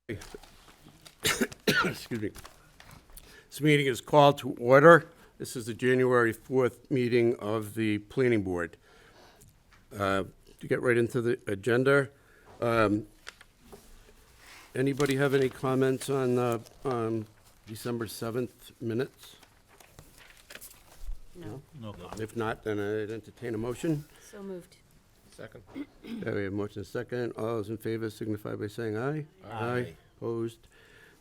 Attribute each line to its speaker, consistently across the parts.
Speaker 1: Excuse me. This meeting is called to order. This is the January 4th meeting of the Planning Board. To get right into the agenda, anybody have any comments on December 7th minutes?
Speaker 2: No.
Speaker 1: If not, then I'd entertain a motion.
Speaker 2: So moved.
Speaker 3: Second.
Speaker 1: Okay, we have a motion and a second. All those in favor signify by saying aye.
Speaker 3: Aye.
Speaker 1: Opposed?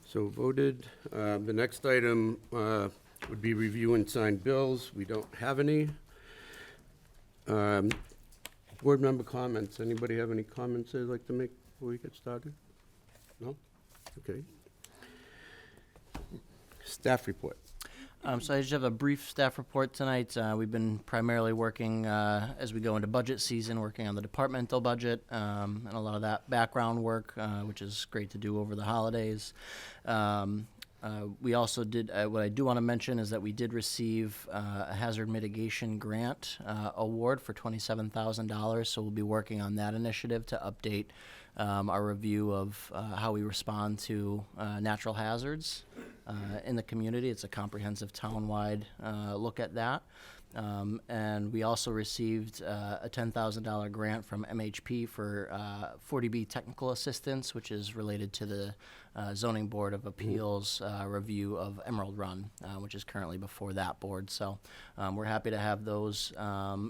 Speaker 1: So voted. The next item would be review and sign bills. We don't have any. Board member comments. Anybody have any comments they'd like to make before we get started? No? Okay. Staff report.
Speaker 4: So I just have a brief staff report tonight. We've been primarily working, as we go into budget season, working on the departmental budget, and a lot of that background work, which is great to do over the holidays. We also did, what I do want to mention is that we did receive a hazard mitigation grant award for $27,000, so we'll be working on that initiative to update our review of how we respond to natural hazards in the community. It's a comprehensive town-wide look at that. And we also received a $10,000 grant from MHP for 40B technical assistance, which is related to the Zoning Board of Appeals review of Emerald Run, which is currently before that board. So we're happy to have those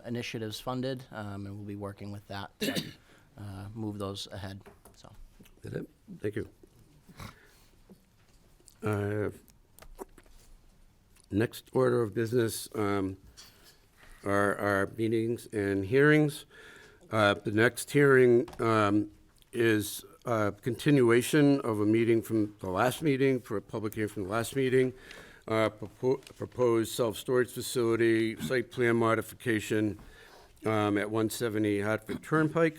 Speaker 4: initiatives funded, and we'll be working with that to move those ahead. So.
Speaker 1: Is that it? Thank you. Next order of business are our meetings and hearings. The next hearing is a continuation of a meeting from the last meeting, for a public hearing from the last meeting. Proposed self-storage facility, site plan modification at 170 Hartford Turnpike.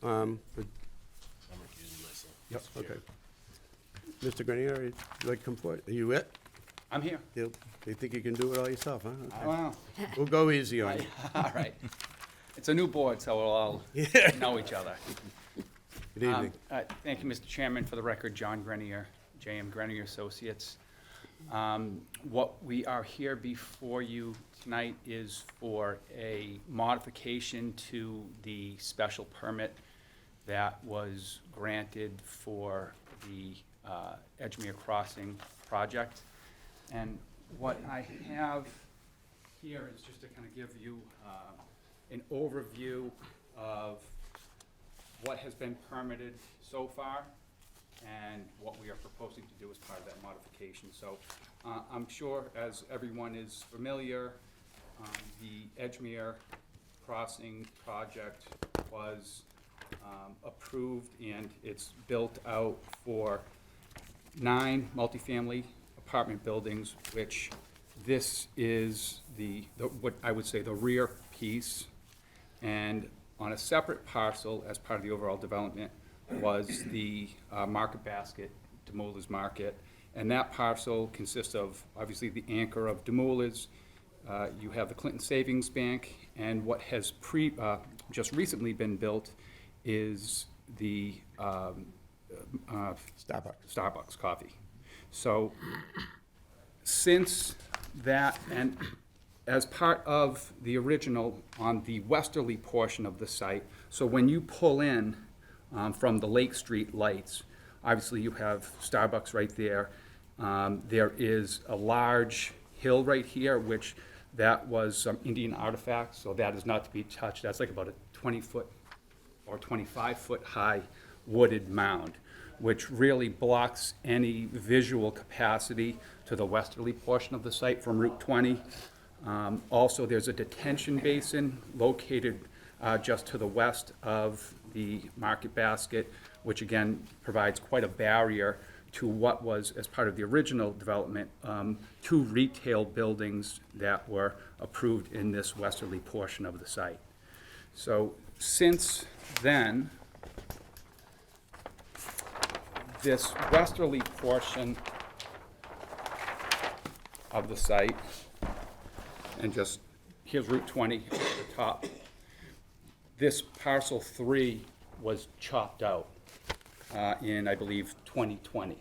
Speaker 3: I'm recusing myself.
Speaker 1: Yep, okay. Mr. Grenier, would you like to come forward? Are you it?
Speaker 5: I'm here.
Speaker 1: You think you can do it all yourself, huh? Okay.
Speaker 5: Wow.
Speaker 1: We'll go easy on you.
Speaker 5: All right. It's a new board, so we'll all know each other.
Speaker 1: Good evening.
Speaker 5: Thank you, Mr. Chairman. For the record, John Grenier, J.M. Grenier Associates. What we are here before you tonight is for a modification to the special permit that was granted for the Edgemere Crossing project. And what I have here is just to kind of give you an overview of what has been permitted so far and what we are proposing to do as part of that modification. So I'm sure, as everyone is familiar, the Edgemere Crossing project was approved, and it's built out for 9 multifamily apartment buildings, which this is the what I would say the rear piece. And on a separate parcel, as part of the overall development, was the Market Basket, Demoulas Market. And that parcel consists of, obviously, the anchor of Demoulas. You have the Clinton Savings Bank, and what has just recently been built is the Starbucks coffee. So since that, and as part of the original on the westerly portion of the site, so when you pull in from the Lake Street lights, obviously you have Starbucks right there. There is a large hill right here, which that was some Indian artifacts, so that is not to be touched. That's like about a 20-foot or 25-foot high wooded mound, which really blocks any visual capacity to the westerly portion of the site from Route 20. Also, there's a detention basin located just to the west of the Market Basket, which again provides quite a barrier to what was, as part of the original development, 2 retail buildings that were approved in this westerly portion of the site. So since then, this westerly portion of the site, and just here's Route 20 at the top. This parcel 3 was chopped out. in, I believe, 2020.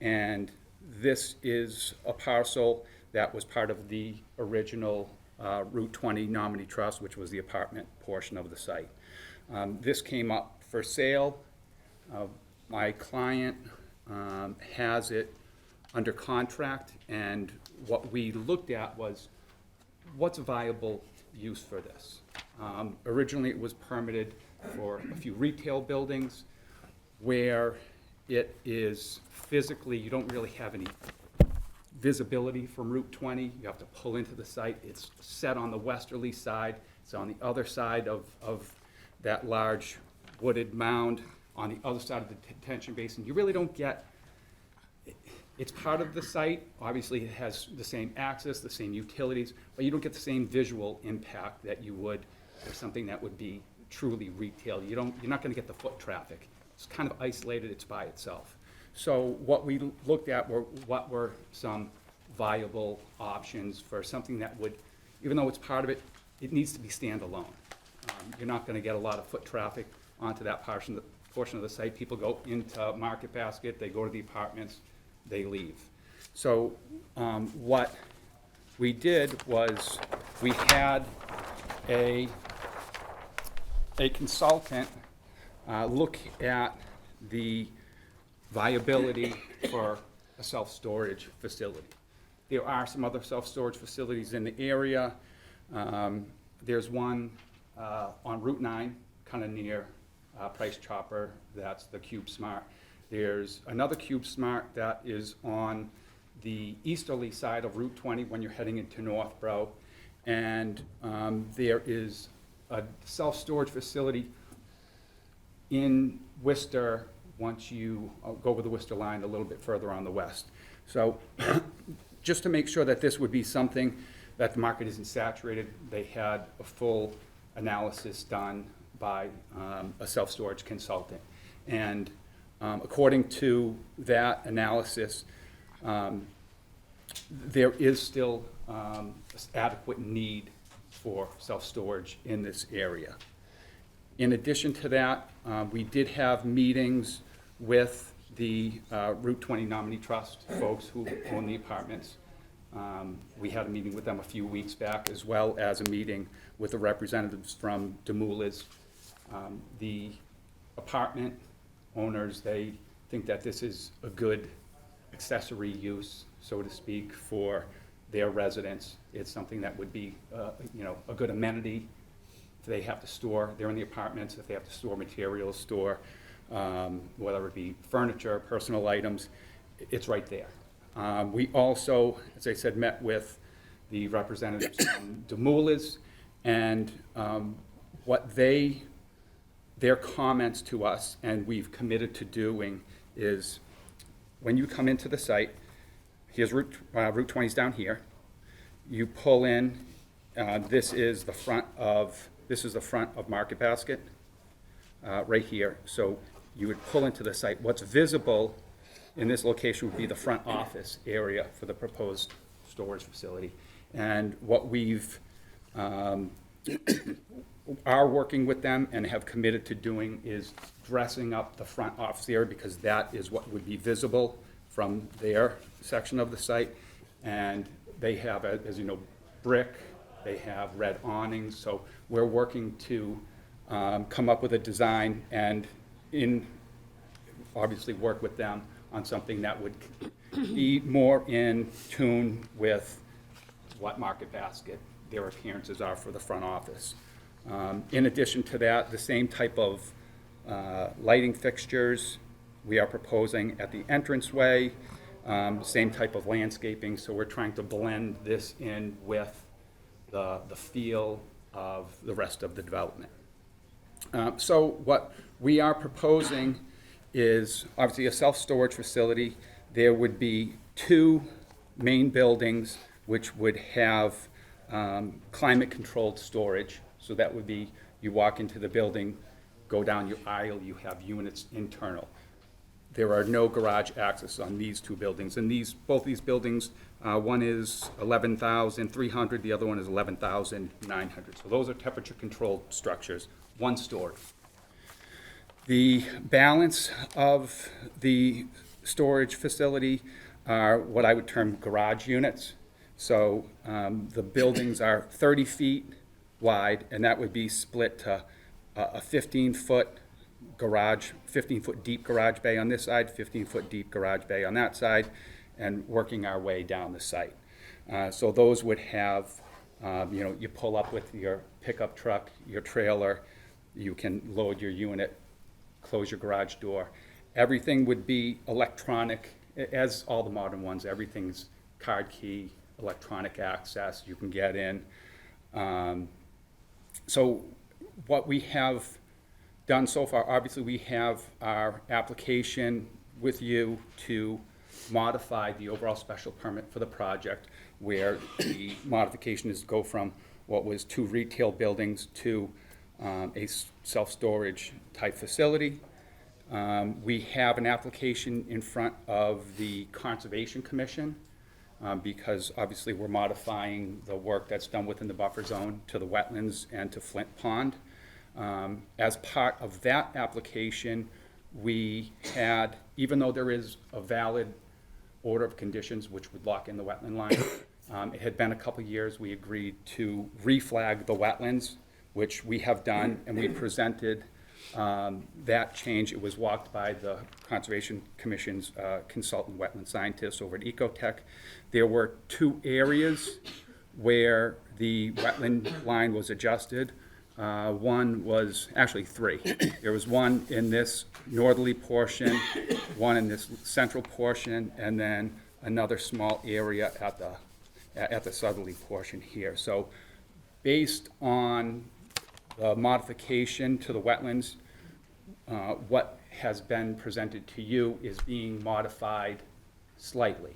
Speaker 5: And this is a parcel that was part of the original Route 20 nominee trust, which was the apartment portion of the site. This came up for sale. My client has it under contract, and what we looked at was what's a viable use for this. Originally, it was permitted for a few retail buildings where it is physically, you don't really have any visibility from Route 20. You have to pull into the site. It's set on the westerly side. It's on the other side of that large wooded mound on the other side of the detention basin. You really don't get, it's part of the site. Obviously, it has the same access, the same utilities, but you don't get the same visual impact that you would for something that would be truly retail. You're not gonna get the foot traffic. It's kind of isolated, it's by itself. So what we looked at were what were some viable options for something that would, even though it's part of it, it needs to be standalone. You're not gonna get a lot of foot traffic onto that portion of the site. People go into Market Basket, they go to the apartments, they leave. So what we did was we had a consultant look at the viability for a self-storage facility. There are some other self-storage facilities in the area. There's one on Route 9, kind of near Price Chopper, that's the Cube Smart. There's another Cube Smart that is on the easterly side of Route 20 when you're heading into Northborough. And there is a self-storage facility in Worcester once you go over the Worcester line a little bit further on the west. So just to make sure that this would be something that the market isn't saturated, they had a full analysis done by a self-storage consultant. And according to that analysis, there is still adequate need for self-storage in this area. In addition to that, we did have meetings with the Route 20 Nominee Trust folks who own the apartments. We had a meeting with them a few weeks back, as well as a meeting with the representatives from Demoulas. The apartment owners, they think that this is a good accessory use, so to speak, for their residents. It's something that would be, a good amenity. If they have to store, they're in the apartments, if they have to store materials, whether it be furniture, personal items, it's right there. We also, as I said, met with the representatives from Demoulas, and their comments to us, and we've committed to doing, is when you come into the site, here's Route 20's down here. You pull in, this is the front of Market Basket, right here. So you would pull into the site. What's visible in this location would be the front office area for the proposed storage facility. And what we've are working with them and have committed to doing is dressing up the front office area, because that is what would be visible from their section of the site. And they have, as you know, brick, they have red awnings, so we're working to come up with a design and obviously work with them on something that would be more in tune with what Market Basket, their appearances are for the front office. In addition to that, the same type of lighting fixtures we are proposing at the entranceway, same type of landscaping, so we're trying to blend this in with the feel of the rest of the development. So what we are proposing is obviously a self-storage facility. There would be two main buildings which would have climate-controlled storage. So that would be, you walk into the building, go down your aisle, you have units internal. There are no garage access on these two buildings. And both these buildings, one is 11,300, the other one is 11,900. So those are temperature-controlled structures, one story. The balance of the storage facility are what I would term garage units. So the buildings are 30 feet wide, and that would be split to a 15-foot garage, 15-foot deep garage bay on this side, 15-foot deep garage bay on that side, and working our way down the site. So those would have, you pull up with your pickup truck, your trailer, you can load your unit, close your garage door. Everything would be electronic, as all the modern ones. Everything's card key, electronic access, you can get in. So what we have done so far, obviously we have our application with you to modify the overall special permit for the project, where the modification is to go from what was 2 retail buildings to a self-storage type facility. We have an application in front of the Conservation Commission because obviously we're modifying the work that's done within the buffer zone to the wetlands and to Flint Pond. As part of that application, we had, even though there is a valid order of conditions which would lock in the wetland line, it had been a couple years, we agreed to reflag the wetlands, which we have done, and we presented that change. It was walked by the Conservation Commission's consultant wetland scientists over at Ecotech. There were 2 areas where the wetland line was adjusted. One was, actually 3. There was one in this northerly portion, one in this central portion, and then another small area at the southerly portion here. So based on the modification to the wetlands, what has been presented to you is being modified slightly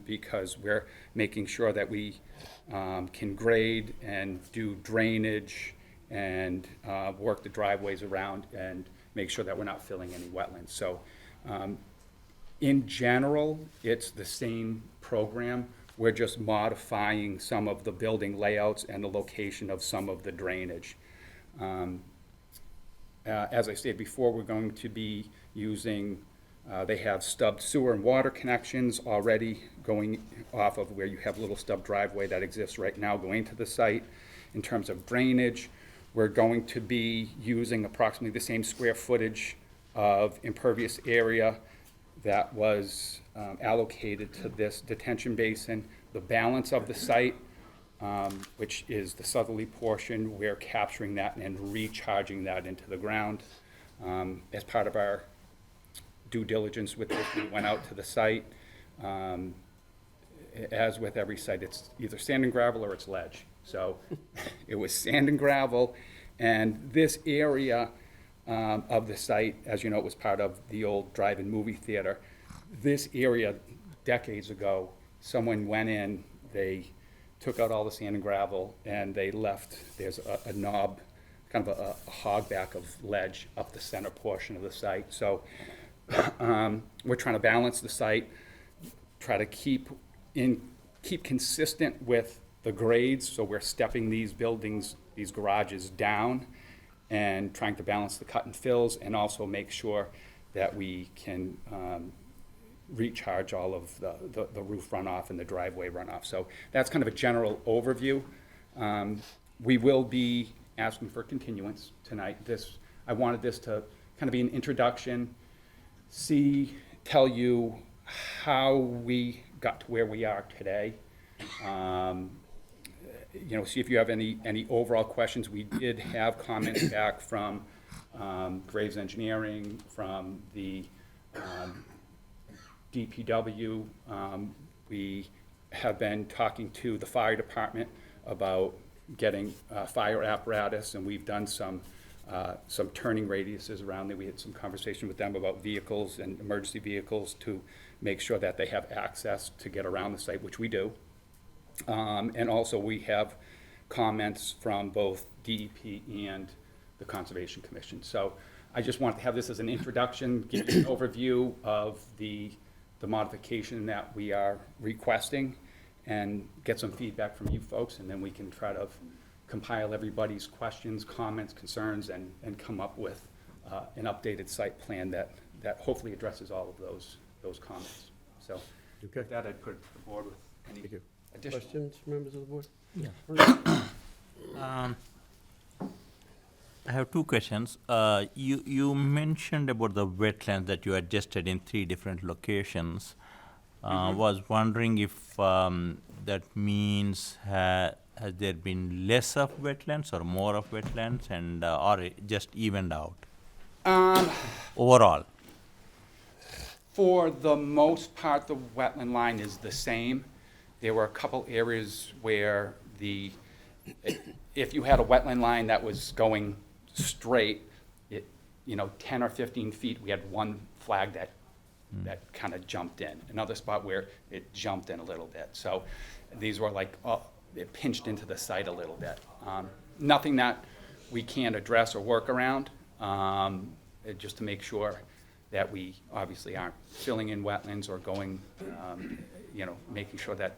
Speaker 5: because we're making sure that we can grade and do drainage and work the driveways around and make sure that we're not filling any wetlands. So in general, it's the same program. We're just modifying some of the building layouts and the location of some of the drainage. As I stated before, we're going to be using, they have stubbed sewer and water connections already going off of where you have a little stub driveway that exists right now going to the site. In terms of drainage, we're going to be using approximately the same square footage of impervious area that was allocated to this detention basin. The balance of the site, which is the southerly portion, we're capturing that and recharging that into the ground. As part of our due diligence with this, we went out to the site. As with every site, it's either sand and gravel or it's ledge. So it was sand and gravel, and this area of the site, as you know, it was part of the old drive-in movie theater. This area, decades ago, someone went in, they took out all the sand and gravel, and they left, there's a knob, kind of a hogback of ledge up the center portion of the site. So we're trying to balance the site, try to keep consistent with the grades, so we're stepping these buildings, these garages down, and trying to balance the cut and fills, and also make sure that we can recharge all of the roof runoff and the driveway runoff. So that's kind of a general overview. We will be asking for continuance tonight. I wanted this to kind of be an introduction, tell you how we got to where we are today. See if you have any overall questions. We did have comments back from Graves Engineering, from the DPW. We have been talking to the fire department about getting fire apparatus, and we've done some turning radiuses around there. We had some conversation with them about vehicles and emergency vehicles to make sure that they have access to get around the site, which we do. And also we have comments from both DEP and the Conservation Commission. So I just wanted to have this as an introduction, give you an overview of the modification that we are requesting, and get some feedback from you folks, and then we can try to compile everybody's questions, comments, concerns, and come up with an updated site plan that hopefully addresses all of those comments. So
Speaker 1: Okay.
Speaker 5: with that, I'd put it to the board with any
Speaker 1: Thank you.
Speaker 5: additional.
Speaker 1: Questions, members of the board?
Speaker 2: I have two questions. You mentioned about the wetlands that you adjusted in 3 different locations. Was wondering if that means has there been less of wetlands or more of wetlands, and or it just evened out overall?
Speaker 5: For the most part, the wetland line is the same. There were a couple areas where if you had a wetland line that was going straight, 10 or 15 feet, we had one flag that kind of jumped in. Another spot where it jumped in a little bit. So these were like, it pinched into the site a little bit. Nothing that we can't address or work around, just to make sure that we obviously aren't filling in wetlands or going, making sure that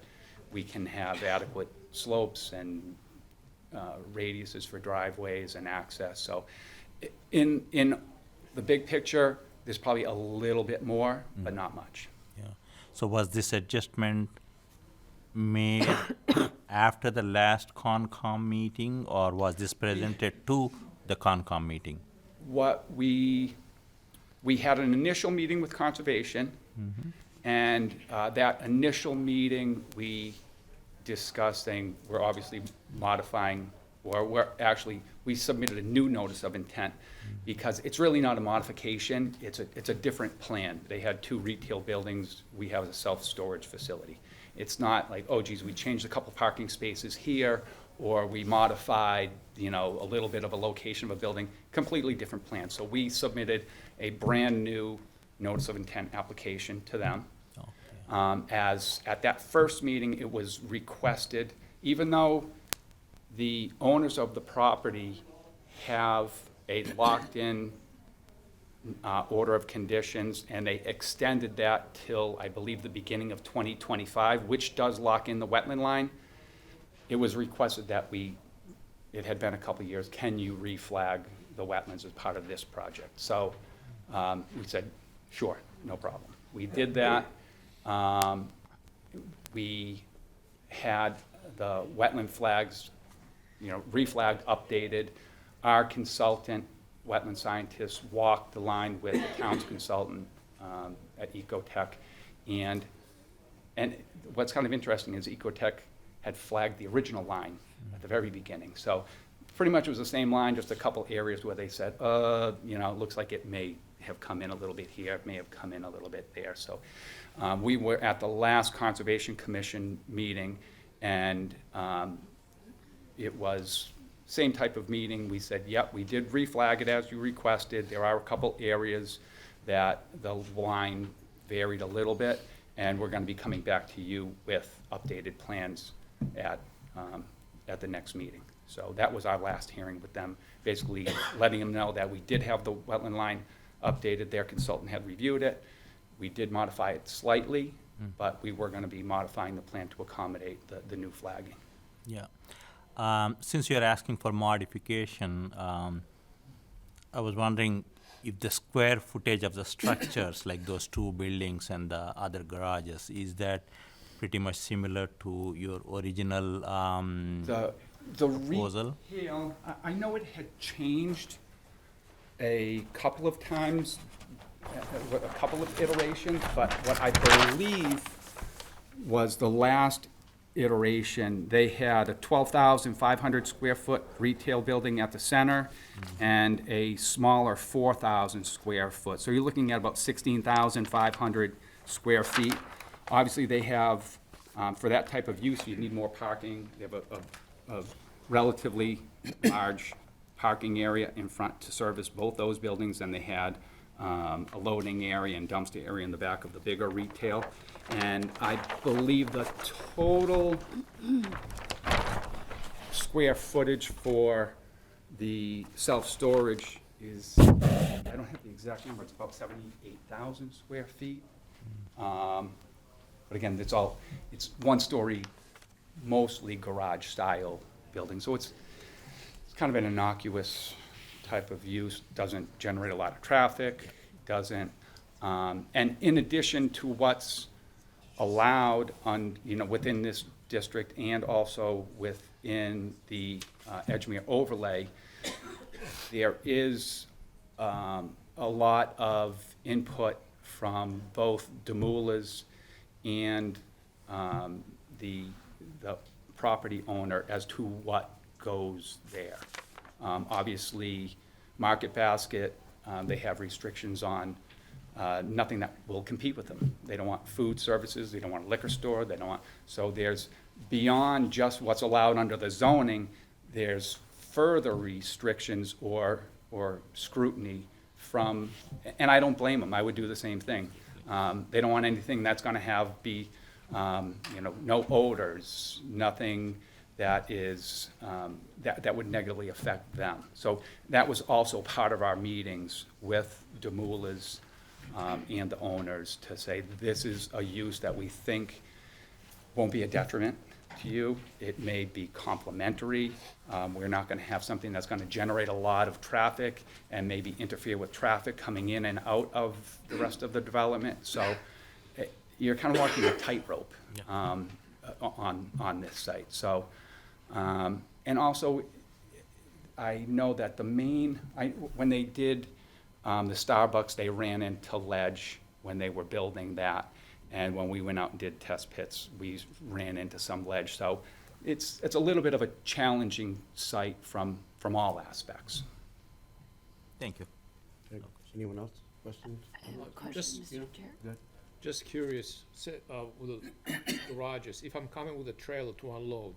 Speaker 5: we can have adequate slopes and radiuses for driveways and access. So in the big picture, there's probably a little bit more, but not much.
Speaker 2: Yeah. So was this adjustment made after the last Concom meeting, or was this presented to the Concom meeting?
Speaker 5: What we had an initial meeting with Conservation, and that initial meeting, we discussed saying we're obviously modifying, or we submitted a new notice of intent, because it's really not a modification, it's a different plan. They had 2 retail buildings, we have a self-storage facility. It's not like, oh geez, we changed a couple parking spaces here, or we modified, a little bit of a location of a building, completely different plan. So we submitted a brand-new notice of intent application to them. As at that first meeting, it was requested, even though the owners of the property have a locked-in order of conditions, and they extended that till, I believe, the beginning of 2025, which does lock in the wetland line. It was requested that it had been a couple of years, can you reflag the wetlands as part of this project? So we said, sure, no problem. We did that. We had the wetland flags, reflagged, updated. Our consultant, wetland scientist, walked the line with the town's consultant at Ecotech. And what's kind of interesting is Ecotech had flagged the original line at the very beginning. So pretty much it was the same line, just a couple areas where they said, it looks like it may have come in a little bit here, it may have come in a little bit there. So we were at the last Conservation Commission meeting, and it was same type of meeting. We said, yep, we did reflag it as you requested. There are a couple areas that the line varied a little bit, and we're going to be coming back to you with updated plans at the next meeting. So that was our last hearing with them, basically letting them know that we did have the wetland line updated. Their consultant had reviewed it. We did modify it slightly, but we were going to be modifying the plan to accommodate the new flagging.
Speaker 2: Yeah. Since you're asking for modification, I was wondering if the square footage of the structures, like those 2 buildings and the other garages, is that pretty much similar to your original
Speaker 5: The
Speaker 2: proposal?
Speaker 5: retail, I know it had changed a couple of times, a couple of iterations, but what I believe was the last iteration, they had a 12,500 square foot retail building at the center and a smaller 4,000 square foot. So you're looking at about 16,500 square feet. Obviously, they have, for that type of use, you need more parking. They have a relatively large parking area in front to service both those buildings, and they had a loading area and dumpster area in the back of the bigger retail. And I believe the total square footage for the self-storage is, I don't have the exact number, it's about 78,000 square feet. But again, it's 1-story, mostly garage-style building. So it's kind of an innocuous type of use doesn't generate a lot of traffic, doesn't, and in addition to what's allowed on, within this district and also within the Edgemere overlay, there is a lot of input from both Demoulas and the property owner as to what goes there. Obviously, Market Basket, they have restrictions on nothing that will compete with them. They don't want food services, they don't want a liquor store, they don't want, so there's, beyond just what's allowed under the zoning, there's further restrictions or scrutiny from, and I don't blame them, I would do the same thing. They don't want anything that's gonna no odors, nothing that is, that would negatively affect them. So that was also part of our meetings with Demoulas and the owners to say, this is a use that we think won't be a detriment to you. It may be complementary. We're not gonna have something that's gonna generate a lot of traffic and maybe interfere with traffic coming in and out of the rest of the development. So you're kind of walking a tightrope on this site. So, and also, I know that when they did the Starbucks, they ran into ledge when they were building that. And when we went out and did test pits, we ran into some ledge. So it's a little bit of a challenging site from all aspects.
Speaker 2: Thank you.
Speaker 1: Okay. Anyone else? Questions?
Speaker 6: I have a question,
Speaker 3: Just-
Speaker 6: Mr. Chair.
Speaker 3: Just curious, with the garages, if I'm coming with a trailer to unload,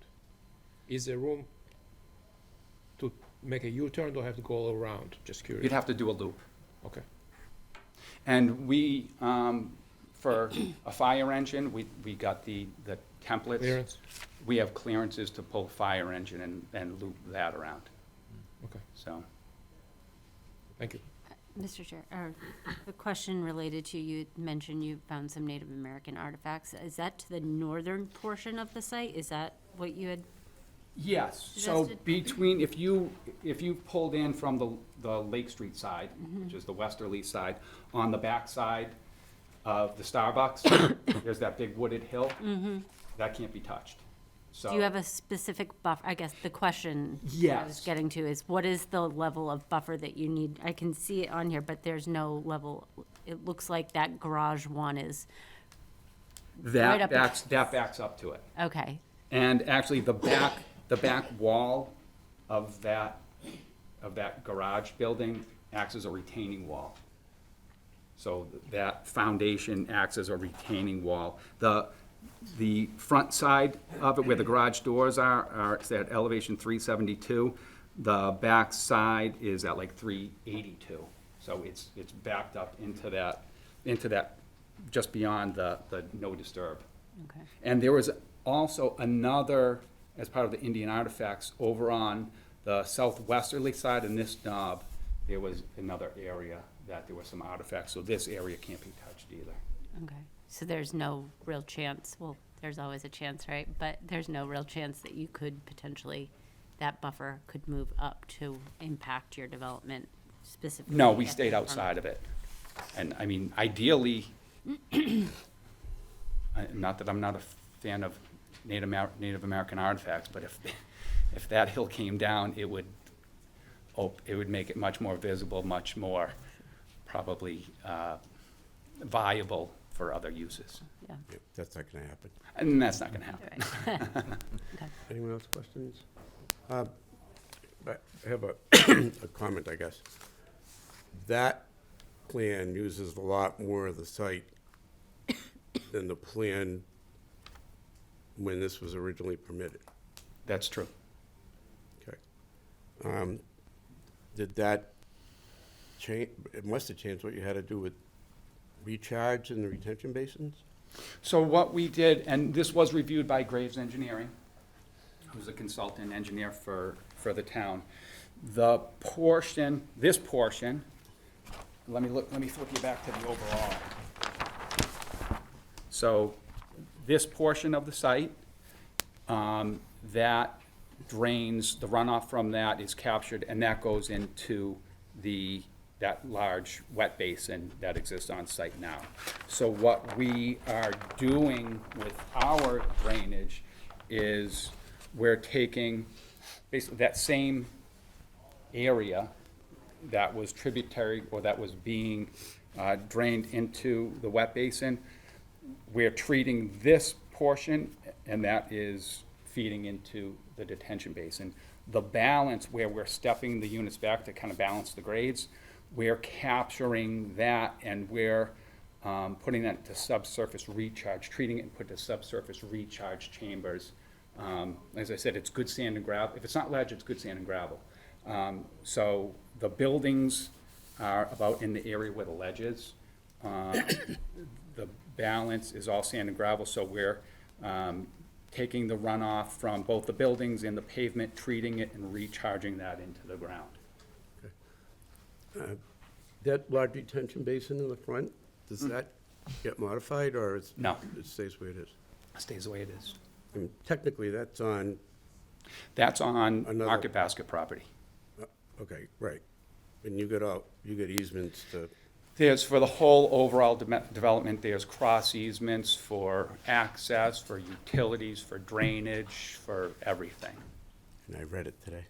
Speaker 3: is there room to make a U-turn, or do I have to go all around? Just curious.
Speaker 5: You'd have to do a loop.
Speaker 3: Okay.
Speaker 5: And we, for a fire engine, we got the templates.
Speaker 3: Clearance?
Speaker 5: We have clearances to pull a fire engine and loop that around,
Speaker 3: Okay,
Speaker 5: so.
Speaker 3: thank you.
Speaker 6: Mr. Chair, a question related to, you mentioned you found some Native American artifacts. Is that to the northern portion of the site? Is that what you had?
Speaker 5: Yes, so
Speaker 6: Suggested-
Speaker 5: between, if you pulled in from the Lake Street side, which is the westerly side, on the back side of the Starbucks, there's that big wooded hill. That can't be touched. So
Speaker 6: Do you have a specific buffer? I guess the question I was
Speaker 5: Yes.
Speaker 6: getting to is, what is the level of buffer that you need? I can see it on here, but there's no level. It looks like that garage one is, right up
Speaker 5: that backs up to it.
Speaker 6: okay.
Speaker 5: And actually, the back wall of that garage building acts as a retaining wall. So that foundation acts as a retaining wall. The front side of it, where the garage doors are it's at elevation 372. The back side is at like 382. So it's backed up into that, just beyond the no disturb.
Speaker 6: Okay.
Speaker 5: And there was also another, as part of the Indian artifacts, over on the southwesterly side in this knob, there was another area that there were some artifacts, so this area can't be touched either.
Speaker 6: Okay, so there's no real chance, well, there's always a chance, right? But there's no real chance that you could potentially, that buffer could move up to impact your development specifically?
Speaker 5: No, we
Speaker 6: at
Speaker 5: stayed
Speaker 6: that
Speaker 5: outside of it. And I mean, ideally, not that I'm not a fan of Native American artifacts, but if that hill came down, it would make it much more visible, much more probably viable for other uses.
Speaker 6: Yeah.
Speaker 1: Yep, that's not gonna happen.
Speaker 5: And that's not gonna happen.
Speaker 6: Right.
Speaker 1: Anyone else questions? I have a a comment, I guess. That plan uses a lot more of the site than the plan when this was originally permitted.
Speaker 5: That's true.
Speaker 1: Okay. Did that change? It must have changed what you had to do with recharge in the retention basins?
Speaker 5: So what we did, and this was reviewed by Graves Engineering, who's a consultant engineer for the town. This portion, let me flip you back to the overall. So this portion of the site, that drains, the runoff from that is captured, and that goes into that large wet basin that exists on site now. So what we are doing with our drainage is we're taking basically that same area that was tributary, or that was being drained into the wet basin. We're treating this portion, and that is feeding into the detention basin. The balance, where we're stepping the units back to kind of balance the grades, we're capturing that, and we're putting that to subsurface recharge, treating it and put to subsurface recharge chambers. As I said, it's good sand and gravel. If it's not ledge, it's good sand and gravel. So the buildings are about in the area where the ledge is. The balance is all sand and gravel, so we're taking the runoff from both the buildings and the pavement, treating it and recharging that into the ground.
Speaker 1: That large detention basin in the front, does that get modified, or
Speaker 5: No.
Speaker 1: it stays where it is?
Speaker 5: Stays the way it is.
Speaker 1: I mean, technically, that's on,
Speaker 5: That's on
Speaker 1: Another-
Speaker 5: Market Basket property.
Speaker 1: okay, right. And you get easements to,
Speaker 5: There's, for the whole overall development, there's cross easements for access, for utilities, for drainage, for everything.
Speaker 1: and I read it today.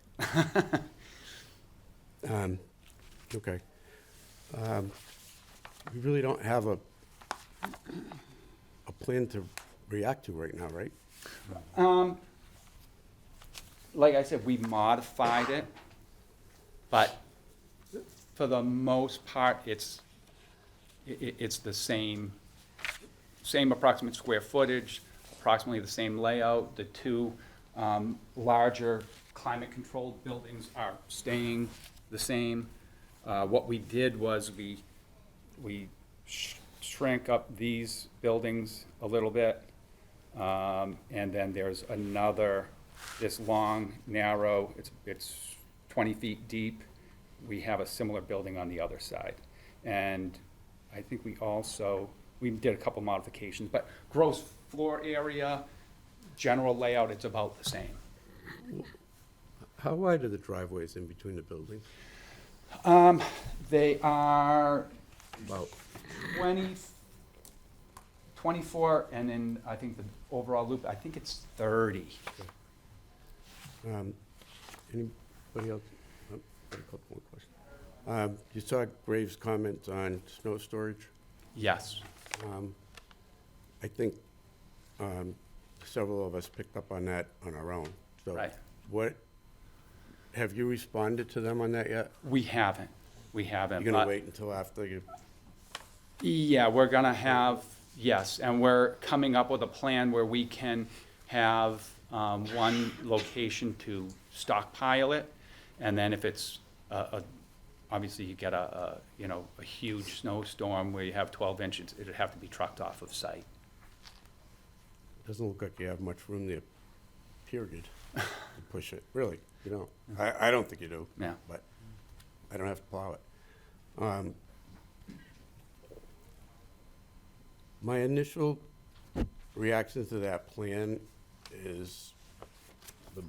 Speaker 1: Okay. We really don't have a plan to react to right now, right?
Speaker 5: Like I said, we modified it, but for the most part, it's the same approximate square footage, approximately the same layout. The two larger climate-controlled buildings are staying the same. What we did was we shrank up these buildings a little bit, and then there's another, this long, narrow, it's 20 feet deep. We have a similar building on the other side. And I think we did a couple modifications, but gross floor area, general layout, it's about the same.
Speaker 1: How wide are the driveways in between the buildings?
Speaker 5: They are
Speaker 1: About,
Speaker 5: 24, and then I think the overall loop, I think it's 30.
Speaker 1: anybody else? Got a couple more questions. You saw Graves' comment on snow storage.
Speaker 5: Yes.
Speaker 1: I think several of us picked up on that on our own. So
Speaker 5: Right.
Speaker 1: Have you responded to them on that yet?
Speaker 5: We haven't.
Speaker 1: You're
Speaker 5: but-
Speaker 1: gonna wait until after you,
Speaker 5: Yeah, we're gonna have, yes, and we're coming up with a plan where we can have one location to stockpile it, and then if it's obviously you get a huge snowstorm where you have 12 inches, it'd have to be trucked off of site.
Speaker 1: doesn't look like you have much room there, period, to push it, really, you don't. I don't think you do.
Speaker 5: Yeah.
Speaker 1: But I don't have to plow it. My initial reaction to that plan is the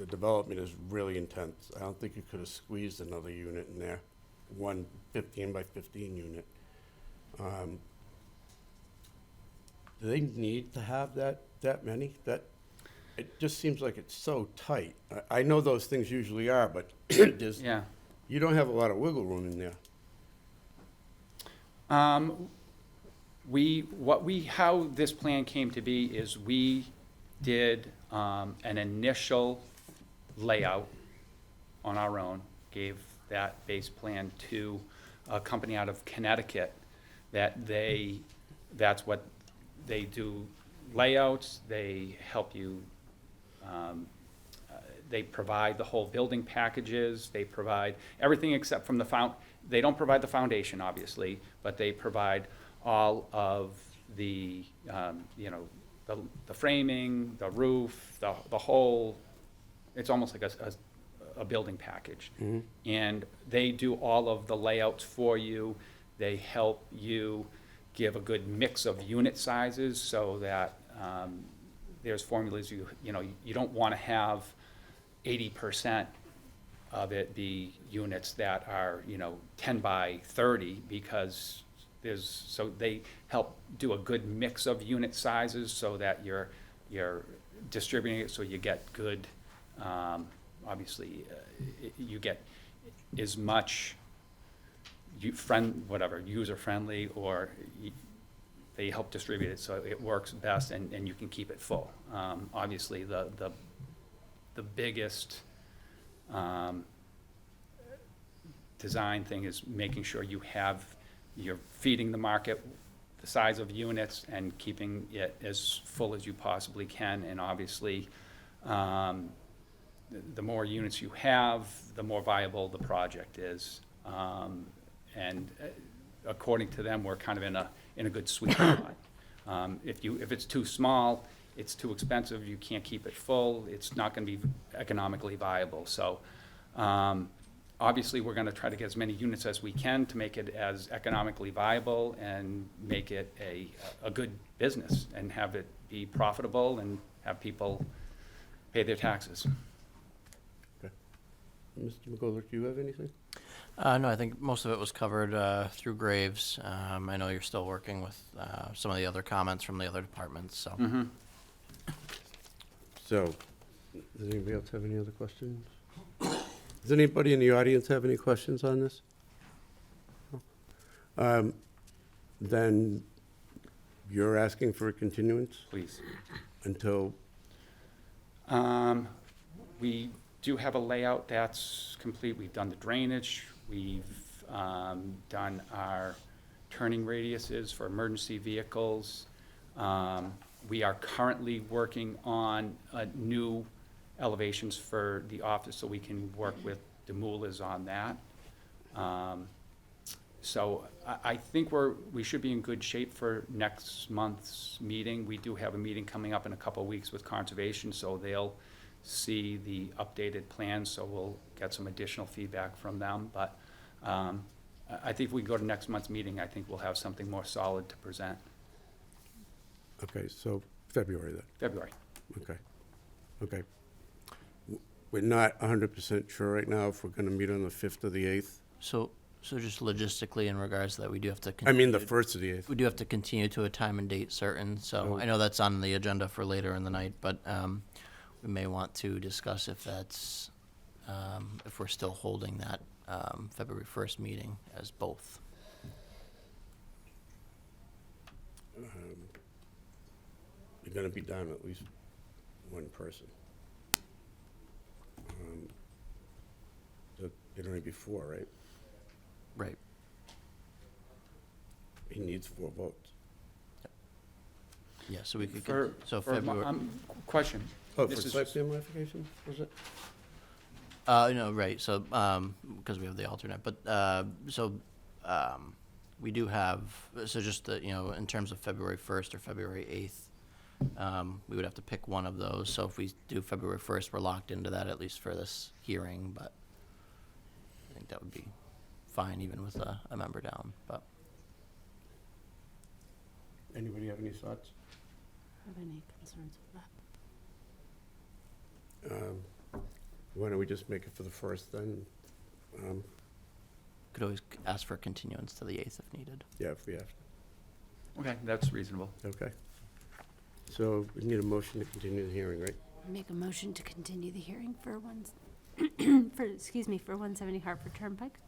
Speaker 1: development is really intense. I don't think you could have squeezed another unit in there, one 15 by 15 unit. Do they need to have that many? It just seems like it's so tight. I know those things usually are, but
Speaker 5: Yeah.
Speaker 1: you don't have a lot of wiggle room in there.
Speaker 5: How this plan came to be is we did an initial layout on our own, gave that base plan to a company out of Connecticut that's what they do, layouts, they help you, they provide the whole building packages, they provide everything except from they don't provide the foundation, obviously, but they provide all of the, the framing, the roof, the whole, it's almost like a building package. And they do all of the layouts for you. They help you give a good mix of unit sizes so that there's formulas, you know, you don't want to have 80% of it be units that are, you know, 10 by 30, because so they help do a good mix of unit sizes so that you're distributing it so you get good, obviously, you get as much user-friendly, or they help distribute it so it works best and you can keep it full. Obviously, the biggest design thing is making sure you're feeding the market the size of units and keeping it as full as you possibly can. And obviously, the more units you have, the more viable the project is. And according to them, we're kind of in a good sweet spot. If it's too small, it's too expensive, you can't keep it full, it's not gonna be economically viable. So, obviously, we're gonna try to get as many units as we can to make it as economically viable and make it a good business and have it be profitable and have people pay their taxes.
Speaker 1: Mr. McGoldrick, do you have anything?
Speaker 4: No, I think most of it was covered through Graves. I know you're still working with some of the other comments from the other departments, so.
Speaker 5: Mm-hmm.
Speaker 1: So, does anybody else have any other questions? Does anybody in the audience have any questions on this? No? Then you're asking for a continuance
Speaker 5: Please.
Speaker 1: until,
Speaker 5: We do have a layout that's complete. We've done the drainage. We've done our turning radiuses for emergency vehicles. We are currently working on new elevations for the office, so we can work with Demoulas on that. So I think we should be in good shape for next month's meeting. We do have a meeting coming up in a couple of weeks with Conservation, so they'll see the updated plans, so we'll get some additional feedback from them. But I think if we go to next month's meeting, I think we'll have something more solid to present.
Speaker 1: okay, so February then,
Speaker 5: February.
Speaker 1: okay. Okay. We're not 100% sure right now if we're gonna meet on the 5th or the 8th.
Speaker 4: So just logistically in regards to that, we do have to.
Speaker 1: I mean, the
Speaker 4: continue-
Speaker 1: 1st or the 8th.
Speaker 4: We do have to continue to a time and date certain, so
Speaker 1: Oh.
Speaker 4: I know that's on the agenda for later in the night, but we may want to discuss if that's, if we're still holding that February 1st meeting as both.
Speaker 1: You're gonna be down at least one person. So it'd only be 4, right?
Speaker 4: Right.
Speaker 1: He needs 4 votes.
Speaker 4: Yeah, so we could,
Speaker 5: For,
Speaker 4: so
Speaker 5: for my-
Speaker 4: February,
Speaker 5: question.
Speaker 1: Oh, for
Speaker 5: This is-
Speaker 1: site plan modification, was it?
Speaker 4: no, right, so, because we have the alternate, but, we do have, so just the, in terms of February 1st or February 8th, we would have to pick one of those, so if we do February 1st, we're locked into that at least for this hearing, but I think that would be fine even with a member down, but.
Speaker 1: Anybody have any thoughts?
Speaker 6: Have any concerns with that?
Speaker 1: Why don't we just make it for the 1st then?
Speaker 4: Could always ask for a continuance to the 8th if needed.
Speaker 1: Yeah, if we have to.
Speaker 5: Okay, that's reasonable.
Speaker 1: Okay. So we need a motion to continue the hearing, right?
Speaker 6: Make a motion to continue the hearing for for 170 Hartford Turnpike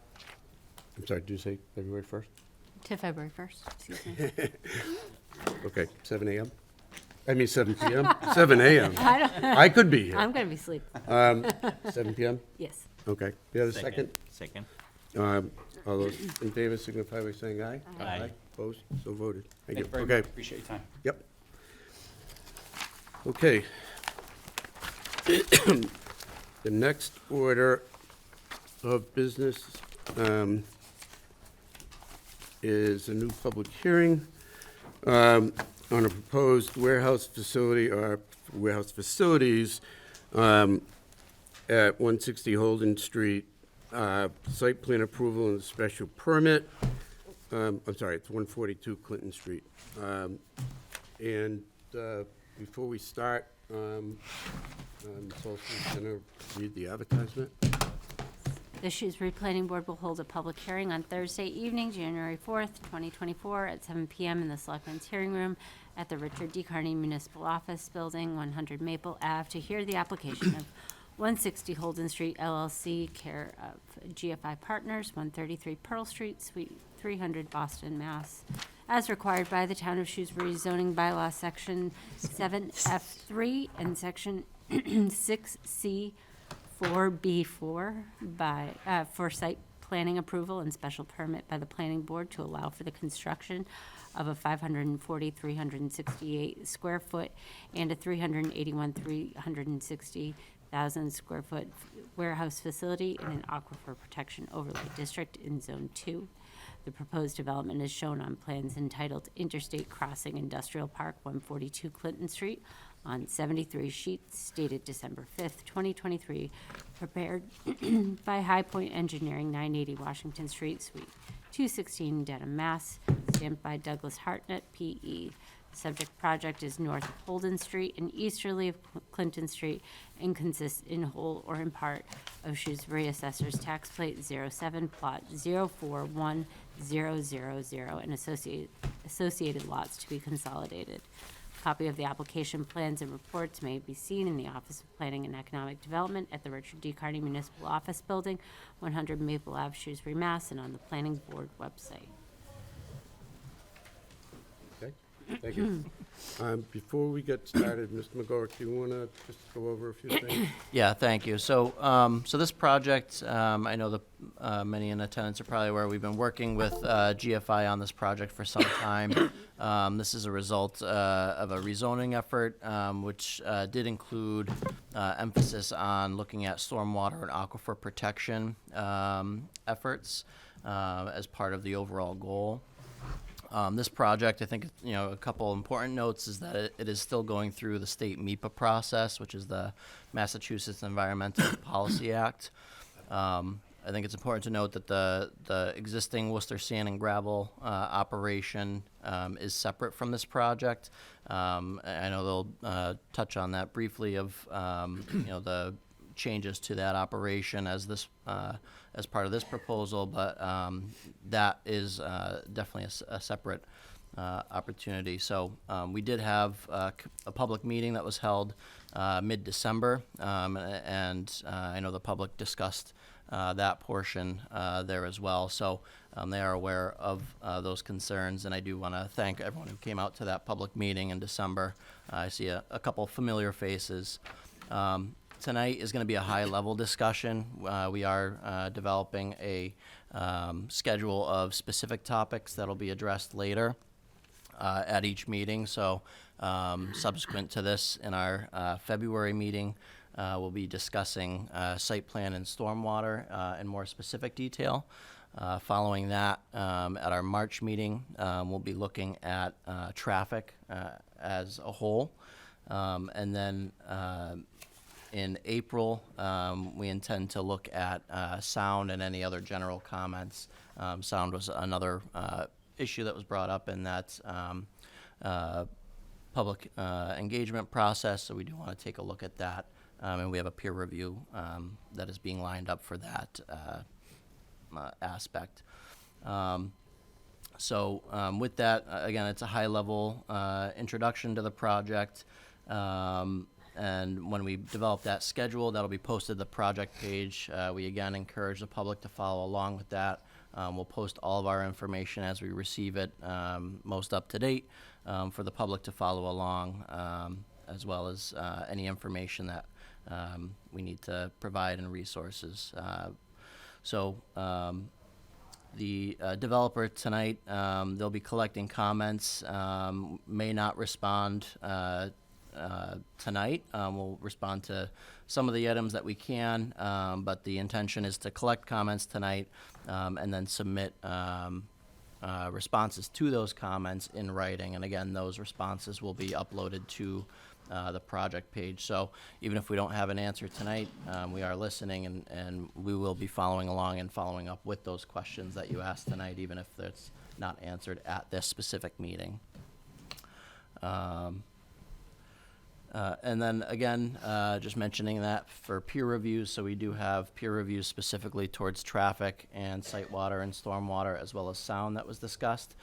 Speaker 1: I'm sorry, did you say February 1st?
Speaker 6: to February 1st, excuse me.
Speaker 1: Okay, 7 a.m.? I mean, 7 p.m.? 7 a.m.
Speaker 6: I don't,
Speaker 1: I could be here.
Speaker 6: I'm gonna be asleep.
Speaker 1: 7 p.m.?
Speaker 6: Yes.
Speaker 1: Okay. You have a second?
Speaker 2: Second.
Speaker 1: All those in favor signify by saying aye.
Speaker 2: Aye.
Speaker 1: Opposed? So voted.
Speaker 5: Thank you very
Speaker 1: Okay.
Speaker 5: much. Appreciate your time.
Speaker 1: Yep. Okay. The next order of business is a new public hearing on a proposed warehouse facility or warehouse facilities at 160 Holden Street. Site plan approval and special permit. I'm sorry, it's 142 Clinton Street. And before we start, Ms. Olson's going to read the advertisement.
Speaker 6: The Shrewsbury Planning Board will hold a public hearing on Thursday evening, January 4th, 2024, at 7 p.m. in the Selectmen's Hearing Room at the Richard D. Carney Municipal Office Building, 100 Maple Ave, to hear the application of 160 Holden Street LLC, care of GFI Partners, 133 Pearl Street, Suite 300, Boston, Mass. As required by the Town of Shrewsbury zoning bylaw, Section 7F3 and Section 6C 4B4 for site planning approval and special permit by the planning board to allow for the construction of a 368 square foot and a 360,000 square foot warehouse facility in an aquifer protection overlay district in Zone 2. The proposed development is shown on plans entitled Interstate Crossing Industrial Park, 142 Clinton Street, on 73 sheets dated December 5th, 2023, prepared by High Point Engineering, 980 Washington Street, Suite 216, Dedham, Mass., stamped by Douglas Hartnett, P.E. Subject project is north of Holden Street and easterly of Clinton Street and consists in whole or in part of Shrewsbury Assessor's Tax Plate 07, Plot 041000, and associated lots to be consolidated. Copy of the application plans and reports may be seen in the Office of Planning and Economic Development at the Richard D. Carney Municipal Office Building, 100 Maple Ave, Shrewsbury, Mass., and on the Planning Board website.
Speaker 1: Okay, thank you. Before we get started, Mr. McGorrick, do you want to just go over a few things?
Speaker 4: Yeah, thank you. So, so this project, I know the many in attendance are probably aware we've been working with GFI on this project for some time. This is a result of a rezoning effort, which did include emphasis on looking at stormwater and aquifer protection efforts as part of the overall goal. This project, I think, a couple important notes is that it is still going through the state MEPA process, which is the Massachusetts Environmental Policy Act. I think it's important to note that the existing Worcester Sand and Gravel operation is separate from this project. I know they'll touch on that briefly of the changes to that operation as this as part of this proposal, but that is definitely a separate opportunity. So we did have a public meeting that was held mid-December, and I know the public discussed that portion there as well. So they are aware of those concerns, and I do want to thank everyone who came out to that public meeting in December. I see a couple familiar faces. Tonight is going to be a high-level discussion. We are developing a schedule of specific topics that will be addressed later at each meeting. So subsequent to this, in our February meeting, we'll be discussing site plan and stormwater in more specific detail. Following that, at our March meeting, we'll be looking at traffic as a whole. And then in April, we intend to look at sound and any other general comments. Sound was another issue that was brought up in that public engagement process, so we do want to take a look at that. And we have a peer review that is being lined up for that aspect. So with that, again, it's a high-level introduction to the project. And when we develop that schedule, that'll be posted to the project page. We again encourage the public to follow along with that. We'll post all of our information as we receive it, most up to date, for the public to follow along, as well as any information that we need to provide and resources. So the developer tonight, they'll be collecting comments, may not respond tonight. We'll respond to some of the items that we can, but the intention is to collect comments tonight and then submit responses to those comments in writing. And again, those responses will be uploaded to the project page. So even if we don't have an answer tonight, we are listening, and we will be following along and following up with those questions that you asked tonight, even if it's not answered at this specific meeting. And then again, just mentioning that for peer reviews, so we do have peer reviews specifically towards traffic and site water and stormwater, as well as sound that was discussed.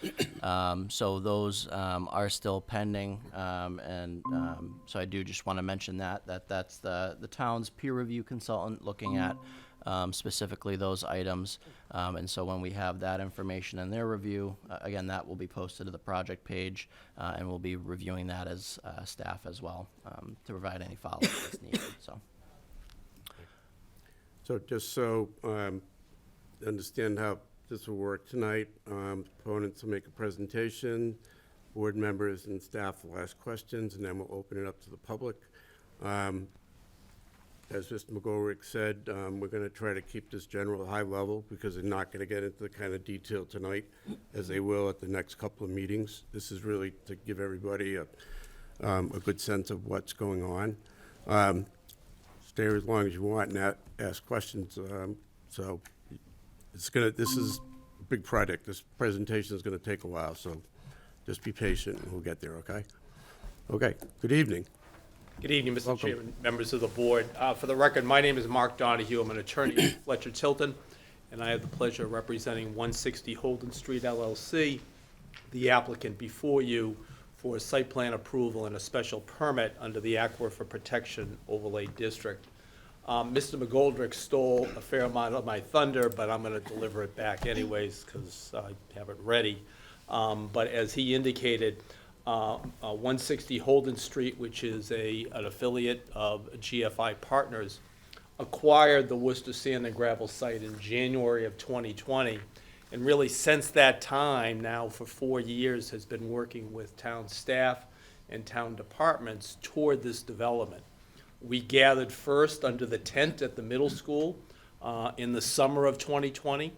Speaker 4: So those are still pending, and so I do just want to mention that's the town's peer review consultant looking at specifically those items. And so when we have that information in their review, again, that will be posted to the project page, and we'll be reviewing that as staff as well, to provide any follow-up as needed, so.
Speaker 1: So just so understand how this will work tonight, proponents will make a presentation, board members and staff will ask questions, and then we'll open it up to the public. As Mr. McGolrick said, we're going to try to keep this general high level because they're not going to get into the kind of detail tonight as they will at the next couple of meetings. This is really to give everybody a good sense of what's going on. Stay as long as you want and ask questions. So this is a big project. This presentation is going to take a while, so just be patient and we'll get there, okay? Okay, good evening.
Speaker 3: Good evening, Mr.
Speaker 1: Welcome.
Speaker 3: Chairman, members of the board. For the record, my name is Mark Donahue. I'm an attorney at Fletcher Tilton, and I have the pleasure of representing 160 Holden Street LLC, the applicant before you for site plan approval and a special permit under the Aquifer Protection Overlay District. Mr. McGoldrick stole a fair amount of my thunder, but I'm going to deliver it back anyways because I have it ready. But as he indicated, 160 Holden Street, which is an affiliate of GFI Partners, acquired the Worcester Sand and Gravel site in January of 2020. And really since that time, now for 4 years, has been working with town staff and town departments toward this development. We gathered first under the tent at the middle school in the summer of 2020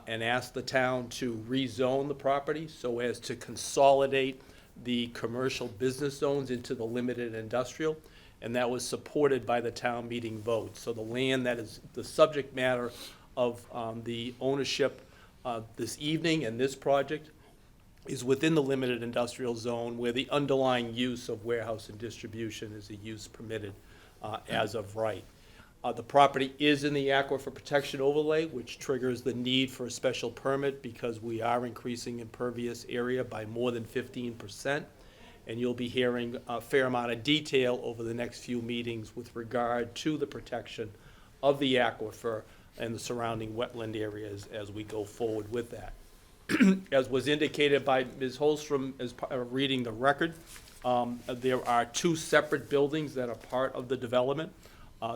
Speaker 3: and asked the town to rezone the property so as to consolidate the commercial business zones into the limited industrial, and that was supported by the town meeting vote. So the land that is the subject matter of the ownership this evening and this project is within the limited industrial zone where the underlying use of warehouse and distribution is a use permitted as of right. The property is in the Aquifer Protection Overlay, which triggers the need for a special permit because we are increasing impervious area by more than 15%. And you'll be hearing a fair amount of detail over the next few meetings with regard to the protection of the aquifer and the surrounding wetland areas as we go forward with that. As was indicated by Ms. Holstrom as reading the record, there are two separate buildings that are part of the development.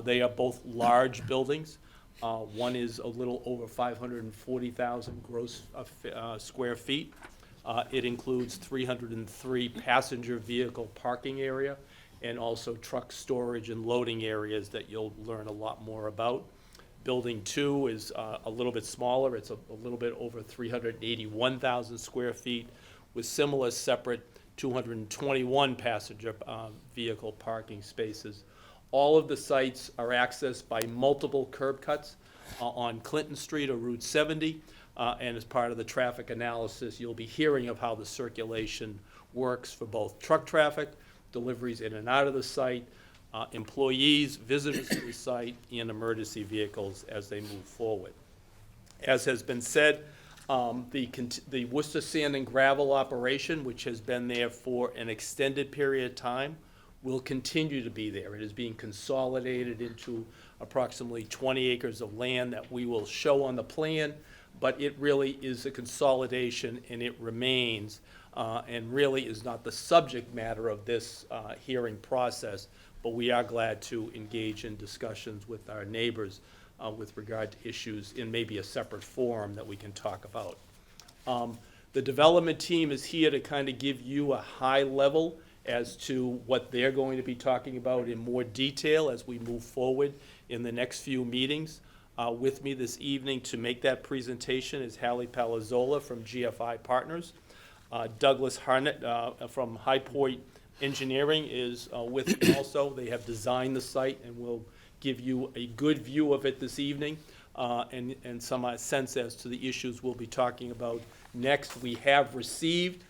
Speaker 3: They are both large buildings. One is a little over 540,000 gross square feet. It includes 303 passenger vehicle parking area and also truck storage and loading areas that you'll learn a lot more about. Building 2 is a little bit smaller. It's a little bit over 381,000 square feet with similar separate 221 passenger vehicle parking spaces. All of the sites are accessed by multiple curb cuts on Clinton Street or Route 70. And as part of the traffic analysis, you'll be hearing of how the circulation works for both truck traffic, deliveries in and out of the site, employees, visitors to the site, and emergency vehicles as they move forward. As has been said, the Worcester Sand and Gravel operation, which has been there for an extended period of time, will continue to be there. It is being consolidated into approximately 20 acres of land that we will show on the plan, but it really is a consolidation and it remains and really is not the subject matter of this hearing process, but we are glad to engage in discussions with our neighbors with regard to issues in maybe a separate forum that we can talk about. The development team is here to kind of give you a high level as to what they're going to be talking about in more detail as we move forward in the next few meetings. With me this evening to make that presentation is Hallie Palazzola from GFI Partners. Douglas Harnett from High Point Engineering is with me also. They have designed the site and will give you a good view of it this evening and some sense as to the issues we'll be talking about next. We have received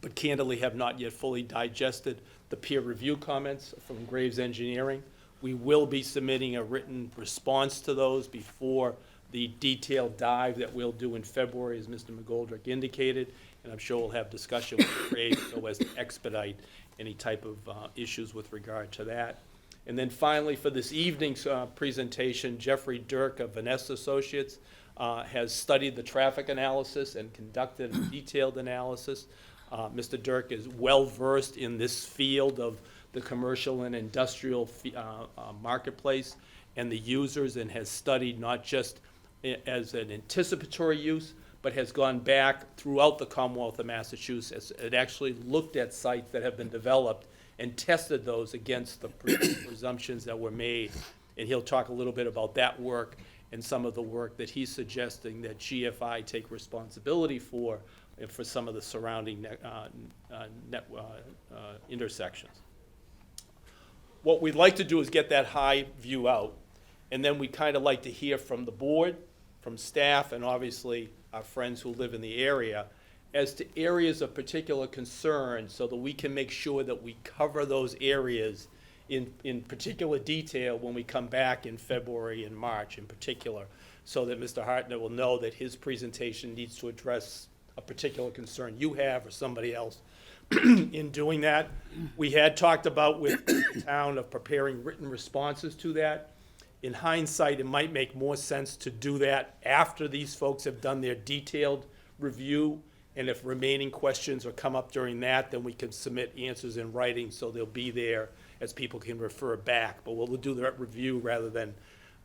Speaker 3: but candidly have not yet fully digested the peer review comments from Graves Engineering. We will be submitting a written response to those before the detailed dive that we'll do in February, as Mr. McGoldrick indicated, and I'm sure we'll have discussion with Graves so as to expedite any type of issues with regard to that. And then finally, for this evening's presentation, Jeffrey Dirk of Vanessa Associates has studied the traffic analysis and conducted a detailed analysis. Mr. Dirk is well-versed in this field of the commercial and industrial marketplace and the users, and has studied not just as an anticipatory use, but has gone back throughout the Commonwealth of Massachusetts. It actually looked at sites that have been developed and tested those against the presumptions that were made. And he'll talk a little bit about that work and some of the work that he's suggesting that GFI take responsibility for some of the surrounding intersections. What we'd like to do is get that high view out, and then we'd kind of like to hear from the board, from staff, and obviously our friends who live in the area, as to areas of particular concern, so that we can make sure that we cover those areas in particular detail when we come back in February and March in particular, so that Mr. Hartnett will know that his presentation needs to address a particular concern you have or somebody else. In doing that, we had talked about with the town of preparing written responses to that. In hindsight, it might make more sense to do that after these folks have done their detailed review, and if remaining questions are come up during that, then we can submit answers in writing, so they'll be there as people can refer back. But we'll do that review rather than,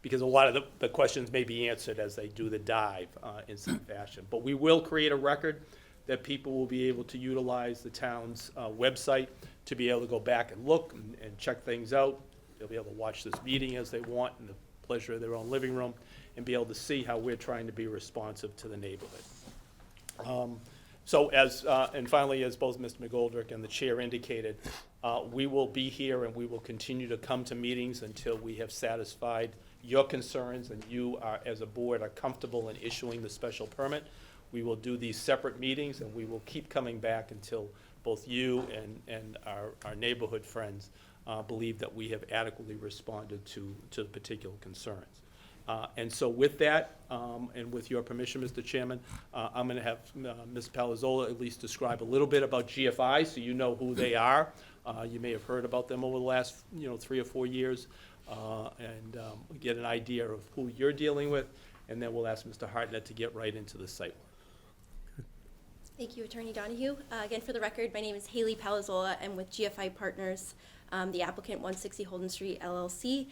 Speaker 3: because a lot of the questions may be answered as they do the dive in some fashion. But we will create a record that people will be able to utilize the town's website to be able to go back and look and check things out. They'll be able to watch this meeting as they want in the pleasure of their own living room and be able to see how we're trying to be responsive to the neighborhood. So as, and finally, as both Mr. McGoldrick and the chair indicated, we will be here and we will continue to come to meetings until we have satisfied your concerns and you are, as a board, are comfortable in issuing the special permit. We will do these separate meetings and we will keep coming back until both you and our neighborhood friends believe that we have adequately responded to the particular concerns. And so with that, and with your permission, Mr. Chairman, I'm going to have Ms. Palazzola at least describe a little bit about GFI so you know who they are. You may have heard about them over the last 3 or 4 years, and get an idea of who you're dealing with, and then we'll ask Mr. Hartnett to get right into the site work.
Speaker 7: Thank you, Attorney Donahue. Again, for the record, my name is Haley Palazzola. I'm with GFI Partners, the applicant 160 Holden Street LLC.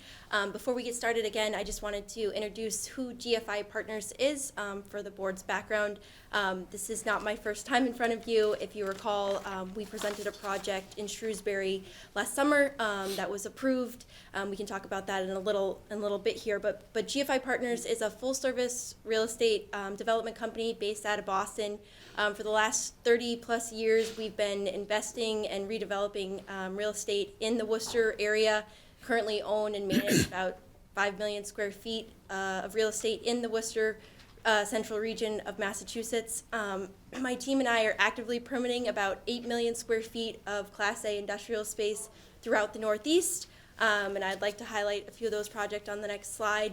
Speaker 7: Before we get started again, I just wanted to introduce who GFI Partners is for the board's background. This is not my first time in front of you. If you recall, we presented a project in Shrewsbury last summer that was approved. We can talk about that in a little bit here, but GFI Partners is a full-service real estate development company based out of Boston. For the last 30 plus years, we've been investing and redeveloping real estate in the Worcester area, currently own and manage about 5 million square feet of real estate in the Worcester central region of Massachusetts. My team and I are actively permitting about 8 million square feet of Class A industrial space throughout the Northeast, and I'd like to highlight a few of those projects on the next slide.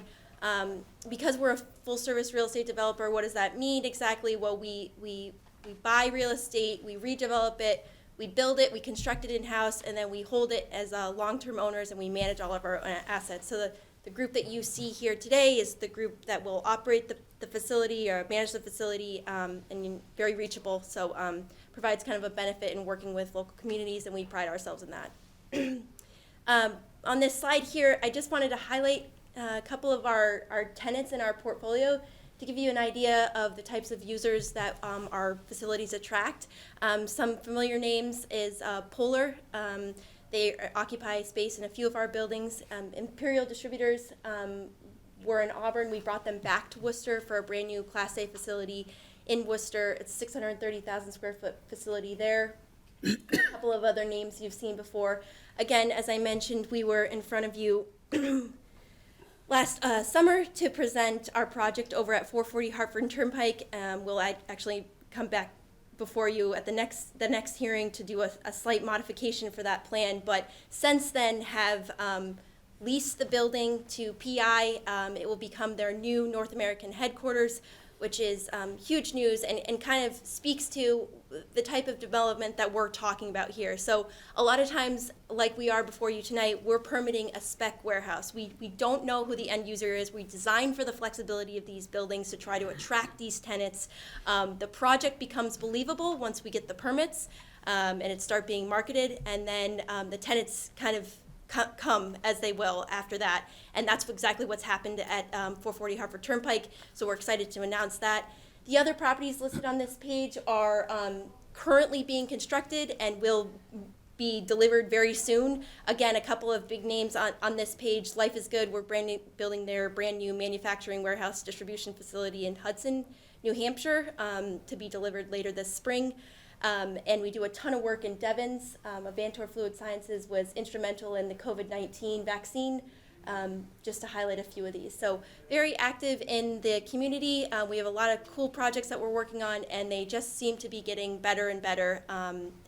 Speaker 7: Because we're a full-service real estate developer, what does that mean exactly? Well, we buy real estate, we redevelop it, we build it, we construct it in-house, and then we hold it as long-term owners, and we manage all of our assets. So the group that you see here today is the group that will operate the facility or manage the facility, and very reachable, so provides kind of a benefit in working with local communities, and we pride ourselves in that. On this slide here, I just wanted to highlight a couple of our tenants in our portfolio to give you an idea of the types of users that our facilities attract. Some familiar names is Polar. They occupy space in a few of our buildings. Imperial Distributors were in Auburn. We brought them back to Worcester for a brand new Class A facility in Worcester. It's a 630,000 square foot facility there. A couple of other names you've seen before. Again, as I mentioned, we were in front of you last summer to present our project over at 440 Hartford Turnpike. We'll actually come back before you at the next hearing to do a slight modification for that plan, but since then have leased the building to PI. It will become their new North American headquarters, which is huge news and kind of speaks to the type of development that we're talking about here. So a lot of times, like we are before you tonight, we're permitting a spec warehouse. We don't know who the end user is. We design for the flexibility of these buildings to try to attract these tenants. The project becomes believable once we get the permits and it start being marketed, and then the tenants kind of come as they will after that. And that's exactly what's happened at 440 Hartford Turnpike, so we're excited to announce that. The other properties listed on this page are currently being constructed and will be delivered very soon. Again, a couple of big names on this page. Life is Good, we're building their brand new manufacturing warehouse distribution facility in Hudson, New Hampshire, to be delivered later this spring. And we do a ton of work in Devens. Avantor Fluid Sciences was instrumental in the COVID-19 vaccine, just to highlight a few of these. So very active in the community. We have a lot of cool projects that we're working on, and they just seem to be getting better and better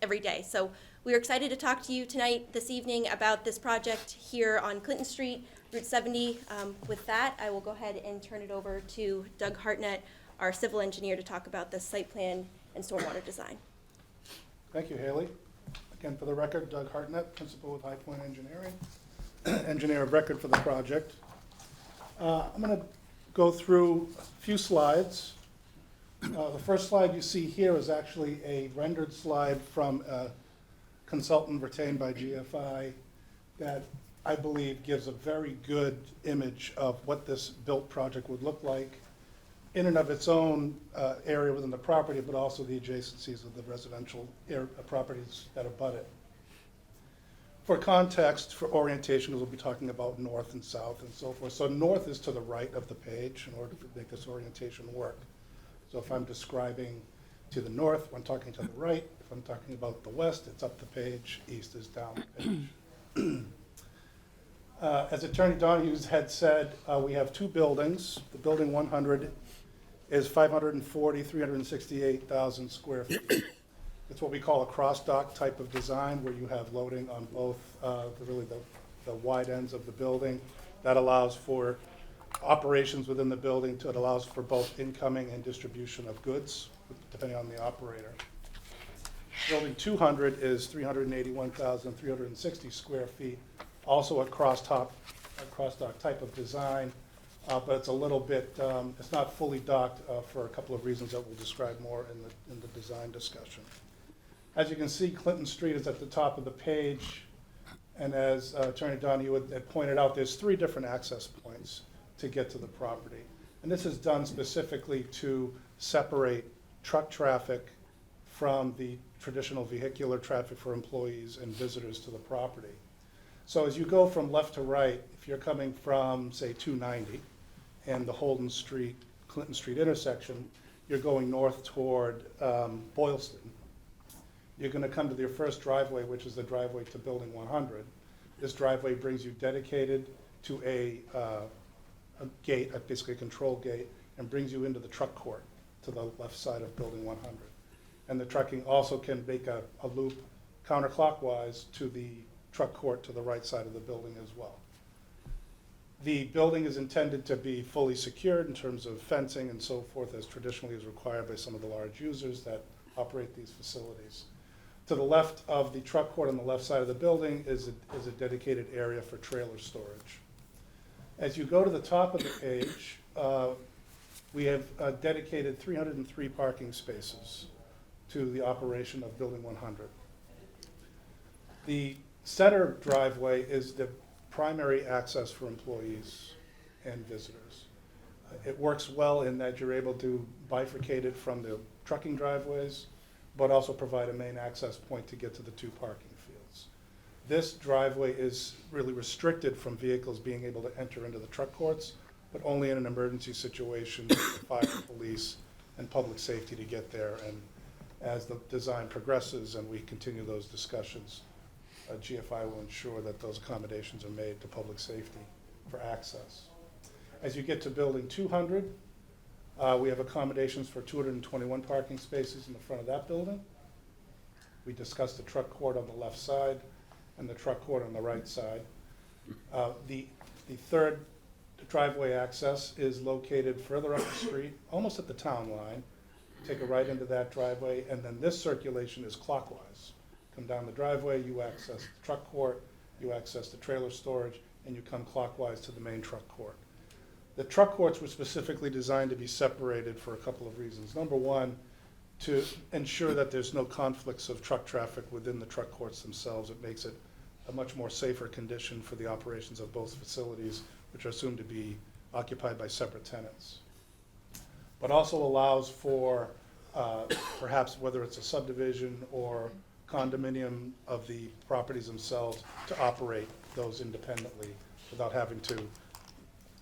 Speaker 7: every day. So we're excited to talk to you tonight, this evening, about this project here on Clinton Street, Route 70. With that, I will go ahead and turn it over to Doug Hartnett, our civil engineer, to talk about the site plan and stormwater design.
Speaker 8: Thank you, Haley. Again, for the record, Doug Hartnett, principal with High Point Engineering, engineer of record for the project. I'm going to go through a few slides. The first slide you see here is actually a rendered slide from a consultant retained by GFI that I believe gives a very good image of what this built project would look like in and of its own area within the property, but also the adjacencies of the residential properties that abut it. For context, for orientation, we'll be talking about north and south and so forth. So north is to the right of the page in order to make this orientation work. So if I'm describing to the north, I'm talking to the right. If I'm talking about the west, it's up the page. East is down the page. As Attorney Donahue had said, we have two buildings. The building 100 is 368,000 square feet. It's what we call a cross-dock type of design, where you have loading on both the wide ends of the building. That allows for operations within the building. It allows for both incoming and distribution of goods, depending on the operator. Building 200 is 381,360 square feet, also a cross-dock type of design. But it's a little bit, it's not fully docked for a couple of reasons that we'll describe more in the design discussion. As you can see, Clinton Street is at the top of the page, and as Attorney Donahue had pointed out, there's 3 different access points to get to the property. And this is done specifically to separate truck traffic from the traditional vehicular traffic for employees and visitors to the property. So as you go from left to right, if you're coming from, say, 290, and the Holden Street, Clinton Street intersection, you're going north toward Boylston. You're going to come to your first driveway, which is the driveway to Building 100. This driveway brings you dedicated to a gate, basically a control gate, and brings you into the truck court to the left side of Building 100. And the trucking also can make a loop counterclockwise to the truck court to the right side of the building as well. The building is intended to be fully secured in terms of fencing and so forth, as traditionally is required by some of the large users that operate these facilities. To the left of the truck court on the left side of the building is a dedicated area for trailer storage. As you go to the top of the page, we have dedicated 303 parking spaces to the operation of Building 100. The center driveway is the primary access for employees and visitors. It works well in that you're able to bifurcate it from the trucking driveways, but also provide a main access point to get to the 2 parking fields. This driveway is really restricted from vehicles being able to enter into the truck courts, but only in an emergency situation with the fire, police, and public safety to get there. And as the design progresses and we continue those discussions, GFI will ensure that those accommodations are made to public safety for access. As you get to Building 200, We have accommodations for 221 parking spaces in the front of that building. We discussed the truck court on the left side and the truck court on the right side. The third driveway access is located further up the street, almost at the town line. Take a right into that driveway, and then this circulation is clockwise. Come down the driveway, you access the truck court, you access the trailer storage, and you come clockwise to the main truck court. The truck courts were specifically designed to be separated for a couple of reasons. Number one, to ensure that there's no conflicts of truck traffic within the truck courts themselves. It makes it a much more safer condition for the operations of both facilities, which are soon to be occupied by separate tenants. But also allows for perhaps whether it's a subdivision or condominium of the properties themselves to operate those independently without having to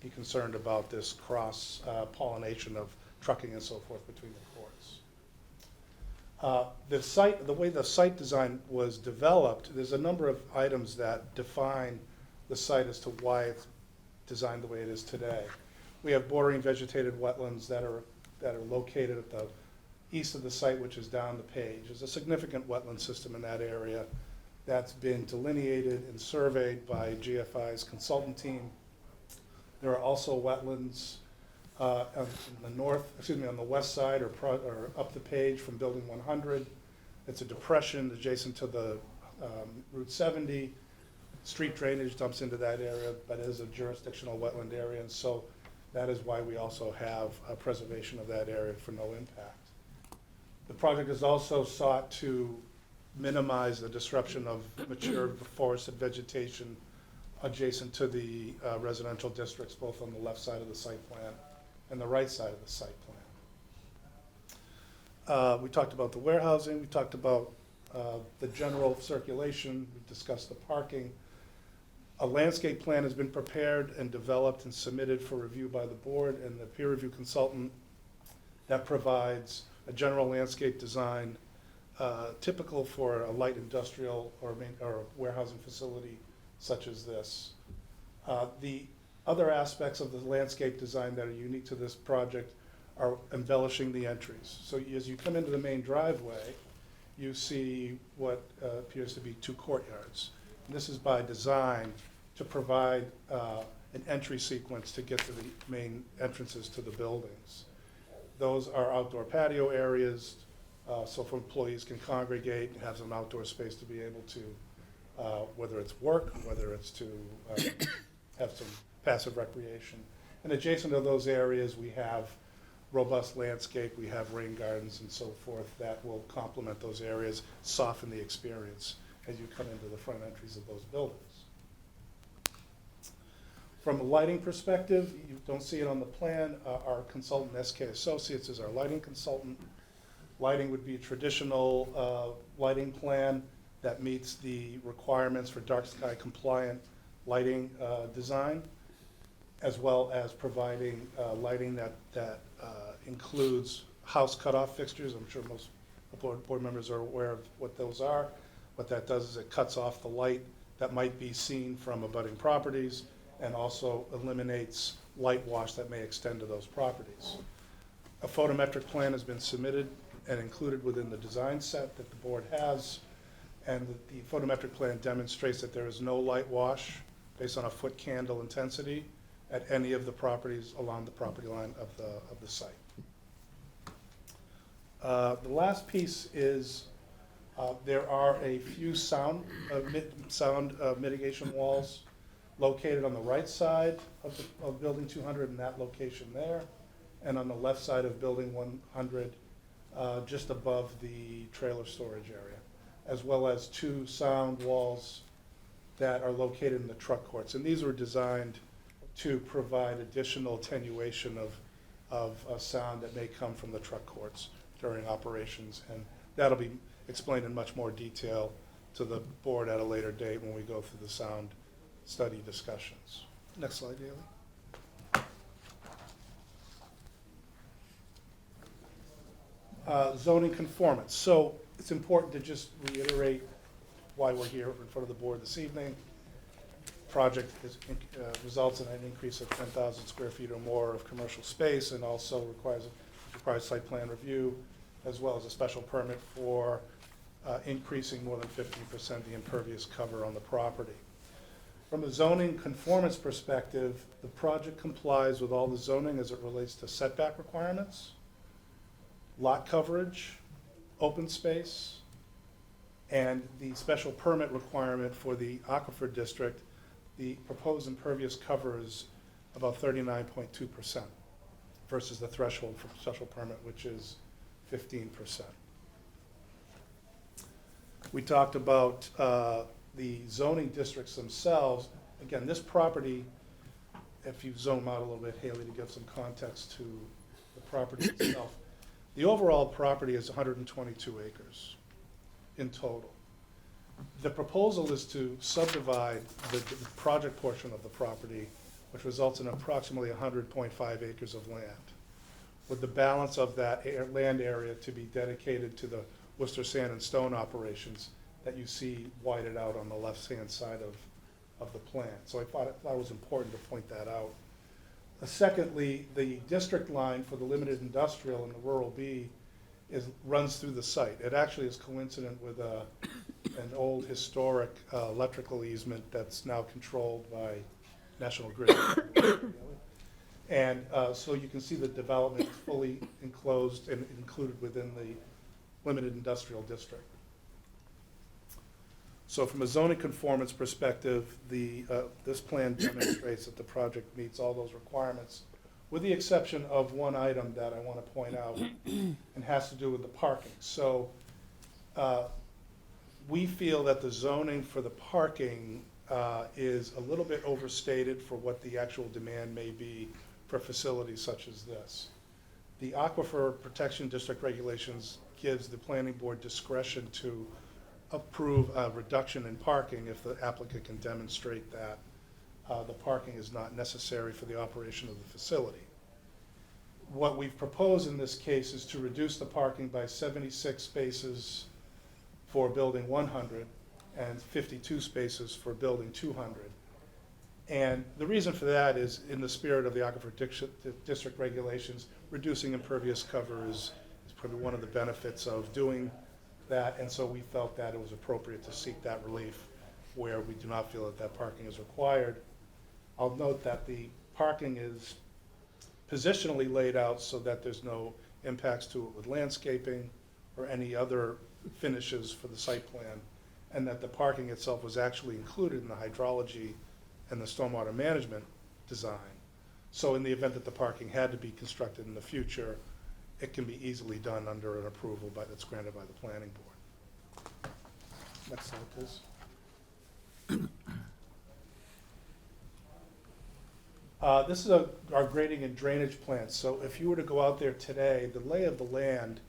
Speaker 8: be concerned about this cross pollination of trucking and so forth between the courts. The way the site design was developed, there's a number of items that define the site as to why it's designed the way it is today. We have bordering vegetated wetlands that are located at the east of the site, which is down the page. There's a significant wetland system in that area that's been delineated and surveyed by GFI's consultant team. There are also wetlands on the west side or up the page from Building 100. It's a depression adjacent to the Route 70. Street drainage dumps into that area, but it is a jurisdictional wetland area, and so that is why we also have a preservation of that area for no impact. The project has also sought to minimize the disruption of mature forested vegetation adjacent to the residential districts, both on the left side of the site plan and the right side of the site plan. We talked about the warehousing, we talked about the general circulation, we discussed the parking. A landscape plan has been prepared and developed and submitted for review by the board and the peer review consultant that provides a general landscape design typical for a light industrial or warehousing facility such as this. The other aspects of the landscape design that are unique to this project are embellishing the entries. So as you come into the main driveway, you see what appears to be two courtyards. And this is by design to provide an entry sequence to get to the main entrances to the buildings. Those are outdoor patio areas, so for employees can congregate and have some outdoor space to be able to, whether it's work, whether it's to have some passive recreation. And adjacent to those areas, we have robust landscape, we have rain gardens and so forth that will complement those areas, soften the experience as you come into the front entries of those buildings. From a lighting perspective, you don't see it on the plan, our consultant SK Associates is our lighting consultant. Lighting would be a traditional lighting plan that meets the requirements for dark sky compliant lighting design, as well as providing lighting that includes house cutoff fixtures. I'm sure most board members are aware of what those are. What that does is it cuts off the light that might be seen from abutting properties and also eliminates light wash that may extend to those properties. A photometric plan has been submitted and included within the design set that the board has, and the photometric plan demonstrates that there is no light wash based on a foot candle intensity at any of the properties along the property line of the site. The last piece is there are a few sound mitigation walls located on the right side of Building 200 in that location there, and on the left side of Building 100 just above the trailer storage area, as well as two sound walls that are located in the truck courts. And these were designed to provide additional attenuation of sound that may come from the truck courts during operations. And that'll be explained in much more detail to the board at a later date when we go through the sound study discussions. Next slide, Daley. Zoning conformance. So it's important to just reiterate why we're here in front of the board this evening. project results in an increase of 10,000 square feet or more of commercial space, and also requires site plan review, as well as a special permit for increasing more than 15% the impervious cover on the property. From a zoning conformance perspective, the project complies with all the zoning as it relates to setback requirements, lot coverage, open space, and the special permit requirement for the aquifer district. The proposed impervious cover is about 39.2% versus the threshold for special permit, which is 15%. We talked about the zoning districts themselves. Again, this property, if you zoom out a little bit, Haley, to give some context to the property itself, the overall property is 122 acres in total. The proposal is to subdivide the project portion of the property, which results in approximately 100.5 acres of land, with the balance of that land area to be dedicated to the Worcester sand and stone operations that you see whited out on the left-hand side of the plan. So I thought it was important to point that out. Secondly, the district line for the limited industrial and the rural B runs through the site. It actually is coincident with an old historic electrical easement that's now controlled by National Grid. And so you can see the development is fully enclosed and included within the limited industrial district. So from a zoning conformance perspective, this plan demonstrates that the project meets all those requirements, with the exception of one item that I want to point out, and has to do with the parking. So we feel that the zoning for the parking is a little bit overstated for what the actual demand may be for facilities such as this. The Aquifer Protection District regulations gives the planning board discretion to approve a reduction in parking if the applicant can demonstrate that the parking is not necessary for the operation of the facility. What we've proposed in this case is to reduce the parking by 76 spaces for building 100 and 52 spaces for building 200. And the reason for that is, in the spirit of the Aquifer District regulations, reducing impervious cover is probably one of the benefits of doing that, and so we felt that it was appropriate to seek that relief where we do not feel that that parking is required. I'll note that the parking is positionally laid out so that there's no impacts to it with landscaping or any other finishes for the site plan, and that the parking itself was actually included in the hydrology and the stormwater management design. So in the event that the parking had to be constructed in the future, it can be easily done under an approval that's granted by the planning board. Next slide, please. This is our grading and drainage plan. So if you were to go out there today, the lay of the land,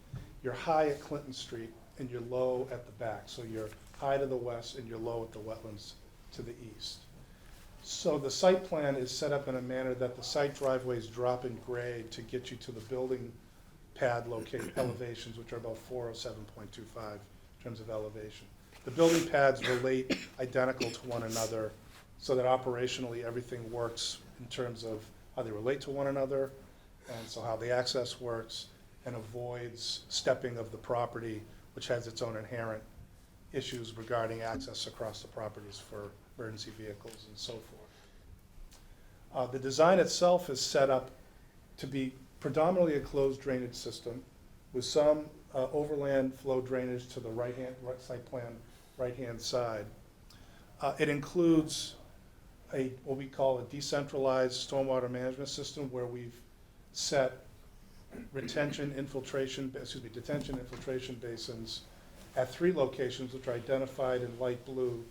Speaker 8: you're high at Clinton Street and you're low at the back. So you're high to the west and you're low at the wetlands to the east. So the site plan is set up in a manner that the site driveways drop in grade to get you to the building pad elevations, which are about 407.25 in terms of elevation. The building pads relate identical to one another so that operationally everything works in terms of how they relate to one another, and so how the access works, and avoids stepping of the property, which has its own inherent issues regarding access across the properties for emergency vehicles and so forth. The design itself is set up to be predominantly a closed drainage system with some overland flow drainage to the site plan right-hand side. It includes what we call a decentralized stormwater management system, where we've set detention infiltration basins at 3 locations, which are identified in light blue,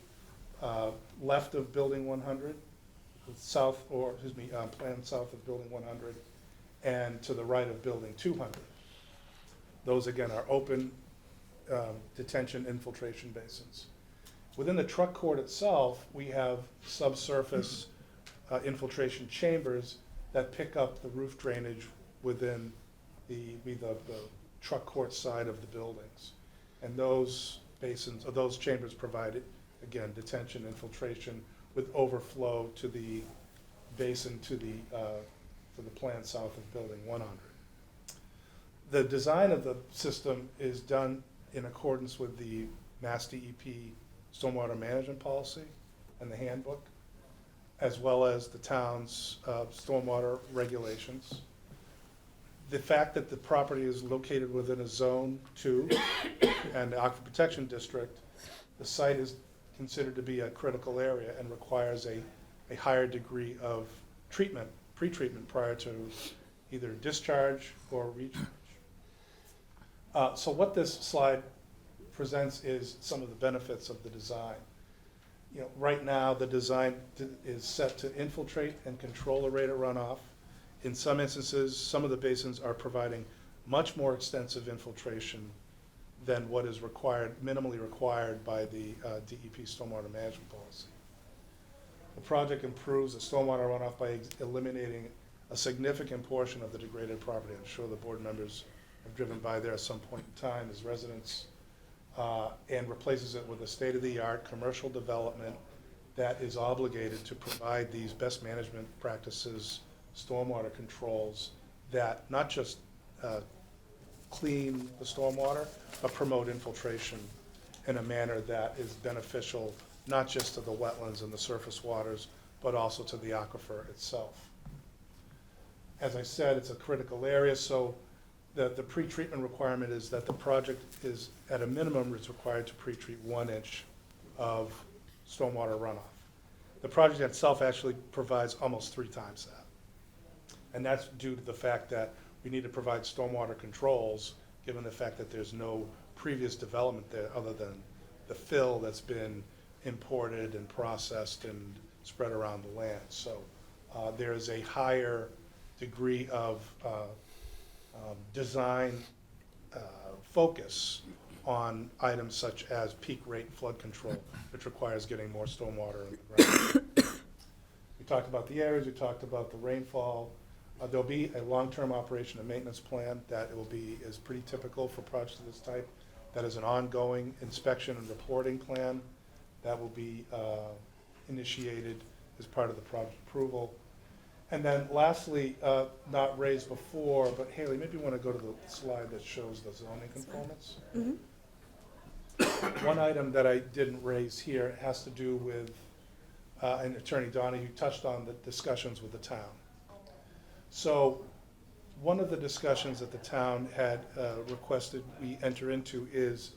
Speaker 8: left of building 100, planned south of building 100, and to the right of building 200. Those again are open detention infiltration basins. Within the truck court itself, we have subsurface infiltration chambers that pick up the roof drainage within the truck court side of the buildings. And those basins, or those chambers, provide, again, detention infiltration with overflow to the basin to the plant south of Building 100. The design of the system is done in accordance with the Mass DEP stormwater management policy and the handbook, as well as the town's stormwater regulations. The fact that the property is located within a Zone 2 and the Aquifer Protection District, the site is considered to be a critical area and requires a higher degree of treatment, pre-treatment prior to either discharge or recharge. So what this slide presents is some of the benefits of the design. You know, right now, the design is set to infiltrate and control the rate of runoff. In some instances, some of the basins are providing much more extensive infiltration than what is required, minimally required by the DEP stormwater management policy. The project improves the stormwater runoff by eliminating a significant portion of the degraded property. I'm sure the board members have driven by there at some point in time as residents, and replaces it with a state-of-the-art commercial development that is obligated to provide these best management practices, stormwater controls that not just clean the stormwater, but promote infiltration in a manner that is beneficial not just to the wetlands and the surface waters, but also to the aquifer itself. As I said, it's a critical area, so the pre-treatment requirement is that the project is, at a minimum, is required to pre-treat 1 inch of stormwater runoff. The project itself actually provides almost 3 times that. And that's due to the fact that we need to provide stormwater controls, given the fact that there's no previous development there other than the fill that's been imported and processed and spread around the land. So there is a higher degree of design focus on items such as peak rate flood control, which requires getting more stormwater in the ground. We talked about the areas, we talked about the rainfall. There'll be a long-term operation and maintenance plan that is pretty typical for projects of this type. That is an ongoing inspection and reporting plan that will be initiated as part of the project approval. And then lastly, not raised before, but Haley, maybe you want to go to the slide that shows the zoning components. One item that I didn't raise here has to do with, and Attorney Donahue touched on the discussions with the town. So one of the discussions that the town had requested we enter into is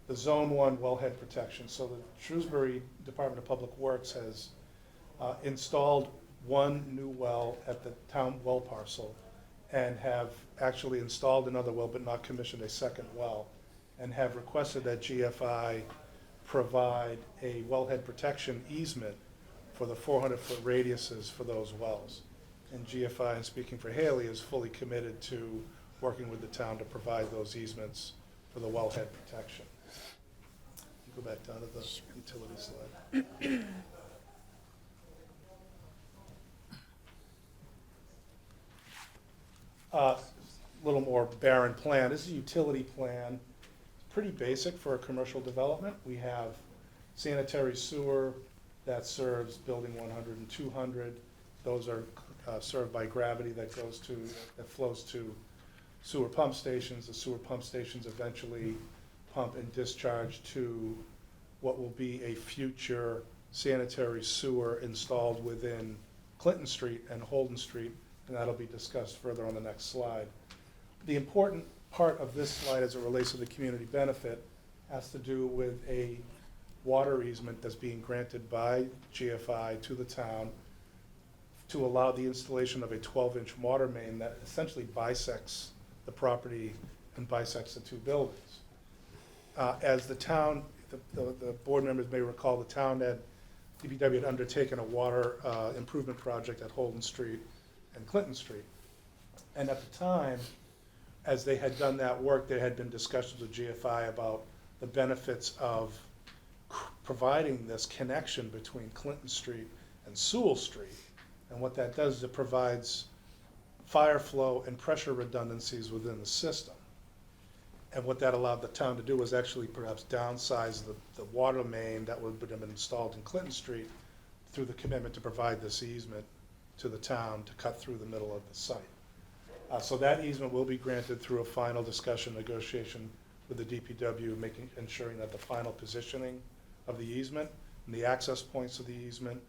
Speaker 8: the Zone 1 wellhead protection. So the Shrewsbury Department of Public Works has installed 1 new well at the town well parcel and have actually installed another well but not commissioned a second well, and have requested that GFI provide a wellhead protection easement for the 400-foot radiuses for those wells. And GFI, and speaking for Haley, is fully committed to working with the town to provide those easements for the wellhead protection. Go back down to the utility slide. A little more barren plan. This is a utility plan. It's pretty basic for a commercial development. We have sanitary sewer that serves building 100 and 200. Those are served by gravity that flows to sewer pump stations. The sewer pump stations eventually pump and discharge to what will be a future sanitary sewer installed within Clinton Street and Holden Street, and that'll be discussed further on the next slide. The important part of this slide as it relates to the community benefit has to do with a water easement that's being granted by GFI to the town to allow the installation of a 12-inch water main that essentially bisects the property and bisects the 2 buildings. As the town, the board members may recall, the town DPW had undertaken a water improvement project at Holden Street and Clinton Street. And at the time, as they had done that work, there had been discussions with GFI about the benefits of providing this connection between Clinton Street and Sewell Street. And what that does is it provides fire flow and pressure redundancies within the system. And what that allowed the town to do was actually perhaps downsize the water main that would have been installed in Clinton Street through the commitment to provide this easement to the town to cut through the middle of the site. So that easement will be granted through a final discussion, negotiation with the DPW, ensuring that the final positioning of the easement and the access points of the easement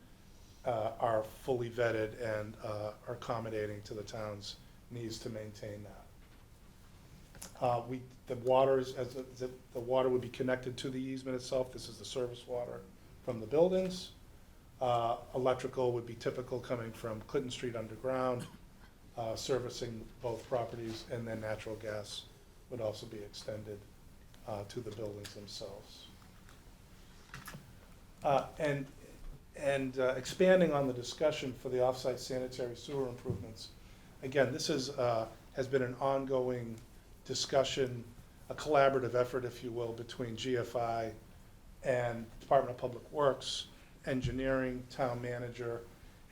Speaker 8: are fully vetted and are accommodating to the town's needs to maintain that. The water would be connected to the easement itself. This is the service water from the buildings. Electrical would be typical coming from Clinton Street underground, servicing both properties, and then natural gas would also be extended to the buildings themselves. Expanding on the discussion for the offsite sanitary sewer improvements, again, this is, has been an ongoing discussion, a collaborative effort, if you will, between GFI and Department of Public Works, engineering, town manager,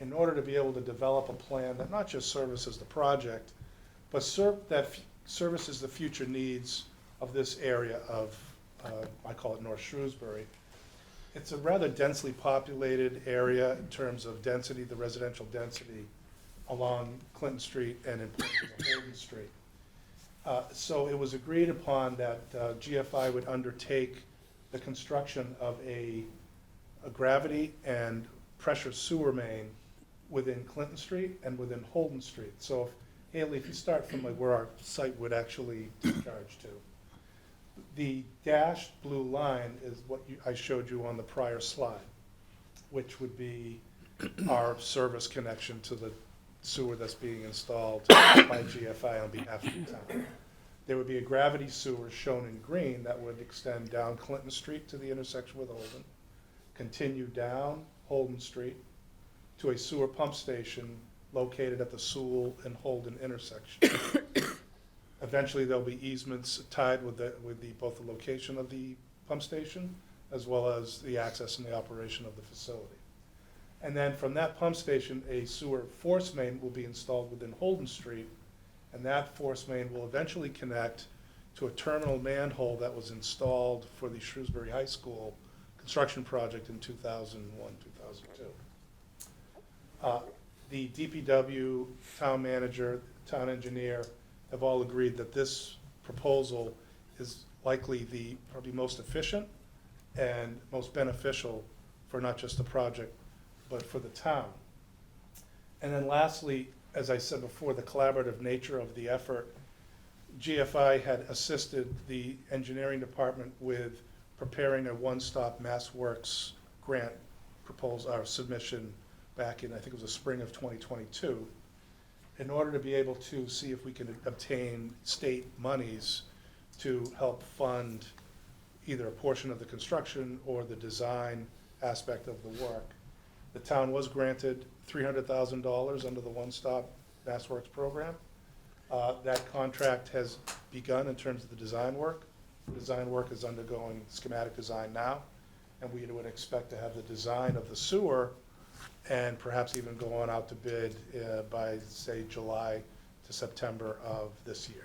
Speaker 8: in order to be able to develop a plan that not just services the project, but services the future needs of this area of, I call it North Shrewsbury. It's a rather densely populated area in terms of density, the residential density along Clinton Street and in Holden Street. So it was agreed upon that GFI would undertake the construction of a gravity and pressure sewer main within Clinton Street and within Holden Street. So if, Haley, if you start from like where our site would actually discharge to, the dashed blue line is what I showed you on the prior slide, which would be our service connection to the sewer that's being installed by GFI on behalf of the town. There would be a gravity sewer shown in green that would extend down Clinton Street to the intersection with Holden, continue down Holden Street to a sewer pump station located at the Sewell and Holden intersection. Eventually, there'll be easements tied with both the location of the pump station as well as the access and the operation of the facility. And then from that pump station, a sewer force main will be installed within Holden Street, and that force main will eventually connect to a terminal manhole that was installed for the Shrewsbury High School construction project in 2001, 2002. The DPW, town manager, town engineer have all agreed that this proposal is likely the probably most efficient and most beneficial for not just the project, but for the town. And then lastly, as I said before, the collaborative nature of the effort, GFI had assisted the engineering department with preparing a one-stop MassWorks grant proposal, or submission back in, I think it was the spring of 2022, in order to be able to see if we can obtain state monies to help fund either a portion of the construction or the design aspect of the work. The town was granted $300,000 under the One-Stop MassWorks program. That contract has begun in terms of the design work. The design work is undergoing schematic design now, and we would expect to have the design of the sewer and perhaps even go on out to bid by, say, July to September of this year.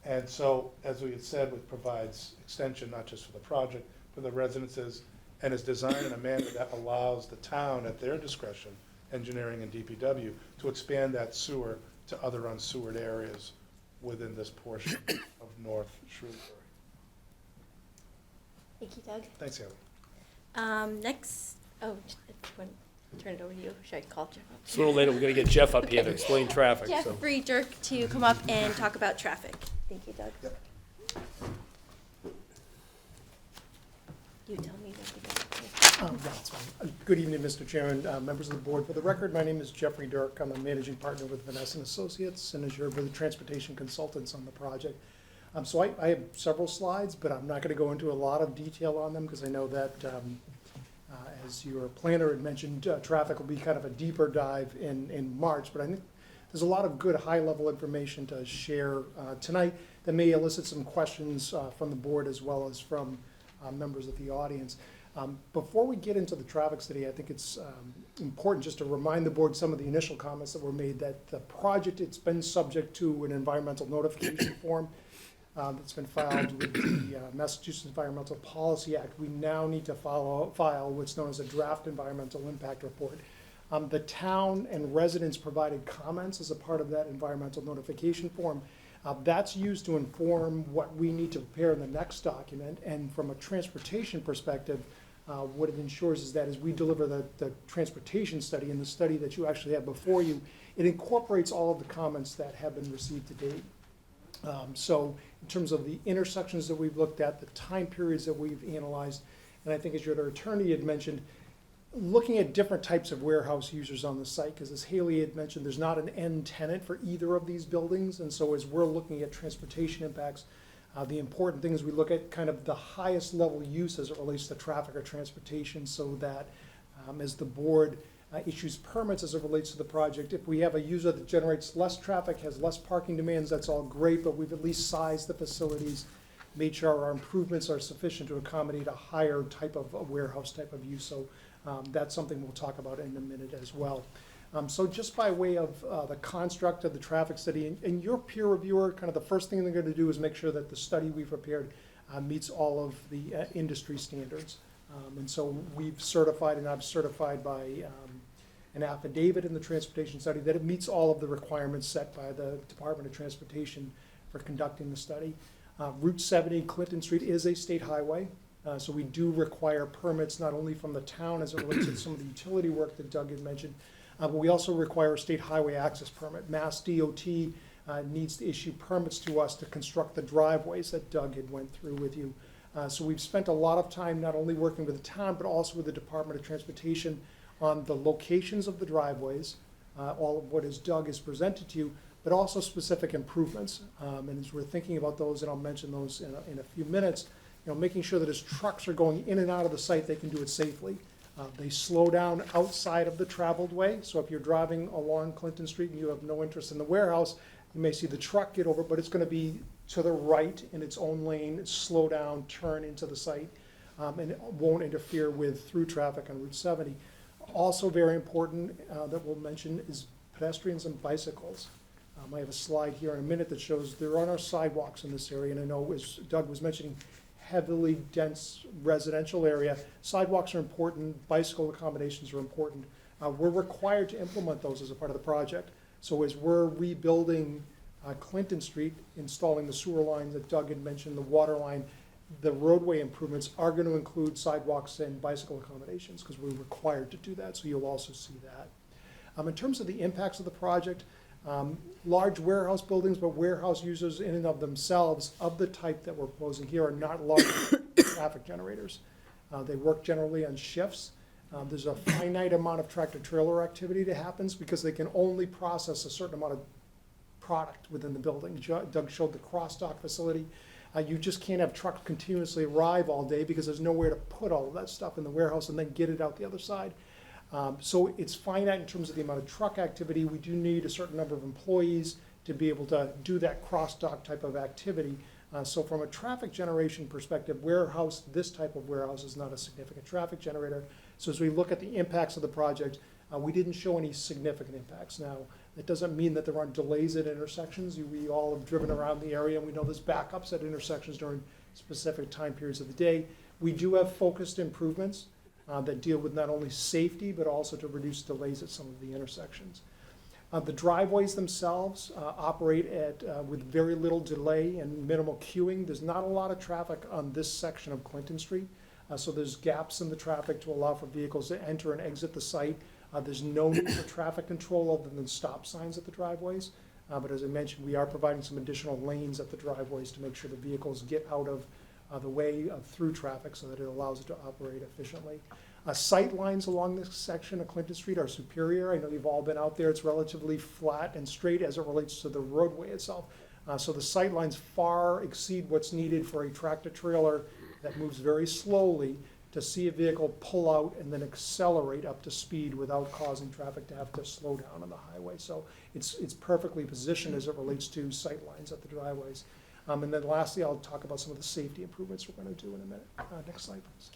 Speaker 8: And so, as we had said, it provides extension not just for the project, for the residences, and is designed in a manner that allows the town, at their discretion, engineering and DPW, to expand that sewer to other unsewered areas within this portion of North Shrewsbury.
Speaker 7: Thank you, Doug.
Speaker 8: Thanks, Haley.
Speaker 7: Next, turn it over to you. Should I call Jeff up?
Speaker 3: Sooner or later, we're gonna get Jeff up here to explain traffic, so.
Speaker 7: Jeffrey Dirk to come up and talk about traffic. Thank you, Doug.
Speaker 8: Yep.
Speaker 7: You tell me what to do.
Speaker 9: That's fine. Good evening, Mr. Chairman, members of the board. For the record, my name is Jeffrey Dirk. I'm a managing partner with Vanessa & Associates, and as you're with the transportation consultants on the project. So I have several slides, but I'm not going to go into a lot of detail on them because I know that, as your planner had mentioned, traffic will be kind of a deeper dive in March. But I think there's a lot of good high-level information to share tonight that may elicit some questions from the board as well as from members of the audience. Before we get into the traffic study, I think it's important just to remind the board some of the initial comments that were made, that the project, it's been subject to an environmental notification form that's been filed with the Massachusetts Environmental Policy Act, we now need to file what's known as a draft environmental impact report. The town and residents provided comments as a part of that environmental notification form. That's used to inform what we need to prepare in the next document, and from a transportation perspective, what it ensures is that as we deliver the transportation study and the study that you actually have before you, it incorporates all of the comments that have been received to date. So in terms of the intersections that we've looked at, the time periods that we've analyzed, and I think as your attorney had mentioned, looking at different types of warehouse users on the site, because as Haley had mentioned, there's not an end tenant for either of these buildings, and so as we're looking at transportation impacts, the important thing is we look at kind of the highest level use as it relates to traffic or transportation, so that as the board issues permits as it relates to the project, if we have a user that generates less traffic, has less parking demands, that's all great, but we've at least sized the facilities, made sure our improvements are sufficient to accommodate a higher type of a warehouse type of use. So that's something we'll talk about in a minute as well. So just by way of the construct of the traffic study, and your peer reviewer, kind of the first thing they're going to do is make sure that the study we've prepared meets all of the industry standards. And so we've certified, and I've certified by an affidavit in the transportation study that it meets all of the requirements set by the Department of Transportation for conducting the study. Route 70 Clinton Street is a state highway. So we do require permits not only from the town as it relates to some of the utility work that Doug had mentioned, but we also require a state highway access permit. Mass DOT needs to issue permits to us to construct the driveways that Doug had went through with you. So we've spent a lot of time not only working with the town, but also with the Department of Transportation on the locations of the driveways, all of what as Doug has presented to you, but also specific improvements. And as we're thinking about those, and I'll mention those in a few minutes, making sure that as trucks are going in and out of the site, they can do it safely. They slow down outside of the traveled way. So if you're driving along Clinton Street and you have no interest in the warehouse, you may see the truck get over, but it's going to be to the right in its own lane, slow down, turn into the site, and it won't interfere with through traffic on Route 70. Also very important that we'll mention is pedestrians and bicycles. I have a slide here in a minute that shows there are no sidewalks in this area, and I know as Doug was mentioning, heavily dense residential area. Sidewalks are important, bicycle accommodations are important. We're required to implement those as a part of the project. So as we're rebuilding Clinton Street, installing the sewer lines that Doug had mentioned, the water line, the roadway improvements are going to include sidewalks and bicycle accommodations because we're required to do that, so you'll also see that. In terms of the impacts of the project, large warehouse buildings, but warehouse users in and of themselves of the type that we're proposing here are not large traffic generators. They work generally on shifts. There's a finite amount of tractor trailer activity that happens because they can only process a certain amount of product within the building. Doug showed the cross-dock facility. You just can't have trucks continuously arrive all day because there's nowhere to put all of that stuff in the warehouse and then get it out the other side. So it's finite in terms of the amount of truck activity. We do need a certain number of employees to be able to do that cross-dock type of activity. So from a traffic generation perspective, this type of warehouse is not a significant traffic generator. So as we look at the impacts of the project, we didn't show any significant impacts. Now, that doesn't mean that there aren't delays at intersections. We all have driven around the area, and we know there's backups at intersections during specific time periods of the day. We do have focused improvements that deal with not only safety, but also to reduce delays at some of the intersections. The driveways themselves operate with very little delay and minimal queuing. There's not a lot of traffic on this section of Clinton Street, so there's gaps in the traffic to allow for vehicles to enter and exit the site. There's no need for traffic control other than stop signs at the driveways. But as I mentioned, we are providing some additional lanes at the driveways to make sure the vehicles get out of the way of through traffic so that it allows it to operate efficiently. Sight lines along this section of Clinton Street are superior. I know you've all been out there. It's relatively flat and straight as it relates to the roadway itself. So the sight lines far exceed what's needed for a tractor trailer that moves very slowly to see a vehicle pull out and then accelerate up to speed without causing traffic to have to slow down on the highway. So it's perfectly positioned as it relates to sight lines at the driveways. And then lastly, I'll talk about some of the safety improvements we're going to do in a minute. Next slide, please.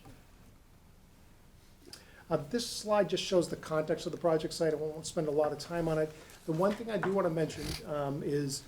Speaker 9: This slide just shows the context of the project site. I won't spend a lot of time on it. The one thing I do want to mention is,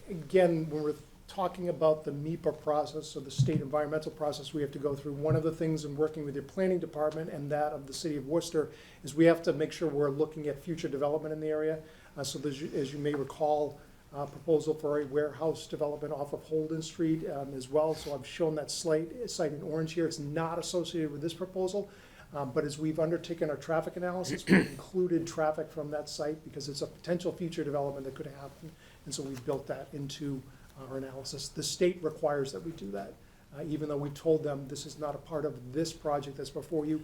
Speaker 9: again, when we're talking about the MEPA process, or the state environmental process we have to go through, one of the things in working with your planning department and that of the city of Worcester is we have to make sure we're looking at future development in the area. So there's, as you may recall, proposal for a warehouse development off of Holden Street as well. So I've shown that site in orange here. It's not associated with this proposal, but as we've undertaken our traffic analysis, we've included traffic from that site because it's a potential future development that could happen. And so we've built that into our analysis. The state requires that we do that. Even though we told them this is not a part of this project that's before you,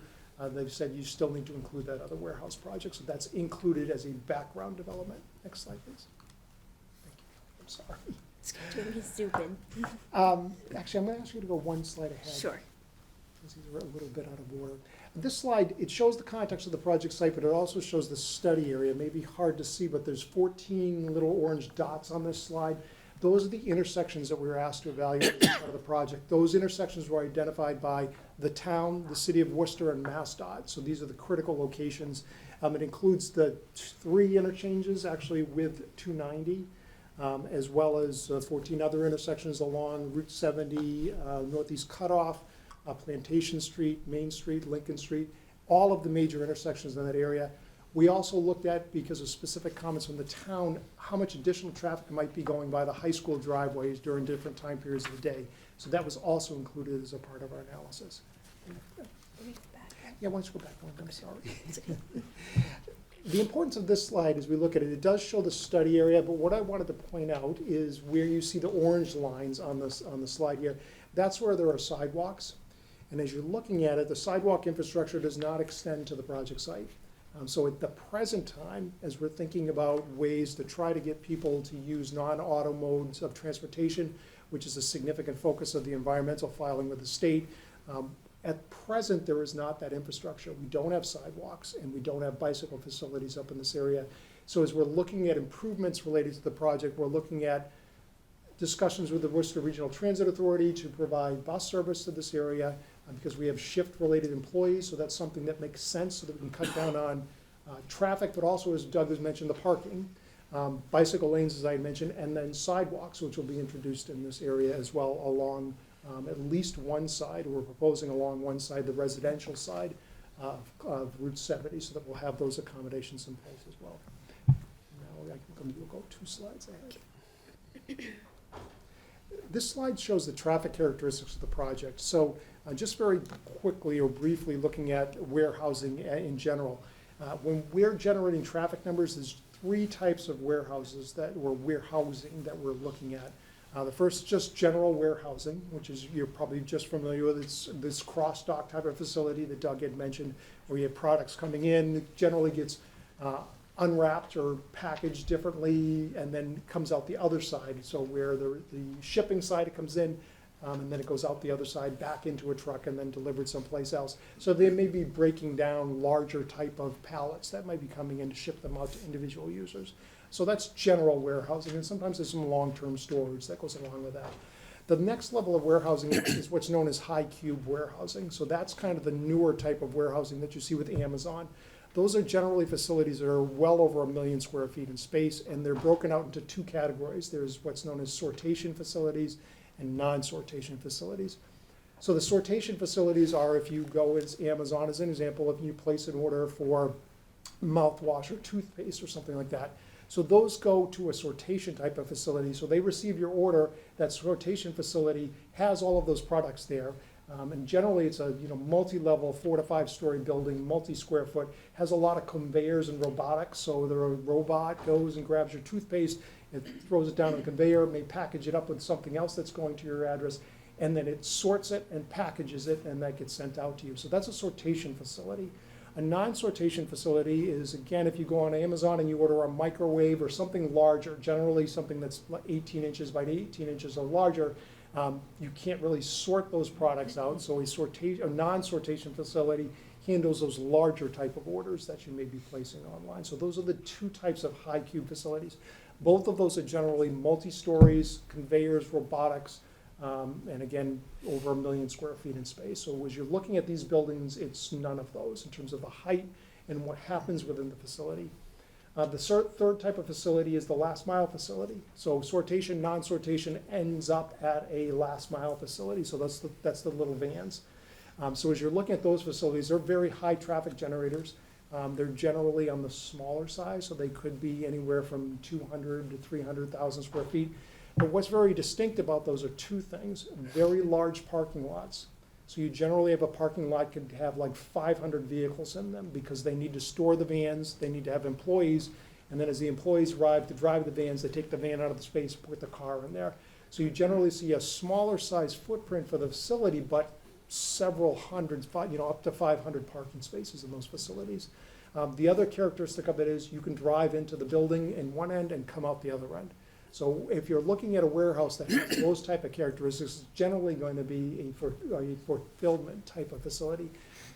Speaker 9: they've said you still need to include that other warehouse project. So that's included as a background development. Next slide, please. Thank you. I'm sorry.
Speaker 7: It's doing me zoom in.
Speaker 9: Actually, I'm going to ask you to go one slide ahead.
Speaker 7: Sure.
Speaker 9: These are a little bit out of order. This slide, it shows the context of the project site, but it also shows the study area. It may be hard to see, but there's 14 little orange dots on this slide. Those are the intersections that we were asked to evaluate as part of the project. Those intersections were identified by the town, the city of Worcester, and MassDOT. So these are the critical locations. It includes the 3 interchanges, actually, with 290. As well as 14 other intersections along Route 70, Northeast Cutoff, Plantation Street, Main Street, Lincoln Street, all of the major intersections in that area. We also looked at, because of specific comments from the town, how much additional traffic might be going by the high school driveways during different time periods of the day. So that was also included as a part of our analysis. Yeah, why don't you go back one? I'm sorry. The importance of this slide, as we look at it, it does show the study area, but what I wanted to point out is where you see the orange lines on the slide here. That's where there are sidewalks. And as you're looking at it, the sidewalk infrastructure does not extend to the project site. So at the present time, as we're thinking about ways to try to get people to use non-auto modes of transportation, which is a significant focus of the environmental filing with the state, at present, there is not that infrastructure. We don't have sidewalks, and we don't have bicycle facilities up in this area. So as we're looking at improvements related to the project, we're looking at discussions with the Worcester Regional Transit Authority to provide bus service to this area, because we have shift-related employees, so that's something that makes sense so that we can cut down on traffic, but also, as Doug has mentioned, the parking, bicycle lanes, as I mentioned, and then sidewalks, which will be introduced in this area as well along at least one side. We're proposing along one side, the residential side of Route 70, so that we'll have those accommodations in place as well. Now we'll go 2 slides ahead. This slide shows the traffic characteristics of the project. So just very quickly or briefly looking at warehousing in general. When we're generating traffic numbers, there's 3 types of warehouses or warehousing that we're looking at. The first, just general warehousing, which is, you're probably just familiar with, this cross-dock type of facility that Doug had mentioned, where you have products coming in, it generally gets unwrapped or packaged differently, and then comes out the other side. So where the shipping side, it comes in, and then it goes out the other side back into a truck and then delivered someplace else. So they may be breaking down larger type of pallets that might be coming in to ship them out to individual users. So that's general warehousing, and sometimes there's some long-term storage that goes along with that. The next level of warehousing is what's known as high cube warehousing. So that's kind of the newer type of warehousing that you see with Amazon. Those are generally facilities that are well over 1 million square feet in space, and they're broken out into 2 categories. There's what's known as sortation facilities and non-sortation facilities. So the sortation facilities are, if you go as Amazon as an example, if you place an order for mouthwash or toothpaste or something like that. So those go to a sortation type of facility. So they receive your order. That sortation facility has all of those products there. And generally it's a multi-level 4 to 5 story building, multi-square foot, has a lot of conveyors and robotics. So the robot goes and grabs your toothpaste, it throws it down on the conveyor, may package it up with something else that's going to your address, and then it sorts it and packages it, and that gets sent out to you. So that's a sortation facility. A non-sortation facility is, again, if you go on Amazon and you order a microwave or something larger, generally something that's 18 inches by 18 inches or larger, you can't really sort those products out. So a non-sortation facility handles those larger type of orders that you may be placing online. So those are the 2 types of high cube facilities. Both of those are generally multi-stories, conveyors, robotics, and again, over 1 million square feet in space. So as you're looking at these buildings, it's none of those in terms of the height and what happens within the facility. Third type of facility is the last mile facility. So sortation, non-sortation ends up at a last mile facility. So that's the little vans. So as you're looking at those facilities, they're very high traffic generators. They're generally on the smaller side, so they could be anywhere from 200 to 300,000 square feet. But what's very distinct about those are two things: very large parking lots. So you generally have a parking lot could have like 500 vehicles in them because they need to store the vans, they need to have employees, and then as the employees arrive to drive the vans, they take the van out of the space, put the car in there. So you generally see a smaller size footprint for the facility, but several hundreds, up to 500 parking spaces in those facilities. The other characteristic of it is you can drive into the building in one end and come out the other end. So if you're looking at a warehouse that has those type of characteristics, it's generally going to be a fulfillment type of facility.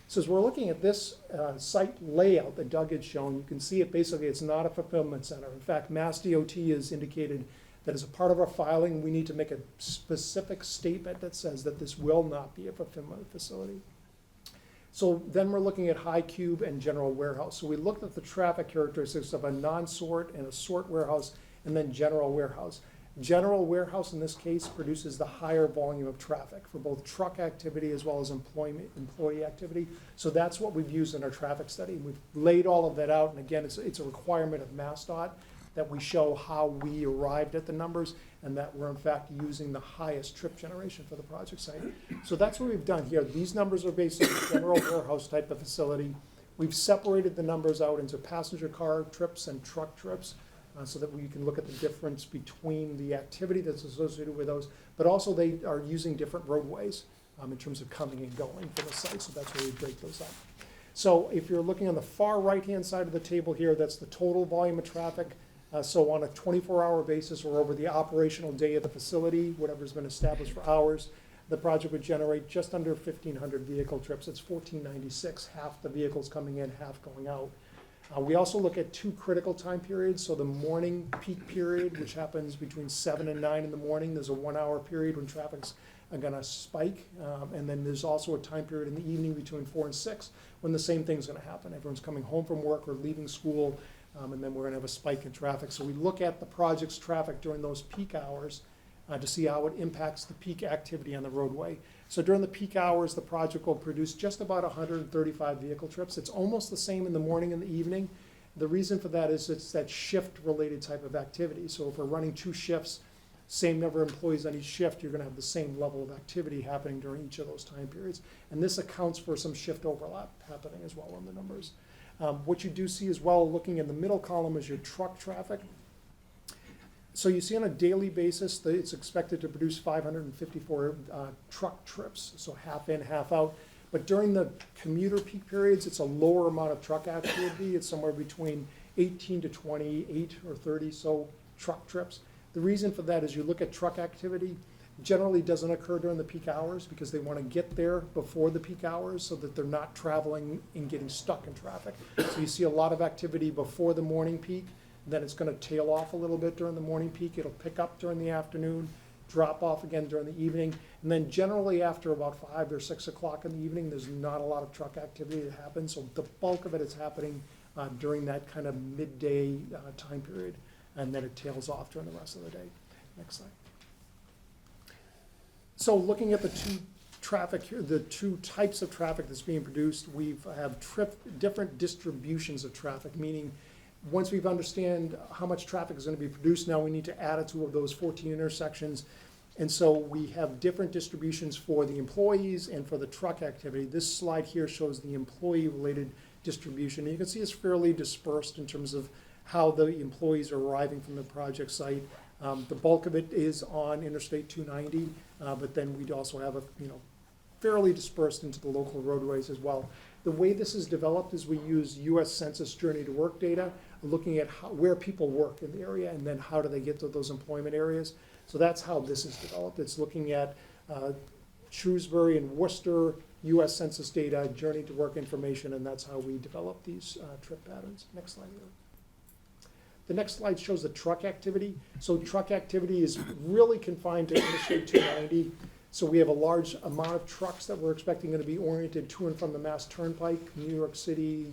Speaker 9: So as we're looking at this site layout that Doug had shown, you can see it basically, it's not a fulfillment center. In fact, Mass DOT has indicated that as a part of our filing, we need to make a specific statement that says that this will not be a fulfillment facility. So then we're looking at high cube and general warehouse. So we looked at the traffic characteristics of a non-sort and a sort warehouse, and then general warehouse. General warehouse in this case produces the higher volume of traffic for both truck activity as well as employee activity. So that's what we've used in our traffic study. We've laid all of that out, and again, it's a requirement of MassDOT that we show how we arrived at the numbers and that we're in fact using the highest trip generation for the project site. So that's what we've done here. These numbers are based on a general warehouse type of facility. We've separated the numbers out into passenger car trips and truck trips, so that we can look at the difference between the activity that's associated with those, but also they are using different roadways in terms of coming and going for the site, so that's where we break those up. So if you're looking on the far right-hand side of the table here, that's the total volume of traffic. So on a 24-hour basis or over the operational day of the facility, whatever's been established for hours, the project would generate just under 1,500 vehicle trips. It's 1,496, half the vehicles coming in, half going out. We also look at two critical time periods. So the morning peak period, which happens between 7 and 9 in the morning, there's a 1 hour period when traffic's gonna spike. And then there's also a time period in the evening between 4 and 6 when the same thing's gonna happen. Everyone's coming home from work or leaving school, and then we're gonna have a spike in traffic. So we look at the project's traffic during those peak hours to see how it impacts the peak activity on the roadway. So during the peak hours, the project will produce just about 135 vehicle trips. It's almost the same in the morning and the evening. The reason for that is it's that shift-related type of activity. So if we're running 2 shifts, same number of employees on each shift, you're gonna have the same level of activity happening during each of those time periods. And this accounts for some shift overlap happening as well in the numbers. What you do see as well, looking in the middle column, is your truck traffic. So you see on a daily basis that it's expected to produce 554 truck trips, so half in, half out. But during the commuter peak periods, it's a lower amount of truck activity. It's somewhere between 18 to 28 or 30 so truck trips. The reason for that is you look at truck activity, generally doesn't occur during the peak hours because they want to get there before the peak hours so that they're not traveling and getting stuck in traffic. So you see a lot of activity before the morning peak. Then it's going to tail off a little bit during the morning peak. It'll pick up during the afternoon, drop off again during the evening. And then generally after about 5 or 6 o'clock in the evening, there's not a lot of truck activity that happens. So the bulk of it is happening during that kind of midday time period. And then it tails off during the rest of the day. Next slide. So looking at the the two types of traffic that's being produced, we have different distributions of traffic, meaning once we've understand how much traffic is going to be produced, now we need to add it to those 14 intersections. And so we have different distributions for the employees and for the truck activity. This slide here shows the employee-related distribution. And you can see it's fairly dispersed in terms of how the employees are arriving from the project site. The bulk of it is on Interstate 290, but then we'd also have fairly dispersed into the local roadways as well. The way this is developed is we use U.S. Census Journey to Work data, looking at where people work in the area and then how do they get to those employment areas. So that's how this is developed. It's looking at Shrewsbury and Worcester, U.S. Census data, Journey to Work information, and that's how we develop these trip patterns. Next slide here. The next slide shows the truck activity. So truck activity is really confined to Interstate 290. So we have a large amount of trucks that we're expecting going to be oriented to and from the Mass Turnpike, New York City,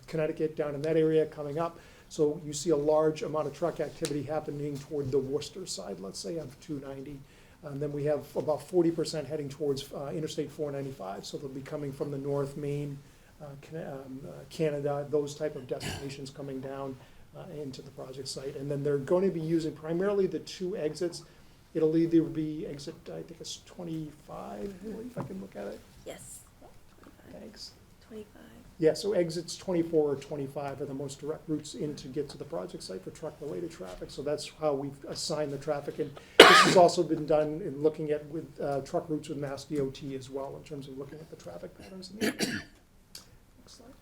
Speaker 9: Connecticut, down in that area coming up. So you see a large amount of truck activity happening toward the Worcester side, let's say, of 290. And then we have about 40% heading towards Interstate 495. So they'll be coming from the north, Maine, Canada, those type of destinations coming down into the project site. And then they're going to be using primarily the two exits. It'll either be exit, I think it's 25, if I can look at it.
Speaker 7: Yes. 25.
Speaker 9: Thanks.
Speaker 7: 25.
Speaker 9: Yeah, so exits 24 or 25 are the most direct routes in to get to the project site for truck-related traffic. So that's how we've assigned the traffic. And this has also been done in looking at with truck routes with Mass DOT as well, in terms of looking at the traffic patterns in the area. Next slide.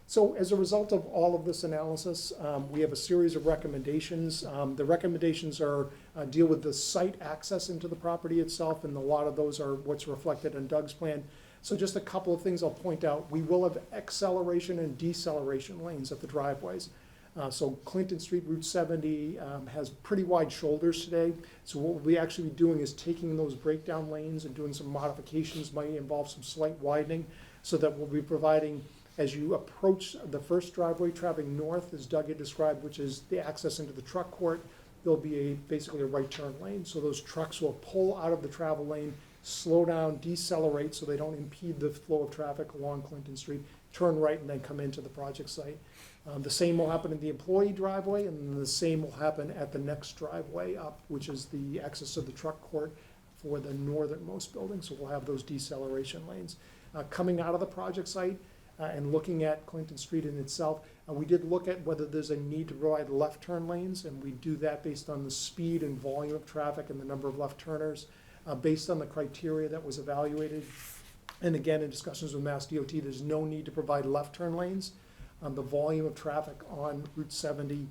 Speaker 9: So as a result of all of this analysis, we have a series of recommendations. The recommendations are deal with the site access into the property itself, and a lot of those are what's reflected in Doug's plan. So just a couple of things I'll point out. We will have acceleration and deceleration lanes at the driveways. So Clinton Street, Route 70 has pretty wide shoulders today. So what we'll be actually doing is taking those breakdown lanes and doing some modifications, might involve some slight widening, so that we'll be providing, as you approach the first driveway traveling north, as Doug had described, which is the access into the truck court, there'll be basically a right turn lane. So those trucks will pull out of the travel lane, slow down, decelerate so they don't impede the flow of traffic along Clinton Street, turn right and then come into the project site. The same will happen in the employee driveway, and the same will happen at the next driveway up, which is the access to the truck court for the northernmost building. So we'll have those deceleration lanes. Coming out of the project site and looking at Clinton Street in itself, we did look at whether there's a need to provide left turn lanes, and we do that based on the speed and volume of traffic and the number of left turners. Based on the criteria that was evaluated. And again, in discussions with Mass DOT, there's no need to provide left turn lanes. The volume of traffic on Route 70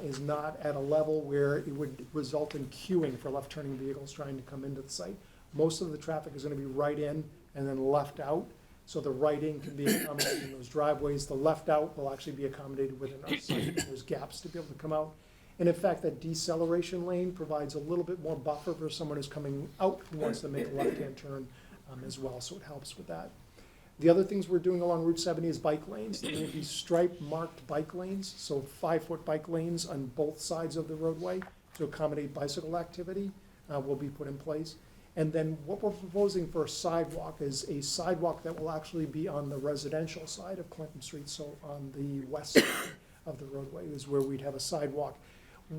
Speaker 9: is not at a level where it would result in queuing for left turning vehicles trying to come into the site. Most of the traffic is going to be right in and then left out. So the right in can be accommodated in those driveways. The left out will actually be accommodated within our site. There's gaps to be able to come out. And in fact, that deceleration lane provides a little bit more buffer for someone who's coming out who wants to make a left-hand turn as well, so it helps with that. The other things we're doing along Route 70 is bike lanes. There will be striped marked bike lanes, so 5-foot bike lanes on both sides of the roadway to accommodate bicycle activity will be put in place. And then what we're proposing for a sidewalk is a sidewalk that will actually be on the residential side of Clinton Street, so on the west side of the roadway is where we'd have a sidewalk.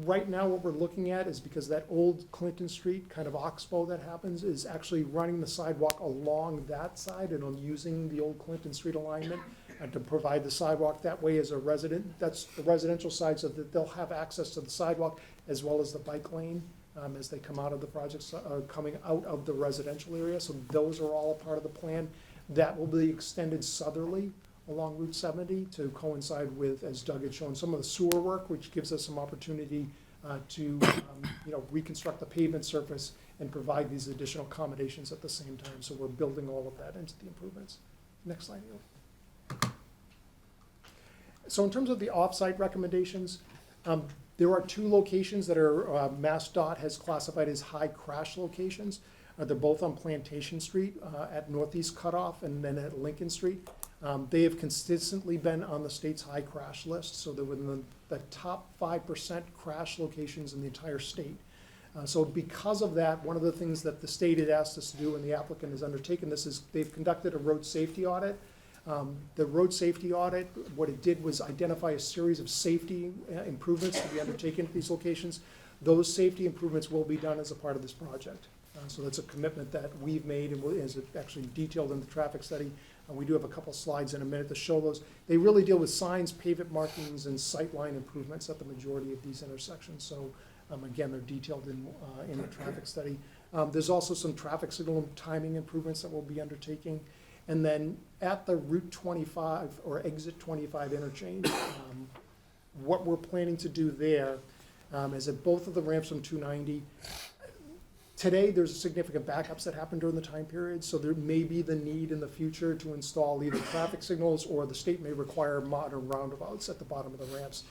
Speaker 9: Right now, what we're looking at is, because that old Clinton Street kind of oxbow that happens is actually running the sidewalk along that side, and I'm using the old Clinton Street alignment to provide the sidewalk that way as a resident. That's the residential side, so that they'll have access to the sidewalk as well as the bike lane as they come out of the project, coming out of the residential area. So those are all a part of the plan. That will be extended southerly along Route 70 to coincide with, as Doug had shown, some of the sewer work, which gives us some opportunity to reconstruct the pavement surface and provide these additional accommodations at the same time. So we're building all of that into the improvements. Next slide, Neil. So in terms of the off-site recommendations, there are two locations that are MassDOT has classified as high crash locations. They're both on Plantation Street at Northeast Cutoff and then at Lincoln Street. They have consistently been on the state's high crash list, so they're within the top 5% crash locations in the entire state. So because of that, one of the things that the state had asked us to do, and the applicant has undertaken this, is they've conducted a road safety audit. The road safety audit, what it did was identify a series of safety improvements to be undertaken at these locations. Those safety improvements will be done as a part of this project. So that's a commitment that we've made, and is actually detailed in the traffic study. We do have a couple slides in a minute to show those. They really deal with signs, pavement markings, and sightline improvements at the majority of these intersections. So again, they're detailed in the traffic study. There's also some traffic signal timing improvements that we'll be undertaking. And then at the Route 25 or Exit 25 interchange, what we're planning to do there is at both of the ramps from 290. Today, there's significant backups that happen during the time period, so there may be the need in the future to install either traffic signals, or the state may require modern roundabouts at the bottom of the ramps.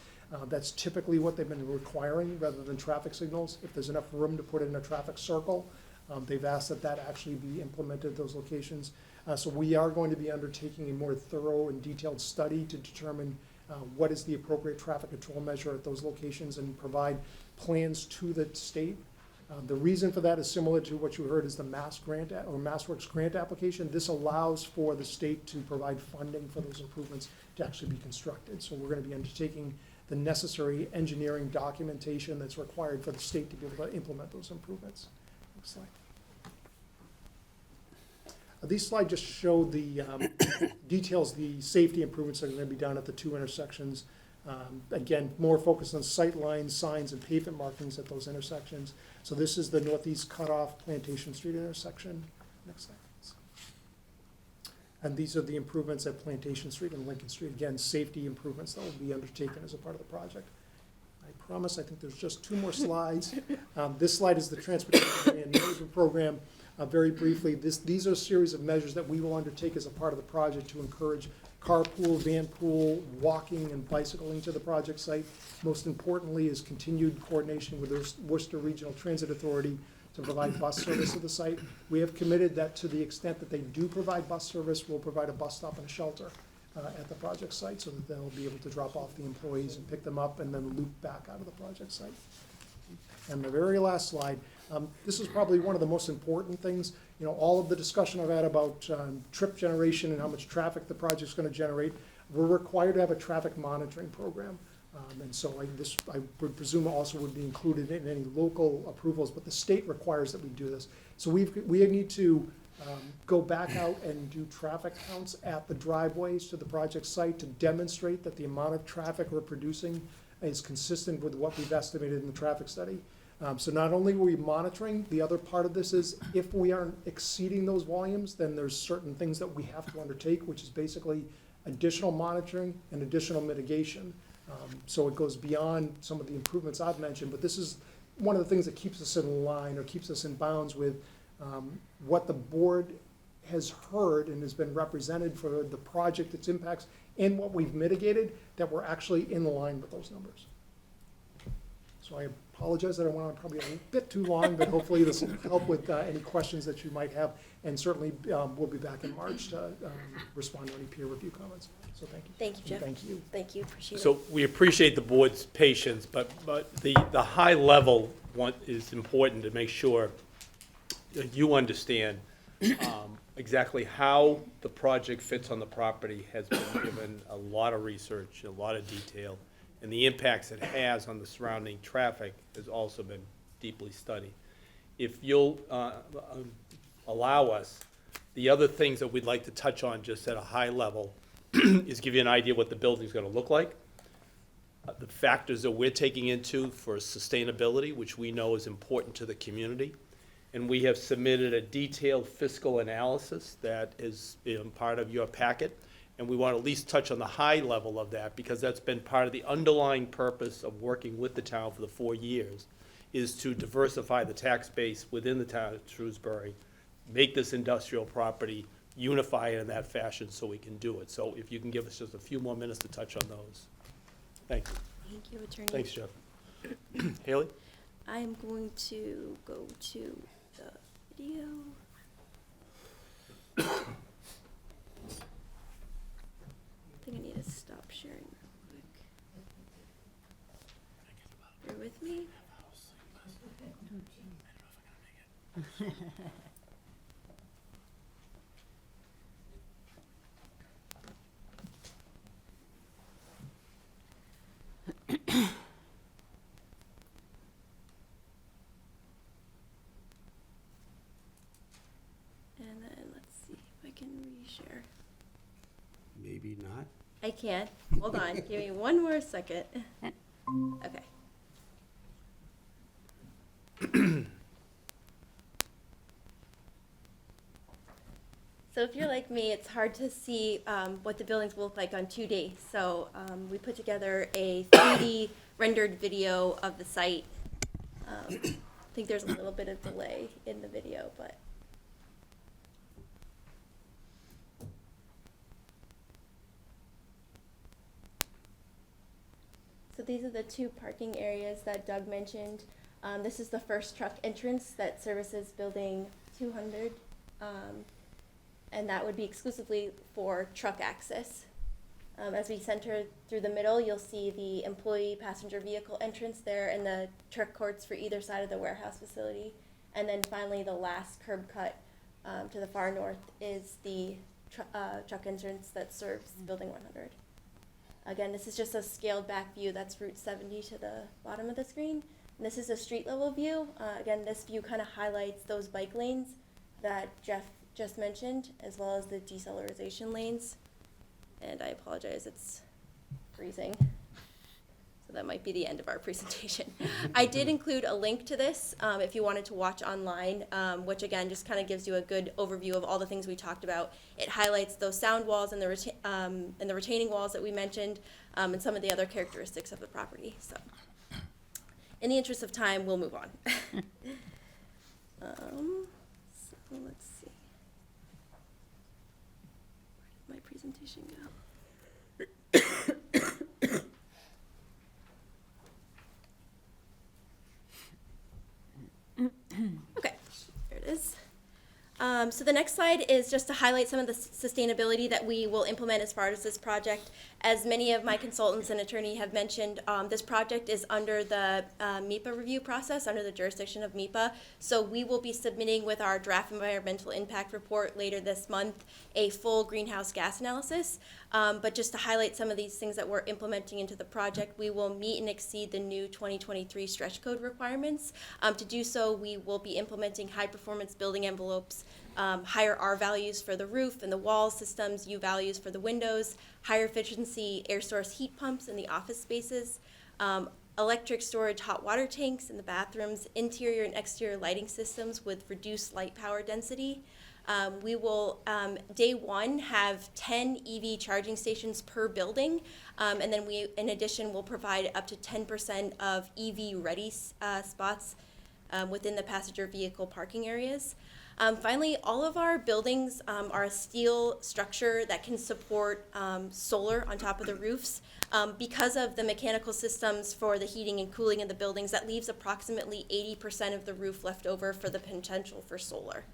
Speaker 9: That's typically what they've been requiring rather than traffic signals. If there's enough room to put in a traffic circle, they've asked that that actually be implemented at those locations. So we are going to be undertaking a more thorough and detailed study to determine what is the appropriate traffic control measure at those locations, and provide plans to the state. The reason for that is similar to what you heard is the MassWorks grant application. This allows for the state to provide funding for those improvements to actually be constructed. So we're going to be undertaking the necessary engineering documentation that's required for the state to be able to implement those improvements. Next slide. These slides just show the details, the safety improvements that are going to be done at the two intersections. Again, more focused on sight lines, signs, and pavement markings at those intersections. So this is the northeast cutoff Plantation Street intersection. Next slide, please. And these are the improvements at Plantation Street and Lincoln Street. Again, safety improvements that will be undertaken as a part of the project. I promise, I think there's just 2 more slides. This slide is the Transportation and Management Program. Very briefly, these are a series of measures that we will undertake as a part of the project to encourage carpool, vanpool, walking, and bicycling to the project site. Most importantly is continued coordination with the Worcester Regional Transit Authority to provide bus service to the site. We have committed that to the extent that they do provide bus service, we'll provide a bus stop and a shelter at the project site so that they'll be able to drop off the employees and pick them up and then loop back out of the project site. And the very last slide, this is probably one of the most important things. You know, all of the discussion I've had about trip generation and how much traffic the project's going to generate, we're required to have a traffic monitoring program. And so I would presume also would be included in any local approvals, but the state requires that we do this. So we need to go back out and do traffic counts at the driveways to the project site to demonstrate that the amount of traffic we're producing is consistent with what we've estimated in the traffic study. So not only are we monitoring, the other part of this is if we aren't exceeding those volumes, then there's certain things that we have to undertake, which is basically additional monitoring and additional mitigation. So it goes beyond some of the improvements I've mentioned, but this is one of the things that keeps us in line or keeps us in bounds with what the board has heard and has been represented for the project, its impacts, and what we've mitigated, that we're actually in line with those numbers. So I apologize that I went on probably a bit too long, but hopefully this will help with any questions that you might have. And certainly we'll be back in March to respond to any peer review comments. So thank you.
Speaker 7: Thank you, Jeff.
Speaker 9: Thank you.
Speaker 7: Thank you, appreciate it.
Speaker 3: So we appreciate the board's patience, but the high level one is important to make sure that you understand exactly how the project fits on the property has been given a lot of research, a lot of detail, and the impacts it has on the surrounding traffic has also been deeply studied. If you'll allow us, the other things that we'd like to touch on just at a high level is give you an idea what the building's gonna look like, the factors that we're taking into for sustainability, which we know is important to the community. And we have submitted a detailed fiscal analysis that is part of your packet. And we want to at least touch on the high level of that because that's been part of the underlying purpose of working with the town for the 4 years, is to diversify the tax base within the town of Shrewsbury, make this industrial property, unify it in that fashion so we can do it. So if you can give us just a few more minutes to touch on those. Thank you.
Speaker 7: Thank you, Attorney.
Speaker 3: Thanks, Jeff. Haley?
Speaker 7: I'm going to go to the video. I think I need to stop sharing real quick. Bear with me. And then let's see if I can reshare.
Speaker 1: Maybe not.
Speaker 7: I can. Hold on. Give me one more second. Okay. So if you're like me, it's hard to see what the buildings will look like on 2D. So we put together a 3D rendered video of the site. I think there's a little bit of delay in the video, but. So these are the 2 parking areas that Doug mentioned. This is the first truck entrance that services building 200. And that would be exclusively for truck access. As we center through the middle, you'll see the employee passenger vehicle entrance there and the truck courts for either side of the warehouse facility. And then finally, the last curb cut to the far north is the truck entrance that serves Building 100. Again, this is just a scaled back view. That's Route 70 to the bottom of the screen. And this is a street level view. Again, this view kind of highlights those bike lanes that Jeff just mentioned, as well as the deceleration lanes. And I apologize, it's freezing. So that might be the end of our presentation. I did include a link to this if you wanted to watch online, which again just kind of gives you a good overview of all the things we talked about. It highlights those sound walls and the retaining walls that we mentioned, and some of the other characteristics of the property. So, in the interest of time, we'll move on. So let's see. Where did my presentation go? Okay, there it is. So the next slide is just to highlight some of the sustainability that we will implement as part of this project. As many of my consultants and attorney have mentioned, this project is under the MEPA review process, under the jurisdiction of MEPA. So we will be submitting with our draft environmental impact report later this month a full greenhouse gas analysis. But just to highlight some of these things that we're implementing into the project, we will meet and exceed the new 2023 stretch code requirements. To do so, we will be implementing high performance building envelopes, higher R values for the roof and the wall systems, U values for the windows, higher efficiency air source heat pumps in the office spaces, electric storage hot water tanks in the bathrooms, interior and exterior lighting systems with reduced light power density. We will, day one, have 10 EV charging stations per building, and then we, in addition, will provide up to 10% of EV-ready spots within the passenger vehicle parking areas. Finally, all of our buildings are a steel structure that can support solar on top of the roofs. Because of the mechanical systems for the heating and cooling in the buildings, that leaves approximately 80% of the roof left over for the potential for solar.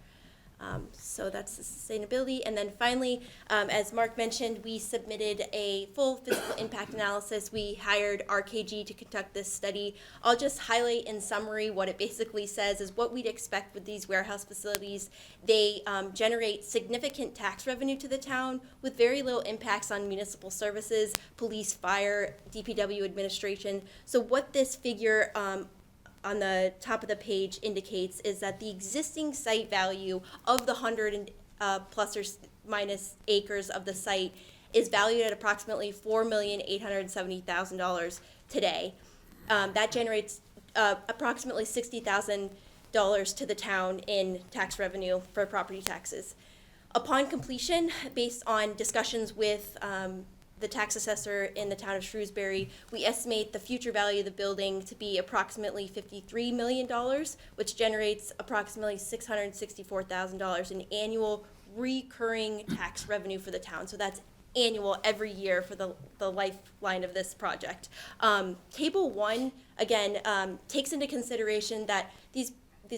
Speaker 7: So that's the sustainability. And then finally, as Mark mentioned, we submitted a full physical impact analysis. We hired RKG to conduct this study. I'll just highlight in summary what it basically says is what we'd expect with these warehouse facilities. They generate significant tax revenue to the town with very little impacts on municipal services, police, fire, DPW administration. So what this figure on the top of the page indicates is that the existing site value of the 100 plus or minus acres of the site is valued at approximately $4,870,000 today. That generates approximately $60,000 to the town in tax revenue for property taxes. Upon completion, based on discussions with the tax assessor in the town of Shrewsbury, we estimate the future value of the building to be approximately $53 million, which generates approximately $664,000 in annual recurring tax revenue for the town. So that's annual every year for the lifeline of this project. Table 1, again, takes into consideration that these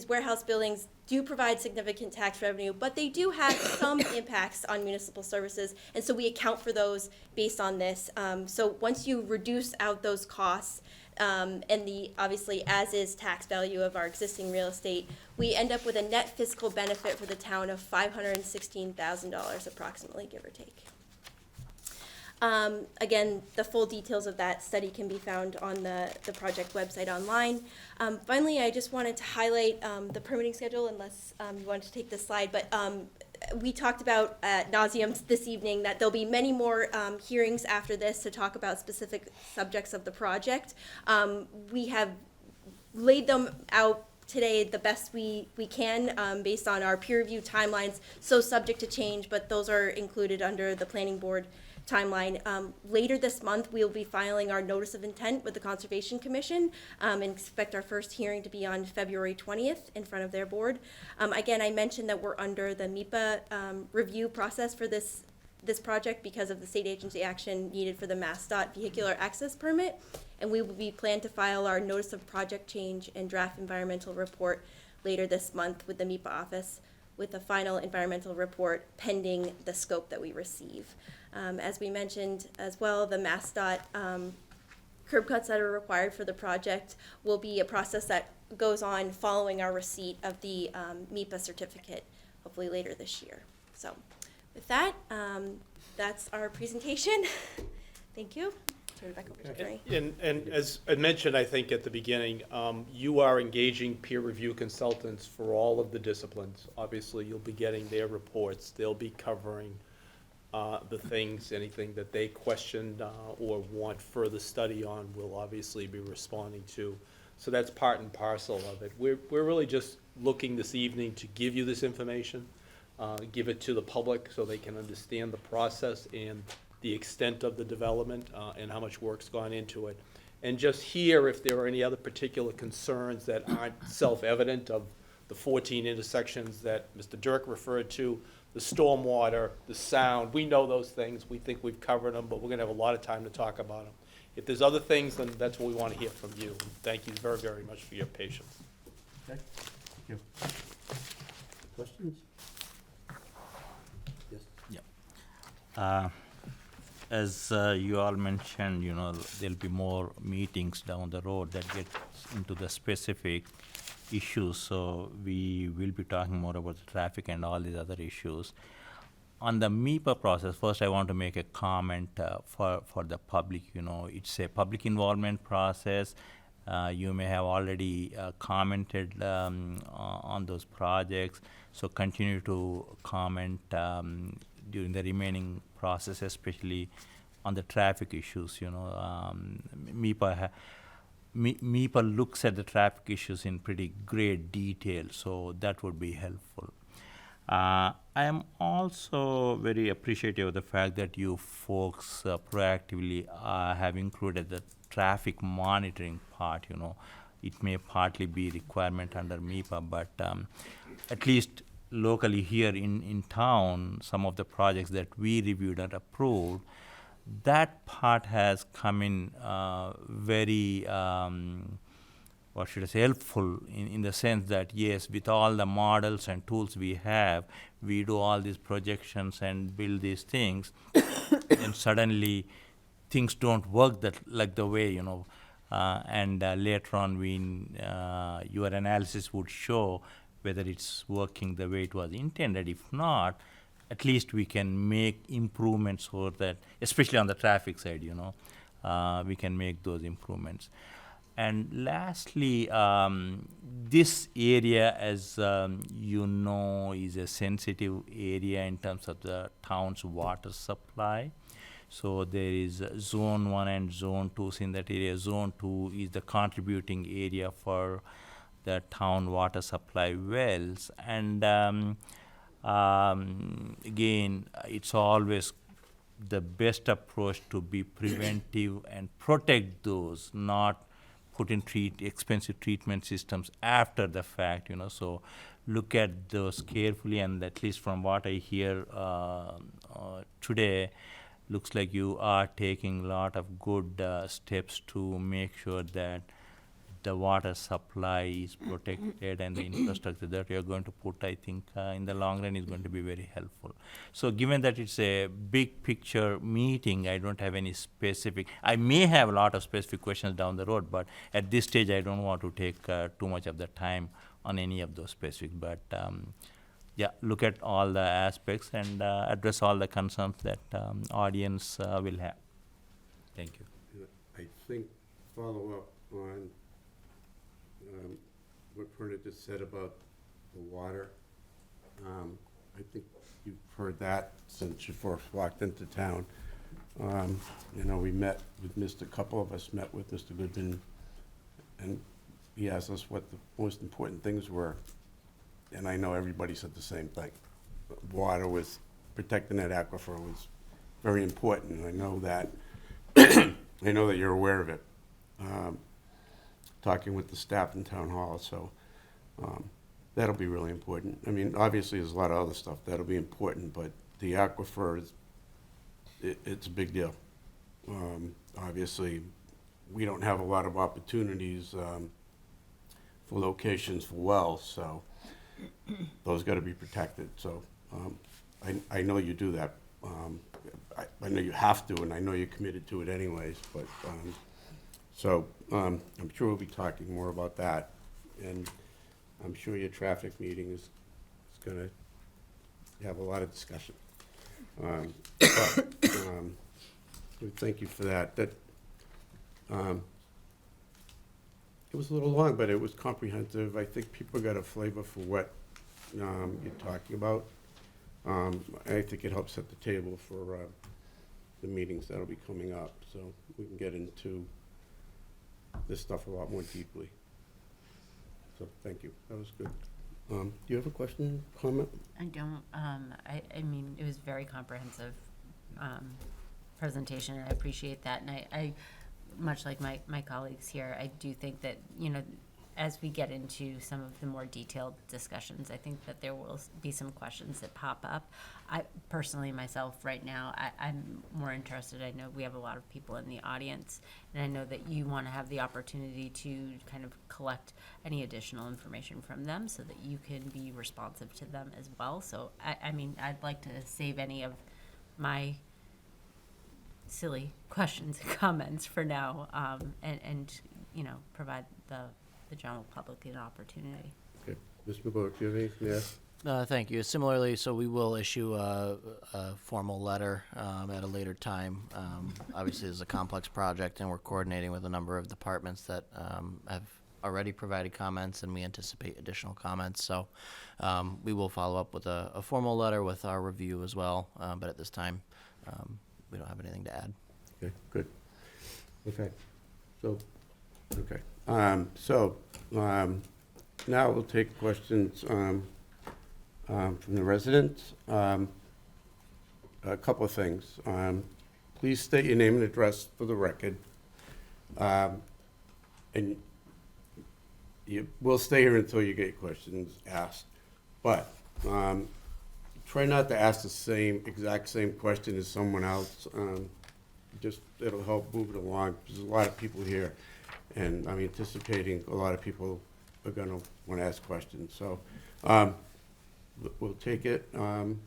Speaker 7: warehouse buildings do provide significant tax revenue, but they do have some impacts on municipal services, and so we account for those based on this. So once you reduce out those costs and the obviously as-is tax value of our existing real estate, we end up with a net fiscal benefit for the town of $516,000 approximately, give or take. Again, the full details of that study can be found on the project website online. Finally, I just wanted to highlight the permitting schedule, unless you wanted to take this slide, but we talked about ad nauseum this evening that there'll be many more hearings after this to talk about specific subjects of the project. We have laid them out today the best we can based on our peer review timelines, so subject to change, but those are included under the planning board timeline. Later this month, we'll be filing our notice of intent with the Conservation Commission and expect our first hearing to be on February 20th in front of their board. Again, I mentioned that we're under the MEPA review process for this project because of the state agency action needed for the MassDOT vehicular access permit, and we will be planned to file our notice of project change and draft environmental report later this month with the MEPA office. with a final environmental report pending the scope that we receive. As we mentioned as well, the MassDOT curb cuts that are required for the project will be a process that goes on following our receipt of the MEPA certificate, hopefully later this year. So with that, that's our presentation. Thank you. Turn it back over to Attorney.
Speaker 3: And as I mentioned, I think at the beginning, you are engaging peer review consultants for all of the disciplines. Obviously, you'll be getting their reports. They'll be covering the things, anything that they questioned or want further study on, we'll obviously be responding to. So that's part and parcel of it. We're really just looking this evening to give you this information, give it to the public so they can understand the process and the extent of the development and how much work's gone into it. And just hear if there are any other particular concerns that aren't self-evident of the 14 intersections that Mr. Dirk referred to, the stormwater, the sound. We know those things. We think we've covered them, but we're gonna have a lot of time to talk about them. If there's other things, then that's what we want to hear from you. Thank you very, very much for your patience.
Speaker 1: Okay, thank you. Questions? Yes.
Speaker 2: As you all mentioned, you know, there'll be more meetings down the road that get into the specific issues. So we will be talking more about the traffic and all these other issues. On the MEPA process, first I want to make a comment for the public. You know, it's a public involvement process. You may have already commented on those projects, so continue to comment during the remaining process, especially on the traffic issues. You know, MEPA looks at the traffic issues in pretty great detail, so that would be helpful. I am also very appreciative of the fact that you folks proactively have included the traffic monitoring part. You know, it may partly be requirement under MEPA, but at least locally here in town, some of the projects that we reviewed and approved, that part has come in very what should I say, helpful in the sense that, yes, with all the models and tools we have, we do all these projections and build these things, and suddenly things don't work like the way, you know, and later on your analysis would show whether it's working the way it was intended. If not, at least we can make improvements so that, especially on the traffic side, you know, we can make those improvements. And lastly, this area, as you know, is a sensitive area in terms of the town's water supply. So there is Zone 1 and Zone 2 in that area. Zone 2 is the contributing area for the town water supply wells. And again, it's always the best approach to be preventive and protect those, not put in expensive treatment systems after the fact, you know. So look at those carefully, and at least from what I hear today, looks like you are taking a lot of good steps to make sure that the water supply is protected and the infrastructure that you're going to put, I think, in the long run is going to be very helpful. So given that it's a big picture meeting, I don't have any specific, I may have a lot of specific questions down the road, but at this stage, I don't want to take too much of the time on any of those specifics. But yeah, look at all the aspects and address all the concerns that audience will have. Thank you.
Speaker 1: I think follow up on what Perna just said about the water. I think you've heard that since you first walked into town. You know, we met with a couple of us met with Mr. Goodman, and he asked us what the most important things were. And I know everybody said the same thing. Water was, protecting that aquifer was very important, and I know that, I know that you're aware of it. Talking with the staff in town hall, so that'll be really important. I mean, obviously, there's a lot of other stuff that'll be important, but the aquifer it's a big deal. Obviously, we don't have a lot of opportunities for locations for wells, so those gotta be protected, so, I know you do that. I know you have to, and I know you're committed to it anyways, but, so, I'm sure we'll be talking more about that, and I'm sure your traffic meeting is gonna have a lot of discussion. We thank you for that. That, it was a little long, but it was comprehensive. I think people got a flavor for what, you're talking about. I think it helps set the table for, the meetings that'll be coming up, so we can get into this stuff a lot more deeply. So, thank you. That was good. Do you have a question, comment?
Speaker 6: I don't, I mean, it was very comprehensive, presentation, and I appreciate that, and I, much like my colleagues here, I do think that, you know, as we get into some of the more detailed discussions, I think that there will be some questions that pop up. I personally, myself, right now, I'm more interested, I know we have a lot of people in the audience, and I know that you want to have the opportunity to kind of collect any additional information from them so that you can be responsive to them as well. So, I mean, I'd like to save any of my silly questions and comments for now, and, you know, provide the general public an opportunity.
Speaker 1: Okay. Ms. McGuire, do you have anything to add?
Speaker 4: Thank you. Similarly, so we will issue a formal letter at a later time. Obviously, it's a complex project, and we're coordinating with a number of departments that have already provided comments, and we anticipate additional comments. So we will follow up with a formal letter with our review as well, but at this time, we don't have anything to add.
Speaker 1: Okay, good. Okay, so, okay. Now we'll take questions from the residents. A couple of things. Please state your name and address for the record. And you will stay here until you get questions asked. But try not to ask the exact same question as someone else. Just, it'll help move it along. There's a lot of people here, and I'm anticipating a lot of people are gonna wanna ask questions. So, we'll take it, and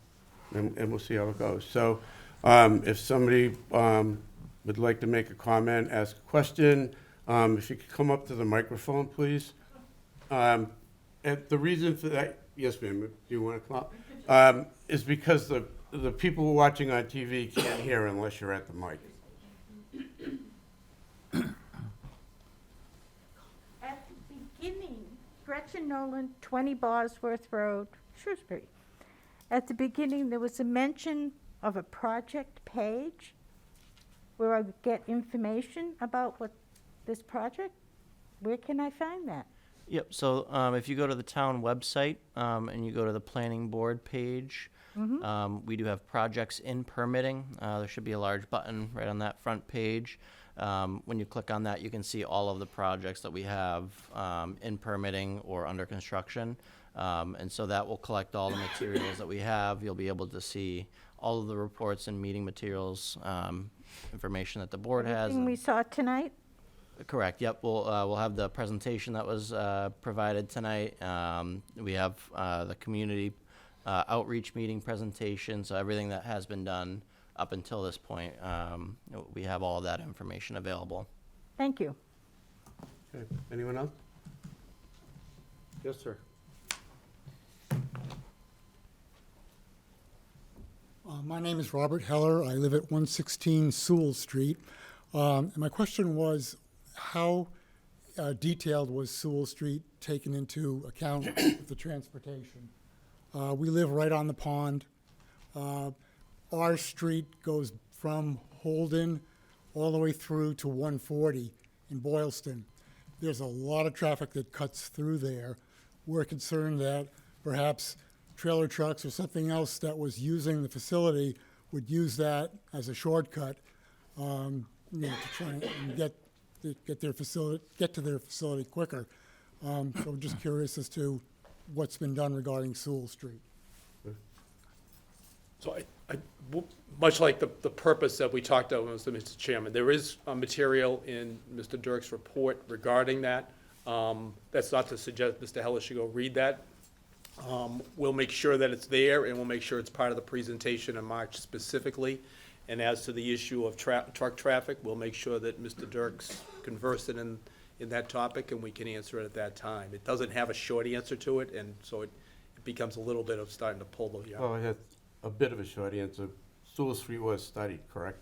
Speaker 1: we'll see how it goes. So, if somebody would like to make a comment, ask a question, if you could come up to the microphone, please. And the reason for that, yes, ma'am, do you wanna come up? Is because the people watching on TV can't hear unless you're at the mic.
Speaker 10: At the beginning, Gretchen Nolan, 20 Bosworth Road, Shrewsbury. At the beginning, there was a mention of a project page where I would get information about what this project. Where can I find that?
Speaker 4: Yep, so if you go to the town website and you go to the planning board page, we do have projects in permitting. There should be a large button right on that front page. When you click on that, you can see all of the projects that we have in permitting or under construction. And so that will collect all the materials that we have. You'll be able to see all of the reports and meeting materials, information that the board has.
Speaker 10: Everything we saw tonight?
Speaker 4: Correct, yep, we'll have the presentation that was provided tonight. We have the community outreach meeting presentation, so everything that has been done up until this point, we have all of that information available.
Speaker 10: Thank you.
Speaker 1: Okay, anyone else? Yes, sir.
Speaker 11: My name is Robert Heller. I live at 116 Sewell Street. And my question was, how detailed was Sewell Street taken into account with the transportation? We live right on the pond. Our street goes from Holden all the way through to 140 in Boylston. There's a lot of traffic that cuts through there. We're concerned that perhaps trailer trucks or something else that was using the facility would use that as a shortcut, to try and get to their facility quicker. So I'm just curious as to what's been done regarding Sewell Street.
Speaker 3: So much like the purpose that we talked about, Mr. Chairman, there is material in Mr. Dirk's report regarding that. That's not to suggest Mr. Heller should go read that. We'll make sure that it's there, and we'll make sure it's part of the presentation in March specifically. And as to the issue of truck traffic, we'll make sure that Mr. Dirk's conversant in that topic, and we can answer it at that time. It doesn't have a short answer to it, and so it becomes a little bit of starting to pull the,
Speaker 1: Well, it has a bit of a short answer. Sewell Street was studied, correct?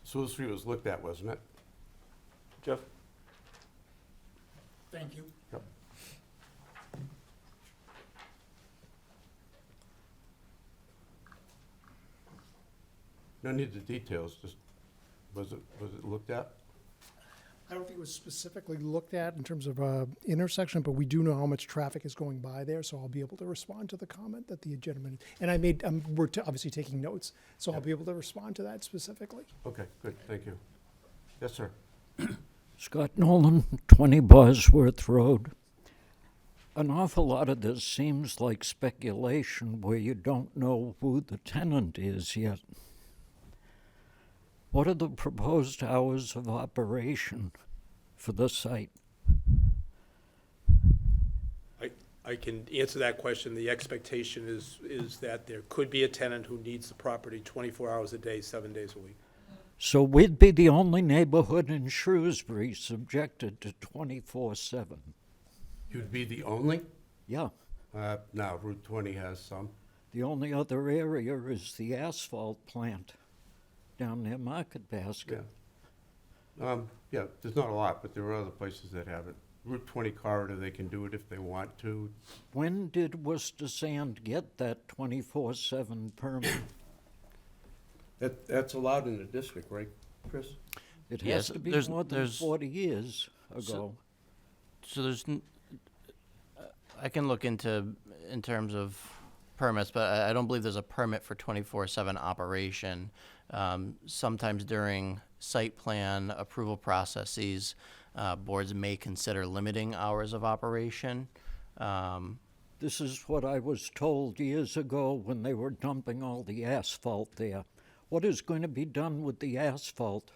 Speaker 1: Sewell Street was looked at, wasn't it?
Speaker 3: Jeff?
Speaker 11: Thank you.
Speaker 1: Yep. No need the details, just, was it looked at?
Speaker 9: I don't think it was specifically looked at in terms of intersection, but we do know how much traffic is going by there, so I'll be able to respond to the comment that the gentleman, and I made, we're obviously taking notes, so I'll be able to respond to that specifically.
Speaker 1: Okay, good, thank you. Yes, sir.
Speaker 12: Scott Nolan, 20 Bosworth Road. An awful lot of this seems like speculation where you don't know who the tenant is yet. What are the proposed hours of operation for the site?
Speaker 3: I can answer that question. The expectation is that there could be a tenant who needs the property 24 hours a day, 7 days a week.
Speaker 12: So we'd be the only neighborhood in Shrewsbury subjected to 24/7.
Speaker 1: You'd be the only?
Speaker 12: Yeah,
Speaker 1: No, Route 20 has some.
Speaker 12: the only other area is the asphalt plant down near Market Basket.
Speaker 1: Yeah. Yeah, there's not a lot, but there are other places that have it. Route 20 corridor, they can do it if they want to.
Speaker 12: When did Worcester Sand get that 24/7 permit?
Speaker 1: That's allowed in the district, right, Chris?
Speaker 12: It
Speaker 4: Yes,
Speaker 12: has to be
Speaker 4: there's-
Speaker 12: more than
Speaker 4: there's-
Speaker 12: 40 years ago.
Speaker 4: So I can look into, in terms of permits, but I don't believe there's a permit for 24/7 operation. Sometimes during site plan approval processes, boards may consider limiting hours of operation.
Speaker 12: This is what I was told years ago when they were dumping all the asphalt there. What is going to be done with the asphalt?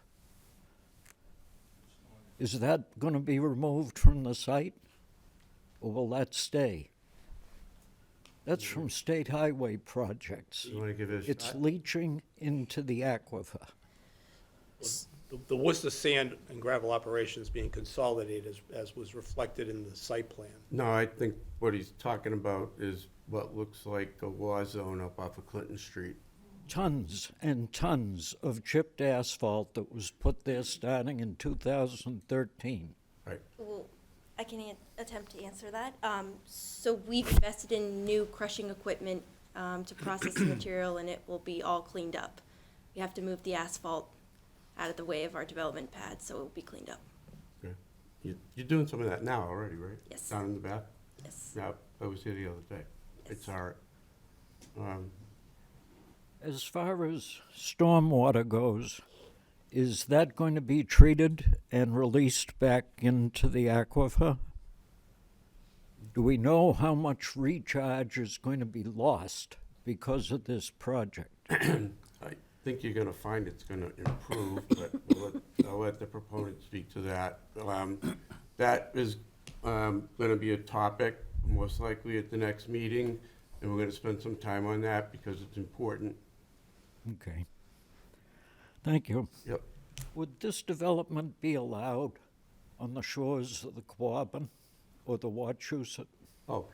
Speaker 12: Is that going to be removed from the site? Or will that stay? That's from state highway projects.
Speaker 1: You want to give it?
Speaker 12: It's leaching into the aquifer.
Speaker 3: The Worcester sand and gravel operations being consolidated as was reflected in the site plan.
Speaker 1: No, I think what he's talking about is what looks like a war zone up off of Clinton Street.
Speaker 12: Tons and tons of chipped asphalt that was put there starting in 2013.
Speaker 1: Right.
Speaker 7: Well, I can attempt to answer that. So we've invested in new crushing equipment to process the material, and it will be all cleaned up. We have to move the asphalt out of the way of our development pad, so it will be cleaned up.
Speaker 1: Okay. You're doing some of that now already, right?
Speaker 7: Yes.
Speaker 1: Down in the back?
Speaker 7: Yes.
Speaker 1: Yeah, I was here the other day. I
Speaker 7: Yes.
Speaker 1: saw it.
Speaker 12: As far as stormwater goes, is that going to be treated and released back into the aquifer? Do we know how much recharge is going to be lost because of this project?
Speaker 1: I think you're gonna find it's gonna improve, but I'll let the proponent speak to that. That is gonna be a topic, most likely at the next meeting, and we're gonna spend some time on that because it's important.
Speaker 12: Okay. Thank you.
Speaker 1: Yep.
Speaker 12: Would this development be allowed on the shores of the Quabbin or the Wachusett?
Speaker 1: Oh,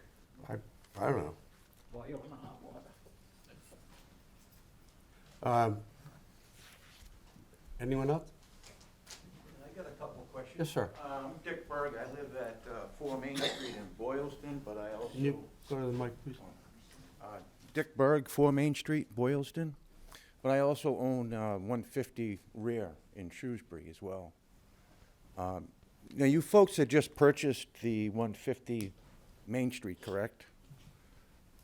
Speaker 1: I don't know.
Speaker 12: Why on the hot water?
Speaker 1: Anyone else?
Speaker 13: I got a couple of questions.
Speaker 1: Yes, sir.
Speaker 13: I'm Dick Berg. I live at 4 Main Street in Boylston, but I also...
Speaker 1: Can you go to the mic, please?
Speaker 13: Dick Berg, 4 Main Street, Boylston. But I also own 150 Rear in Shrewsbury as well. Now, you folks had just purchased the 150 Main Street, correct?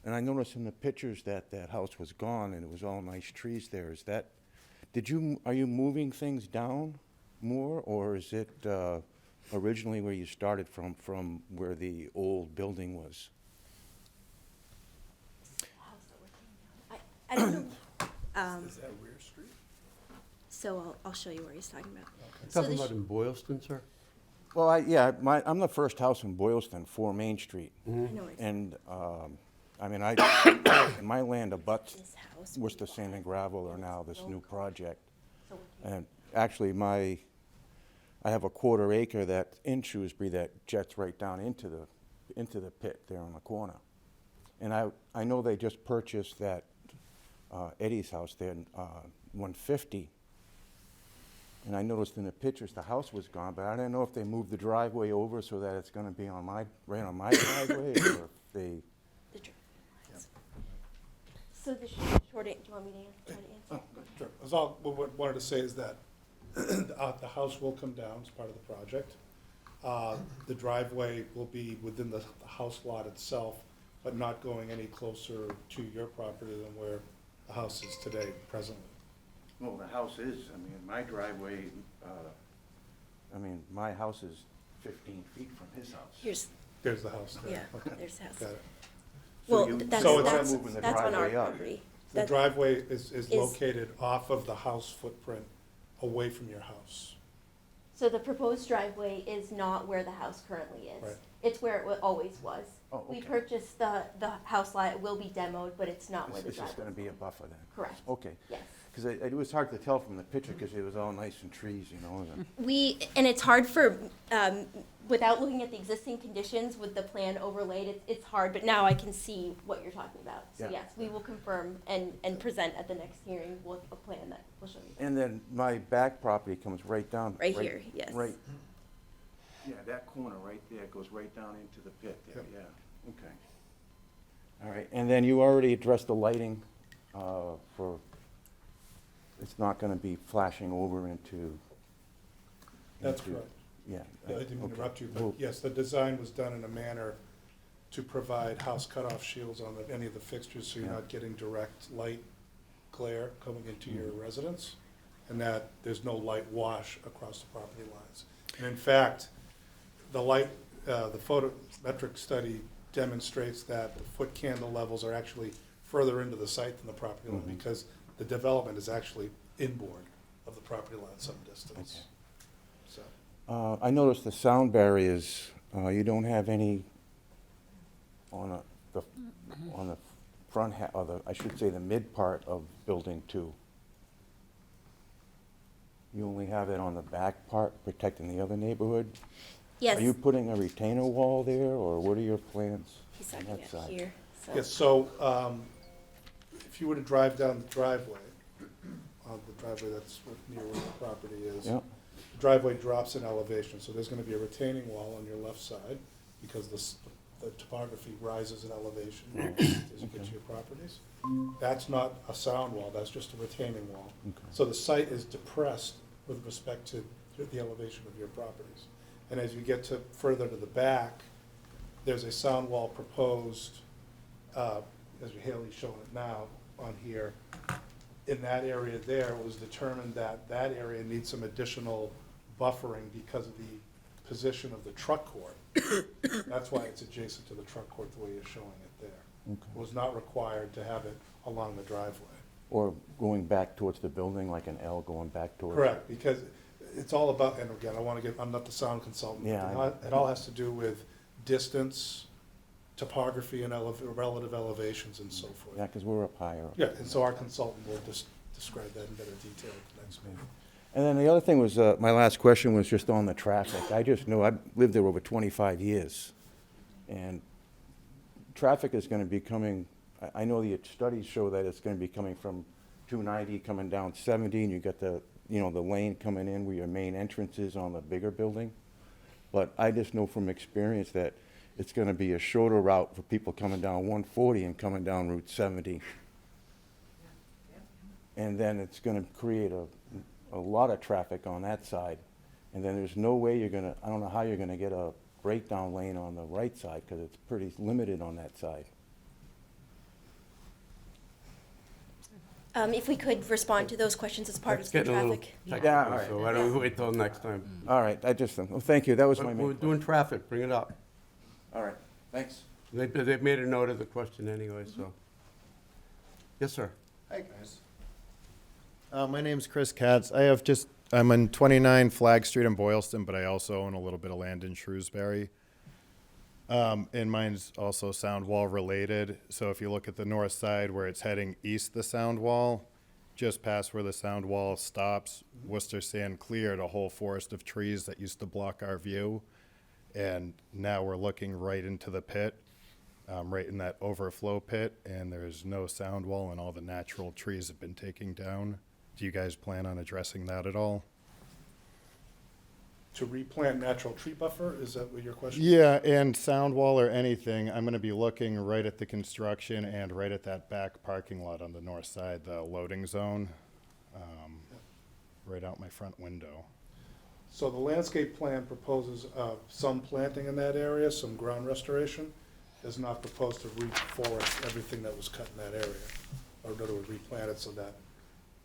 Speaker 13: And I noticed in the pictures that that house was gone and it was all nice trees there. Is that, are you moving things down more, or is it originally where you started from where the old building was?
Speaker 7: I don't know. Is that Rear Street? So I'll show you where he's talking about. So
Speaker 1: Talking
Speaker 7: the
Speaker 1: about in Boylston, sir?
Speaker 13: Well, I'm the first house in Boylston, 4 Main Street.
Speaker 7: I know it's
Speaker 13: And, I mean, my land abuts
Speaker 7: this house.
Speaker 13: Worcester Sand and Gravel or now this new project.
Speaker 7: So we can-
Speaker 13: And actually, I have a 1/4 acre that's in Shrewsbury that jets right down into the pit there on the corner. And I know they just purchased that Eddie's house there, 150. And I noticed in the pictures the house was gone, but I don't know if they moved the driveway over so that it's gonna be right on my driveway, or if they.
Speaker 7: the dr- So the short, do you want me to try to answer?
Speaker 8: Oh, sure. That's all, what I wanted to say is that the house will come down as part of the project. The driveway will be within the house lot itself, but not going any closer to your property than where the house is today presently.
Speaker 13: Well, the house is, I mean, my driveway, my house is 15 feet from his house.
Speaker 8: There's the house there.
Speaker 7: Yeah,
Speaker 8: Okay.
Speaker 7: there's the house.
Speaker 8: Got it.
Speaker 7: Well,
Speaker 13: you-
Speaker 7: that's,
Speaker 8: so it's-
Speaker 7: that's,
Speaker 13: moving the
Speaker 7: that's on our
Speaker 13: driveway up.
Speaker 7: property.
Speaker 8: The
Speaker 7: That-
Speaker 8: driveway is located off of the house footprint, away from your house.
Speaker 7: So the proposed driveway is not where the house currently is.
Speaker 8: Right.
Speaker 7: It's where it always was.
Speaker 13: Oh,
Speaker 7: We
Speaker 13: okay.
Speaker 7: purchased the house lot, it will be demoed, but it's not where the
Speaker 13: It's just
Speaker 7: driveway
Speaker 13: gonna
Speaker 7: is.
Speaker 13: be a buffer then?
Speaker 7: Correct,
Speaker 13: Okay.
Speaker 7: yes.
Speaker 13: Because it was hard to tell from the picture, because it was all nice and trees, you know, and-
Speaker 7: And it's hard for, without looking at the existing conditions with the plan overlaid, it's hard, but now I can see what you're talking about. So
Speaker 13: Yeah.
Speaker 7: yes, we will confirm and present at the next hearing with a plan that will show you.
Speaker 13: And then my back property comes right down.
Speaker 7: Right here, yes.
Speaker 13: Right, yeah, that corner right there goes right down into the pit there,
Speaker 8: Yep.
Speaker 13: yeah, okay. All right, and then you already addressed the lighting for, it's not gonna be flashing over into.
Speaker 8: That's
Speaker 13: into-
Speaker 8: correct.
Speaker 13: Yeah.
Speaker 8: Yeah, I didn't
Speaker 13: okay.
Speaker 8: interrupt you,
Speaker 13: Well,
Speaker 8: but yes, the design was done in a manner to provide house cutoff shields on any of the fixtures, so you're
Speaker 13: Yeah.
Speaker 8: not getting direct light glare coming into your
Speaker 13: Mm-hmm.
Speaker 8: residence, and that there's no light wash across the property lines. And in fact, the photometric study demonstrates that the foot candle levels are actually further into the site than the property line,
Speaker 13: Mhm.
Speaker 8: because the development is actually inboard of the property line some distance.
Speaker 13: Okay.
Speaker 8: So.
Speaker 13: I noticed the sound barriers, you don't have any on the front or I should say the mid part of building 2. You only have it on the back part, protecting the other neighborhood?
Speaker 7: Yes,
Speaker 13: Are you putting a retainer wall there, or what are your plans
Speaker 7: he's
Speaker 13: on
Speaker 7: talking
Speaker 13: that
Speaker 7: about
Speaker 13: side?
Speaker 7: here, so.
Speaker 8: Yes, so, if you were to drive down the driveway, the driveway that's near where the property is.
Speaker 13: Yeah,
Speaker 8: The driveway drops in elevation, so there's gonna be a retaining wall on your left side, because the topography rises in elevation as you get to your properties. That's not a sound wall, that's just a retaining wall.
Speaker 13: okay.
Speaker 8: So the site is depressed with respect to the elevation of your properties. And as you get further to the back, there's a sound wall proposed, as Haley's showing it now on here. In that area there, it was determined that that area needs some additional buffering because of the position of the truck court. That's why it's adjacent to the truck court the way you're showing it there.
Speaker 13: Okay.
Speaker 8: It was not required to have it along the driveway.
Speaker 13: Or going back towards the building, like an L going back towards?
Speaker 8: Correct, because it's all about, and again, I'm not the sound consultant.
Speaker 13: Yeah, I know.
Speaker 8: It all has to do with distance, topography, and relative elevations and so forth.
Speaker 13: Yeah, because we're up higher.
Speaker 8: Yeah, and so our consultant will just describe that in better detail at the next meeting.
Speaker 13: And then the other thing was, my last question was just on the traffic. I just know, I've lived there over 25 years, and traffic is gonna be coming, I know the studies show that it's gonna be coming from 290, coming down 70, and you got the lane coming in where your main entrance is on the bigger building. But I just know from experience that it's gonna be a shorter route for people coming down 140 and coming down Route 70. And then it's gonna create a lot of traffic on that side. And then there's no way I don't know how you're gonna get a breakdown lane on the right side, because it's pretty limited on that side.
Speaker 7: If we could respond to those questions as part
Speaker 1: That's
Speaker 7: of the
Speaker 1: getting a little
Speaker 7: traffic.
Speaker 13: Yeah, all
Speaker 1: technical,
Speaker 13: right.
Speaker 1: so why don't we wait till next time?
Speaker 13: All right, well, thank you, that was my
Speaker 1: But
Speaker 13: main.
Speaker 1: we're doing traffic, bring it up.
Speaker 13: All right, thanks.
Speaker 1: They've made a note of the question anyway, so. Yes, sir.
Speaker 14: Hi, guys. My name's Chris Katz. I have just I'm on 29 Flag Street in Boylston, but I also own a little bit of land in Shrewsbury. And mine's also sound wall related. So if you look at the north side where it's heading east, the sound wall, just past where the sound wall stops, Worcester Sand cleared a whole forest of trees that used to block our view. And now we're looking right into the pit, right in that overflow pit, and there's no sound wall and all the natural trees have been taken down. Do you guys plan on addressing that at all?
Speaker 8: To replant natural tree buffer, is that what your question?
Speaker 14: Yeah, and sound wall or anything, I'm gonna be looking right at the construction and right at that back parking lot on the north side, the loading zone, right out my front window.
Speaker 8: So the landscape plan proposes some planting in that area, some ground restoration. Is not proposed to reforest everything that was cut in that area, or in other words, replant it so that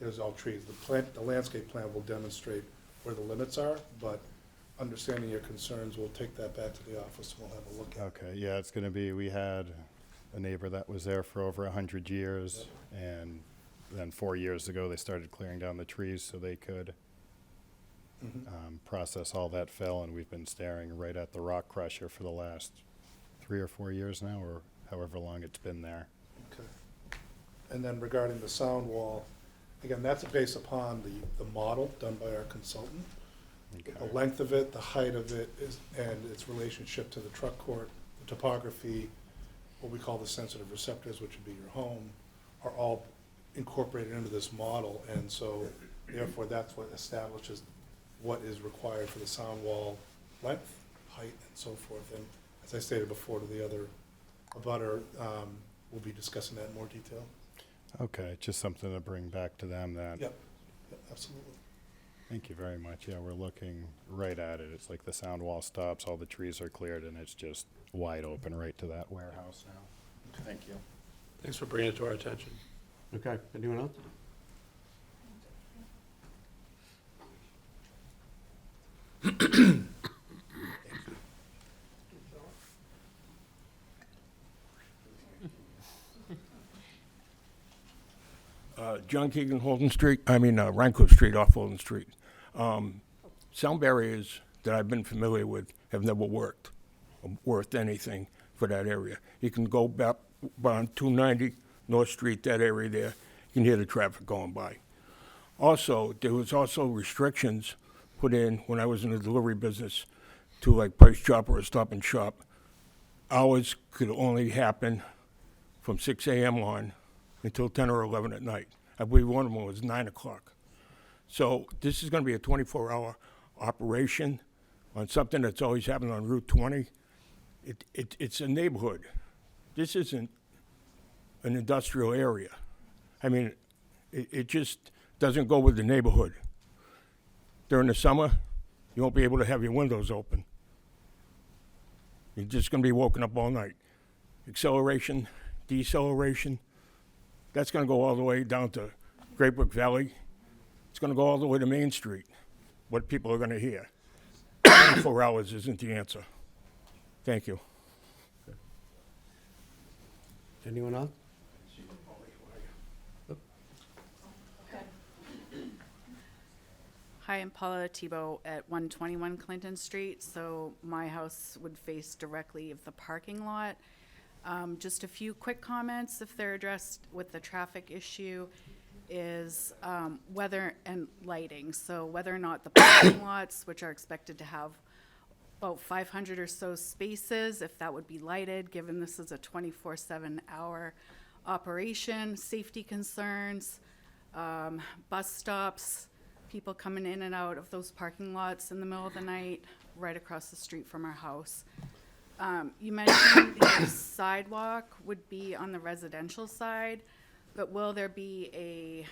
Speaker 8: there's all trees. The landscape plan will demonstrate where the limits are, but understanding your concerns, we'll take that back to the office and we'll have a look at it.
Speaker 14: Okay, yeah, it's gonna be, we had a neighbor that was there for over 100 years, and then 4 years ago, they started clearing down the trees so they could process all that fill, and we've been staring right at the rock crusher for the last 3 or 4 years now, or however long it's been there.
Speaker 8: Okay. And then regarding the sound wall, again, that's based upon the model done by our consultant. The length of it, the height of it, and its relationship to the truck court, the topography, what we call the sensitive receptors, which would be your home, are all incorporated into this model. And so therefore, that's what establishes what is required for the sound wall length, height, and so forth. And as I stated before to the other abutter, we'll be discussing that in more detail.
Speaker 14: Okay, just something to bring back to them that.
Speaker 8: Yep, absolutely.
Speaker 14: Thank you very much. Yeah, we're looking right at it. It's like the sound wall stops, all the trees are cleared, and it's just wide open right to that warehouse now. Thank you.
Speaker 3: Thanks for bringing it to our attention.
Speaker 1: Okay, anyone else?
Speaker 15: John Keegan, Holden Street, Ranco Street off Holden Street. Sound barriers that I've been familiar with have never worked anything for that area. You can go back on 290 North Street, that area there, you can hear the traffic going by. Also, there was also restrictions put in when I was in the delivery business to like Price Chopper or Stop and Shop. Hours could only happen from 6 a.m. on until 10 or 11 at night. I believe one of them was 9 o'clock. So this is going to be a 24-hour operation on something that's always happened on Route 20. It's a neighborhood. This isn't an industrial area. I mean, it just doesn't go with the neighborhood. During the summer, you won't be able to have your windows open. You're just going to be woken up all night. Acceleration, deceleration, that's going to go all the way down to Great Brook Valley. It's going to go all the way to Main Street, what people are going to hear. 24 hours isn't the answer. Thank you.
Speaker 1: Anyone else?
Speaker 16: Hi, I'm Paula Tebow at 121 Clinton Street. So my house would face directly of the parking lot. Just a few quick comments, if they're addressed with the traffic issue, is weather and lighting. So whether or not the parking lots, which are expected to have about 500 or so spaces, if that would be lighted, given this is a 24/7 hour operation, safety concerns, bus stops, people coming in and out of those parking lots in the middle of the night, right across the street from our house. You mentioned the sidewalk would be on the residential side, but will there be a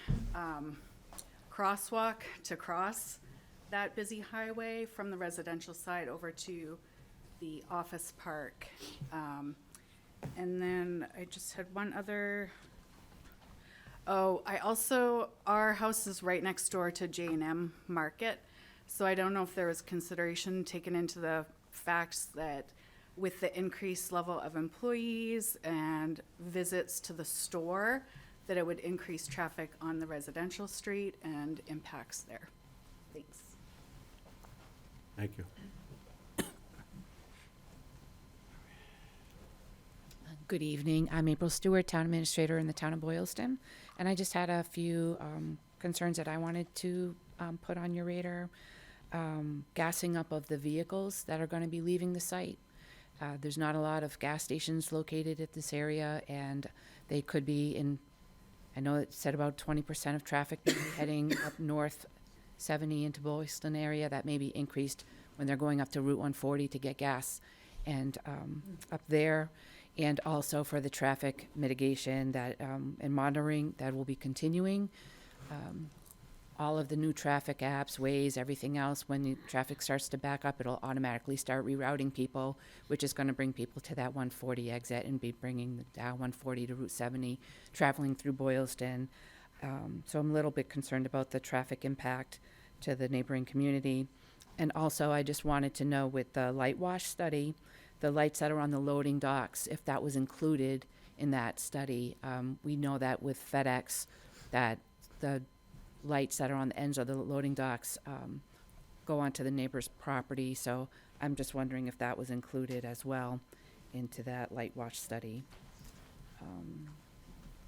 Speaker 16: crosswalk to cross that busy highway from the residential side over to the office park? And then I just had one other. Oh, our house is right next door to J&M Market, so I don't know if there was consideration taken into the facts that with the increased level of employees and visits to the store, that it would increase traffic on the residential street and impacts there. Thanks.
Speaker 1: Thank you.
Speaker 17: Good evening. I'm April Stewart, Town Administrator in the Town of Boylston, and I just had a few concerns that I wanted to put on your radar. Gassing up of the vehicles that are going to be leaving the site. There's not a lot of gas stations located at this area, and they could be in, I know it said about 20% of traffic may be heading up north 70 into Boylston area. That may be increased when they're going up to Route 140 to get gas and up there. And also for the traffic mitigation that and monitoring that will be continuing. All of the new traffic apps, Waze, everything else, when the traffic starts to back up, it'll automatically start rerouting people, which is going to bring people to that 140 exit and be bringing the 140 to Route 70, traveling through Boylston. So I'm a little bit concerned about the traffic impact to the neighboring community. And also, I just wanted to know with the light wash study, the lights that are on the loading docks, if that was included in that study. We know that with FedEx, that the lights that are on the ends of the loading docks go onto the neighbor's property. So I'm just wondering if that was included as well into that light wash study.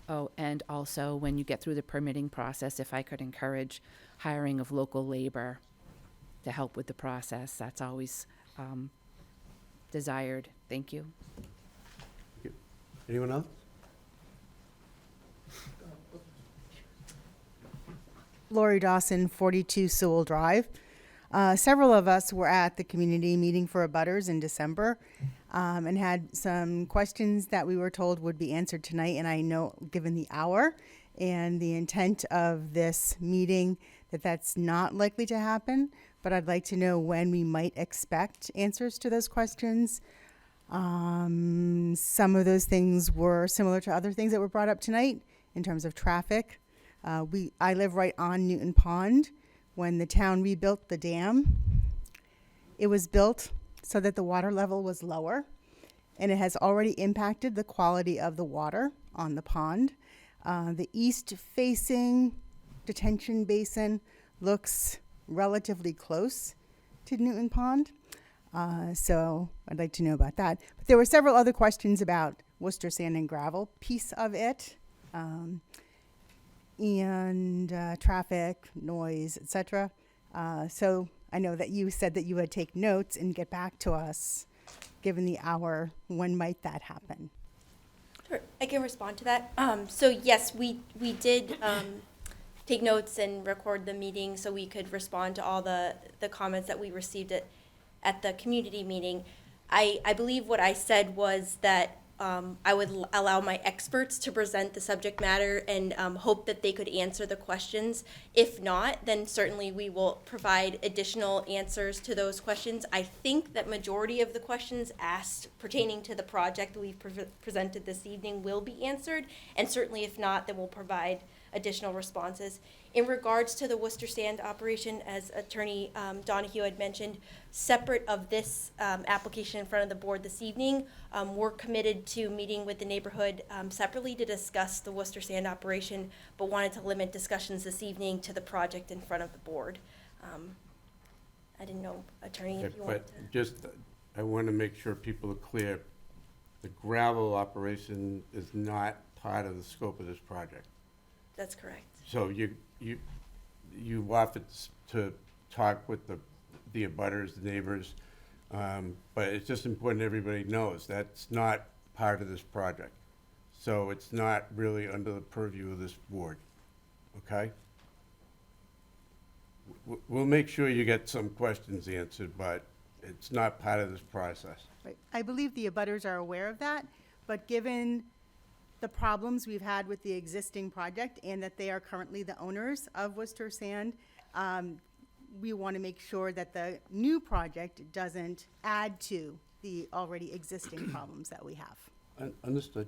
Speaker 17: Oh, and also when you get through the permitting process, if I could encourage hiring of local labor to help with the process, that's always desired. Thank you.
Speaker 1: Anyone else?
Speaker 18: Lori Dawson, 42 Sewell Drive. Several of us were at the community meeting for abutters in December and had some questions that we were told would be answered tonight. And I know, given the hour and the intent of this meeting, that that's not likely to happen. But I'd like to know when we might expect answers to those questions. Some of those things were similar to other things that were brought up tonight in terms of traffic. I live right on Newton Pond. When the town rebuilt the dam, it was built so that the water level was lower, and it has already impacted the quality of the water on the pond. The east-facing detention basin looks relatively close to Newton Pond, so I'd like to know about that. But there were several other questions about Worcester sand and gravel piece of it. And traffic, noise, etc. So I know that you said that you would take notes and get back to us, given the hour. When might that happen?
Speaker 7: Sure, I can respond to that. So yes, we did take notes and record the meeting so we could respond to all the comments that we received at the community meeting. I believe what I said was that I would allow my experts to present the subject matter and hope that they could answer the questions. If not, then certainly we will provide additional answers to those questions. I think that majority of the questions asked pertaining to the project that we've presented this evening will be answered, and certainly if not, then we'll provide additional responses. In regards to the Worcester sand operation, as Attorney Donahue had mentioned, separate of this application in front of the board this evening, we're committed to meeting with the neighborhood separately to discuss the Worcester sand operation, but wanted to limit discussions this evening to the project in front of the board. I didn't know, Attorney, if you wanted
Speaker 1: But just, I want to make sure people are clear. The gravel operation is not part of the scope of this project.
Speaker 7: That's correct.
Speaker 1: So you offered to talk with the abutters, the neighbors, but it's just important everybody knows that's not part of this project. So it's not really under the purview of this board, okay? We'll make sure you get some questions answered, but it's not part of this process.
Speaker 18: Right. I believe the abutters are aware of that, but given the problems we've had with the existing project and that they are currently the owners of Worcester Sand, we want to make sure that the new project doesn't add to the already existing problems that we have.
Speaker 1: Understood.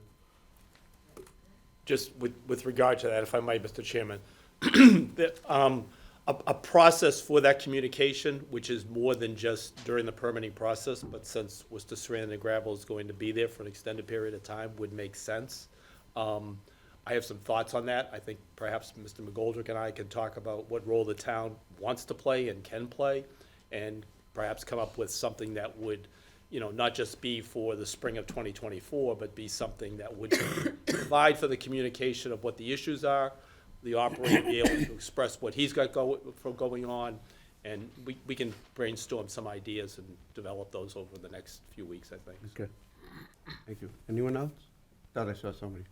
Speaker 3: Just with regard to that, if I might, Mr. Chairman, a process for that communication, which is more than just during the permitting process, but since Worcester sand and gravel is going to be there for an extended period of time, would make sense. I have some thoughts on that. I think perhaps Mr. McGoldrick and I can talk about what role the town wants to play and can play, and perhaps come up with something that would, not just be for the spring of 2024, but be something that would provide for the communication of what the issues are, the operator be able to express what he's got going on, and we can brainstorm some ideas and develop those over the next few weeks, I think.
Speaker 1: Okay. Thank you. Anyone else? Thought I saw somebody.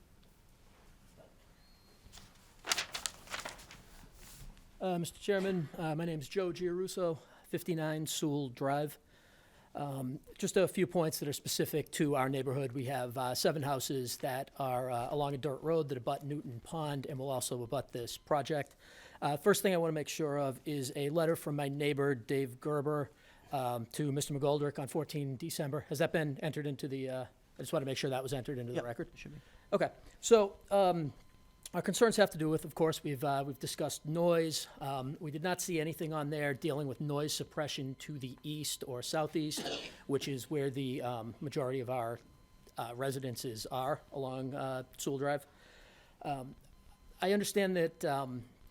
Speaker 19: Mr. Chairman, my name is Joe Giarusso, 59 Sewell Drive. Just a few points that are specific to our neighborhood. We have 7 houses that are along a dirt road that abut Newton Pond and will also abut this project. First thing I want to make sure of is a letter from my neighbor, Dave Gerber, to Mr. McGoldrick on 14 December. Has that been entered into the, I just want to make sure that was entered into the record?
Speaker 4: Should be.
Speaker 19: Okay, so our concerns have to do with, of course, we've discussed noise. We did not see anything on there dealing with noise suppression to the east or southeast, which is where the majority of our residences are along Sewell Drive. I understand that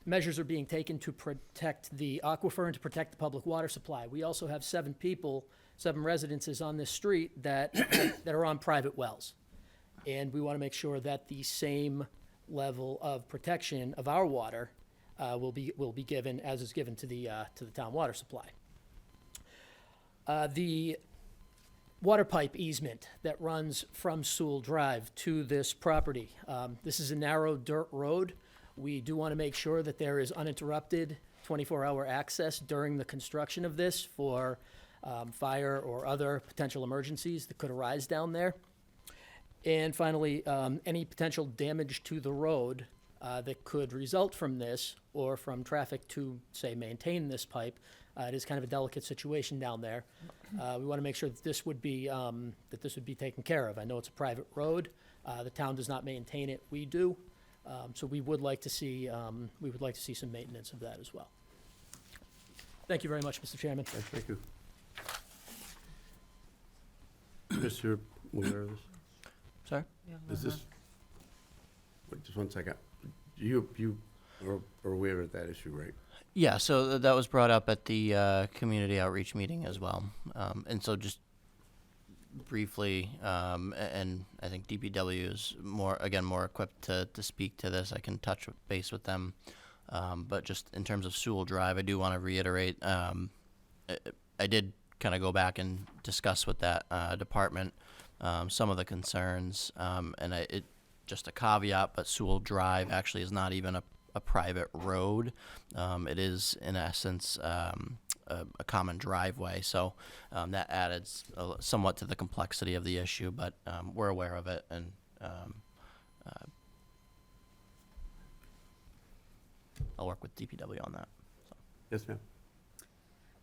Speaker 19: measures are being taken to protect the aquifer and to protect the public water supply. We also have 7 residences on this street that are on private wells. And we want to make sure that the same level of protection of our water will be given as is given to the town water supply. The water pipe easement that runs from Sewell Drive to this property. This is a narrow dirt road. We do want to make sure that there is uninterrupted 24-hour access during the construction of this for fire or other potential emergencies that could arise down there. And finally, any potential damage to the road that could result from this or from traffic to, say, maintain this pipe. It is kind of a delicate situation down there. We want to make sure that this would be taken care of. I know it's a private road. The town does not maintain it. We do. So we would like to see some maintenance of that as well. Thank you very much, Mr. Chairman.
Speaker 1: Thank you. Mr. Aware of this?
Speaker 4: Sorry?
Speaker 1: Is this, wait, just one second. You are aware of that issue, right?
Speaker 4: Yeah, so that was brought up at the community outreach meeting as well. And so just briefly, and I think DPW is more equipped to speak to this. I can touch base with them. But just in terms of Sewell Drive, I do want to reiterate, I did kind of go back and discuss with that department some of the concerns, and just a caveat, but Sewell Drive actually is not even a private road. It is, in essence, a common driveway, so that added somewhat to the complexity of the issue, but we're aware of it, and I'll work with DPW on that. So.
Speaker 1: Yes, ma'am.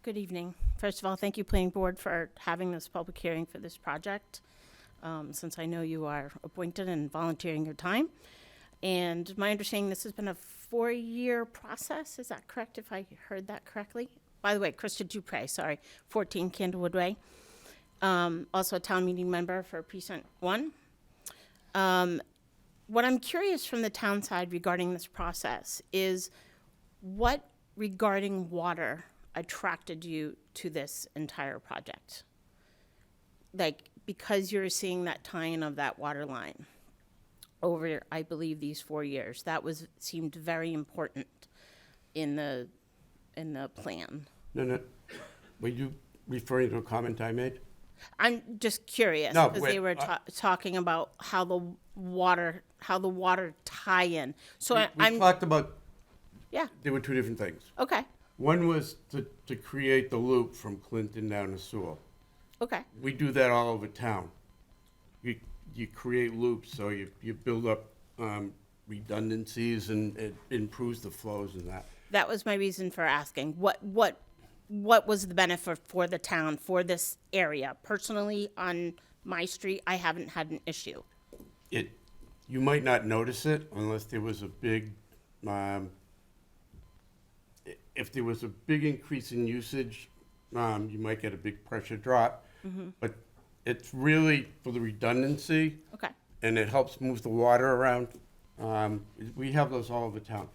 Speaker 20: Good evening. First of all, thank you, Planning Board, for having this public hearing for this project, since I know you are appointed and volunteering your time. And my understanding, this has been a 4-year process. Is that correct, if I heard that correctly? By the way, Krista Dupre, 14 Candlewood Way. Also a town meeting member for Precinct 1. What I'm curious from the town side regarding this process is what regarding water attracted you to this entire project? Like, because you're seeing that tie-in of that water line over, I believe, these 4 years. That seemed very important in the plan.
Speaker 1: No. Were you referring to a comment I made?
Speaker 20: I'm just curious,
Speaker 1: No,
Speaker 20: because
Speaker 1: wait,
Speaker 20: they were talking about how the water tie-in. So
Speaker 1: we talked about,
Speaker 20: yeah,
Speaker 1: there were 2 different things.
Speaker 20: okay,
Speaker 1: One was to create the loop from Clinton down to Sewell.
Speaker 20: okay,
Speaker 1: We do that all over town. You create loops, so you build up redundancies, and it improves the flows and that.
Speaker 20: that was my reason for asking. What was the benefit for the town, for this area? Personally, on my street, I haven't had an issue.
Speaker 1: You might not notice it unless there was a big, if there was a big increase in usage, you might get a big pressure drop.
Speaker 20: Mm-hmm.
Speaker 1: But it's really for the redundancy.
Speaker 20: Okay.
Speaker 1: And it helps move the water around. We have those all over town.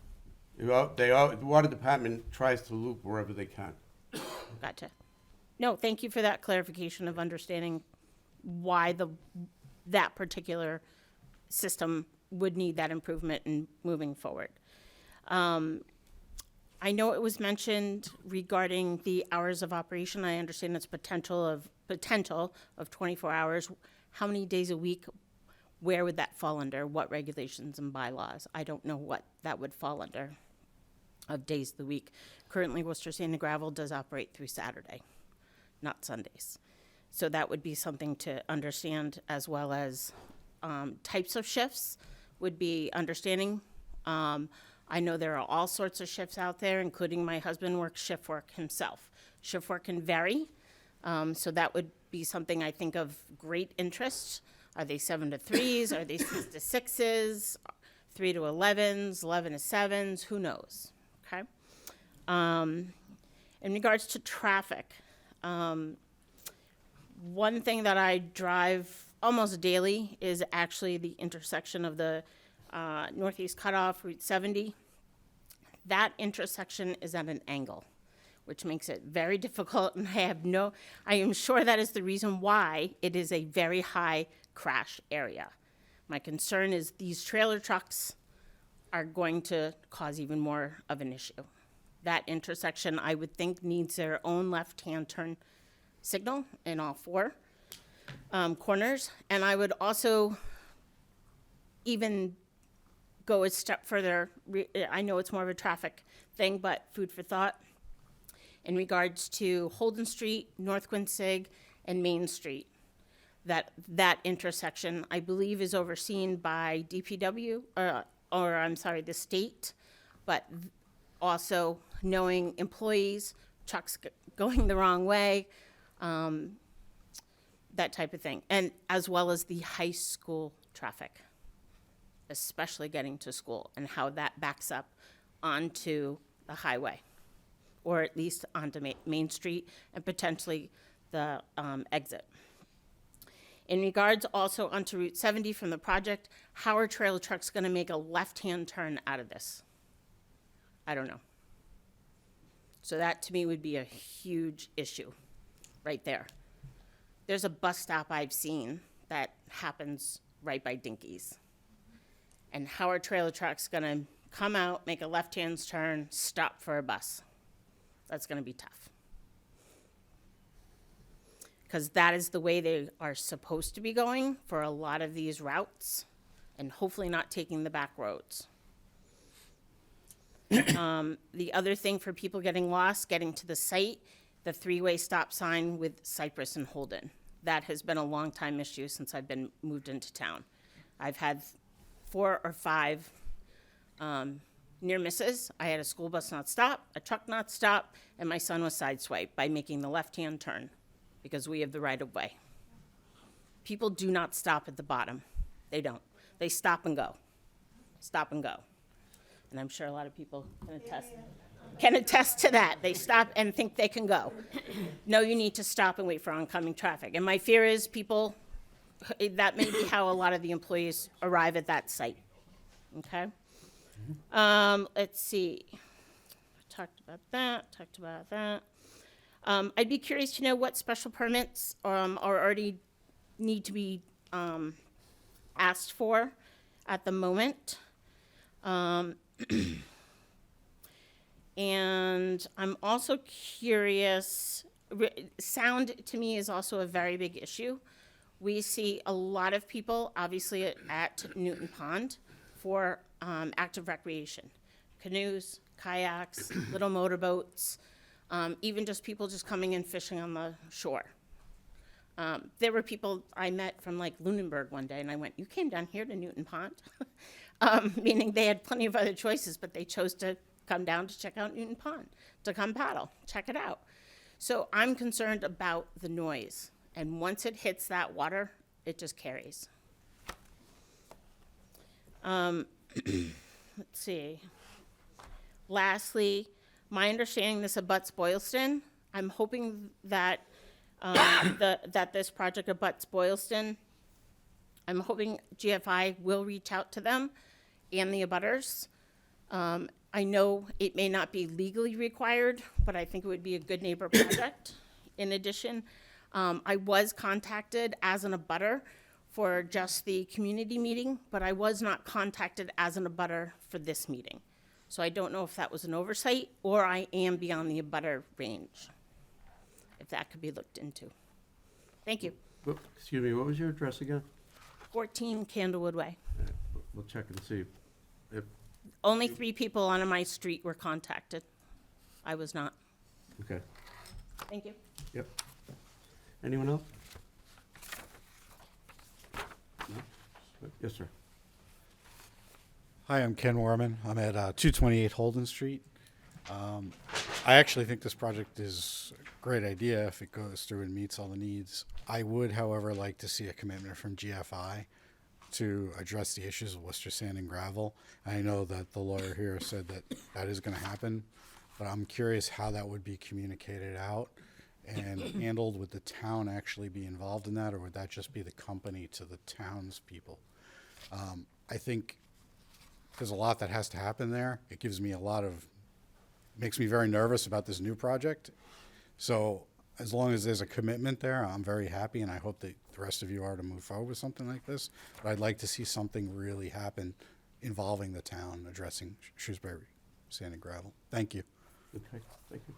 Speaker 1: The water department tries to loop wherever they can.
Speaker 20: Gotcha. No, thank you for that clarification of understanding why that particular system would need that improvement in moving forward. I know it was mentioned regarding the hours of operation. I understand it's potential of 24 hours. How many days a week? Where would that fall under? What regulations and bylaws? I don't know what that would fall under of days of the week. Currently, Worcester Sand and Gravel does operate through Saturday, not Sundays. So that would be something to understand, as well as types of shifts would be understanding. I know there are all sorts of shifts out there, including my husband works shift work himself. Shift work can vary, so that would be something I think of great interest. Are they 7 to 3s? Are they 6 to 6s? 3 to 11s? 11 to 7s? Who knows? Okay. In regards to traffic, one thing that I drive almost daily is actually the intersection of the Northeast Cutoff, Route 70. That intersection is at an angle, which makes it very difficult, and I am sure that is the reason why it is a very high crash area. My concern is these trailer trucks are going to cause even more of an issue. That intersection, I would think, needs their own left-hand turn signal in all 4 corners. And I would also even go a step further. I know it's more of a traffic thing, but food for thought. In regards to Holden Street, North Quincy, and Main Street, that intersection, I believe, is overseen by DPW, the state, but also knowing employees, trucks going the wrong way, that type of thing, and as well as the high school traffic, especially getting to school, and how that backs up onto the highway, or at least onto Main Street, and potentially the exit. In regards also onto Route 70 from the project, how are trailer trucks gonna make a left-hand turn out of this? I don't know. So that to me would be a huge issue right there. There's a bus stop I've seen that happens right by Dinky's. And how are trailer trucks gonna come out, make a left-hand turn, stop for a bus? That's gonna be tough. Because that is the way they are supposed to be going for a lot of these routes, and hopefully not taking the back roads. The other thing for people getting lost, getting to the site, the 3-way stop sign with Cypress and Holden. That has been a long time issue since I've been moved into town. I've had 4 or 5 near misses. I had a school bus not stop, a truck not stop, and my son was sideswiped by making the left-hand turn, because we have the right of way. People do not stop at the bottom. They don't. They stop and go. Stop and go. And I'm sure a lot of people can attest to that. They stop and think they can go. No, you need to stop and wait for oncoming traffic. And my fear is that may be how a lot of the employees arrive at that site. Okay? Let's see. Talked about that. I'd be curious to know what special permits are already need to be asked for at the moment. And I'm also curious, sound to me is also a very big issue. We see a lot of people, obviously, at Newton Pond for active recreation. Canoes, kayaks, little motorboats, even just people just coming and fishing on the shore. There were people I met from like Lunenburg one day, and I went, "You came down here to Newton Pond?" Meaning they had plenty of other choices, but they chose to come down to check out Newton Pond, to come paddle, check it out. So I'm concerned about the noise, and once it hits that water, it just carries. Let's see. Lastly, my understanding this abuts Boylston. I'm hoping that that this project abuts Boylston. I'm hoping GFI will reach out to them and the abutters. I know it may not be legally required, but I think it would be a good neighbor project. In addition, I was contacted as an abutter for just the community meeting, but I was not contacted as an abutter for this meeting. So I don't know if that was an oversight or I am beyond the abutter range, if that could be looked into. Thank you.
Speaker 1: Excuse me, what was your address again?
Speaker 20: 14 Candlewood Way.
Speaker 1: We'll check and see if,
Speaker 20: Only 3 people on my street were contacted. I was not.
Speaker 1: okay,
Speaker 20: Thank you.
Speaker 1: yep. Anyone else? No? Yes, sir.
Speaker 21: Hi, I'm Ken Warman. I'm at 228 Holden Street. I actually think this project is a great idea if it goes through and meets all the needs. I would, however, like to see a commitment from GFI to address the issues of Worcester sand and gravel. I know that the lawyer here said that that is going to happen, but I'm curious how that would be communicated out and handled. Would the town actually be involved in that, or would that just be the company to the townspeople? I think there's a lot that has to happen there. It gives me makes me very nervous about this new project. So as long as there's a commitment there, I'm very happy, and I hope that the rest of you are to move forward with something like this. But I'd like to see something really happen involving the town addressing Shrewsbury sand and gravel. Thank you.
Speaker 1: Okay, thank you.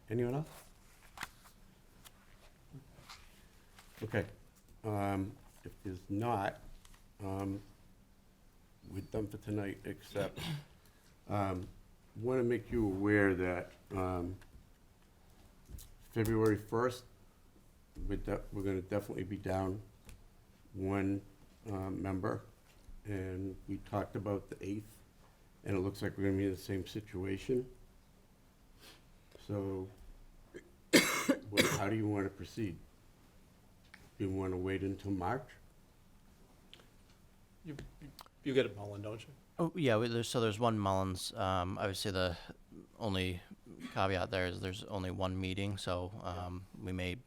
Speaker 1: Anyone else? Okay, if there's not, we're done for tonight, except, want to make you aware that, February 1st, we're gonna definitely be down one, member, and we talked about the 8th, and it looks like we're gonna be in the same situation. So, how do you want to proceed? Do you want to wait until March?
Speaker 3: You get it, Mullen, don't you?
Speaker 4: Oh, yeah, there's one Mullins. Obviously, the only caveat there is there's only one meeting, so we may,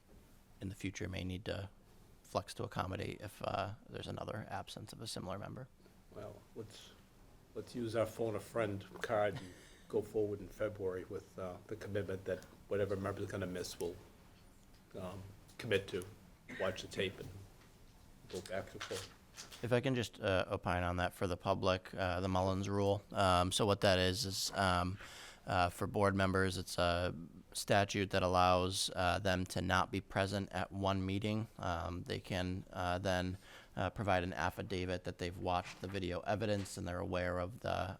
Speaker 4: in the future, may need to flex to accommodate if there's another absence of a similar member.
Speaker 3: Well, let's use our phone a friend card and go forward in February with the commitment that whatever member's gonna miss will commit to, watch the tape and go back and forth.
Speaker 4: If I can just opine on that for the public, the Mullins rule. So what that is for board members, it's a statute that allows them to not be present at one meeting. They can then provide an affidavit that they've watched the video evidence and they're aware of the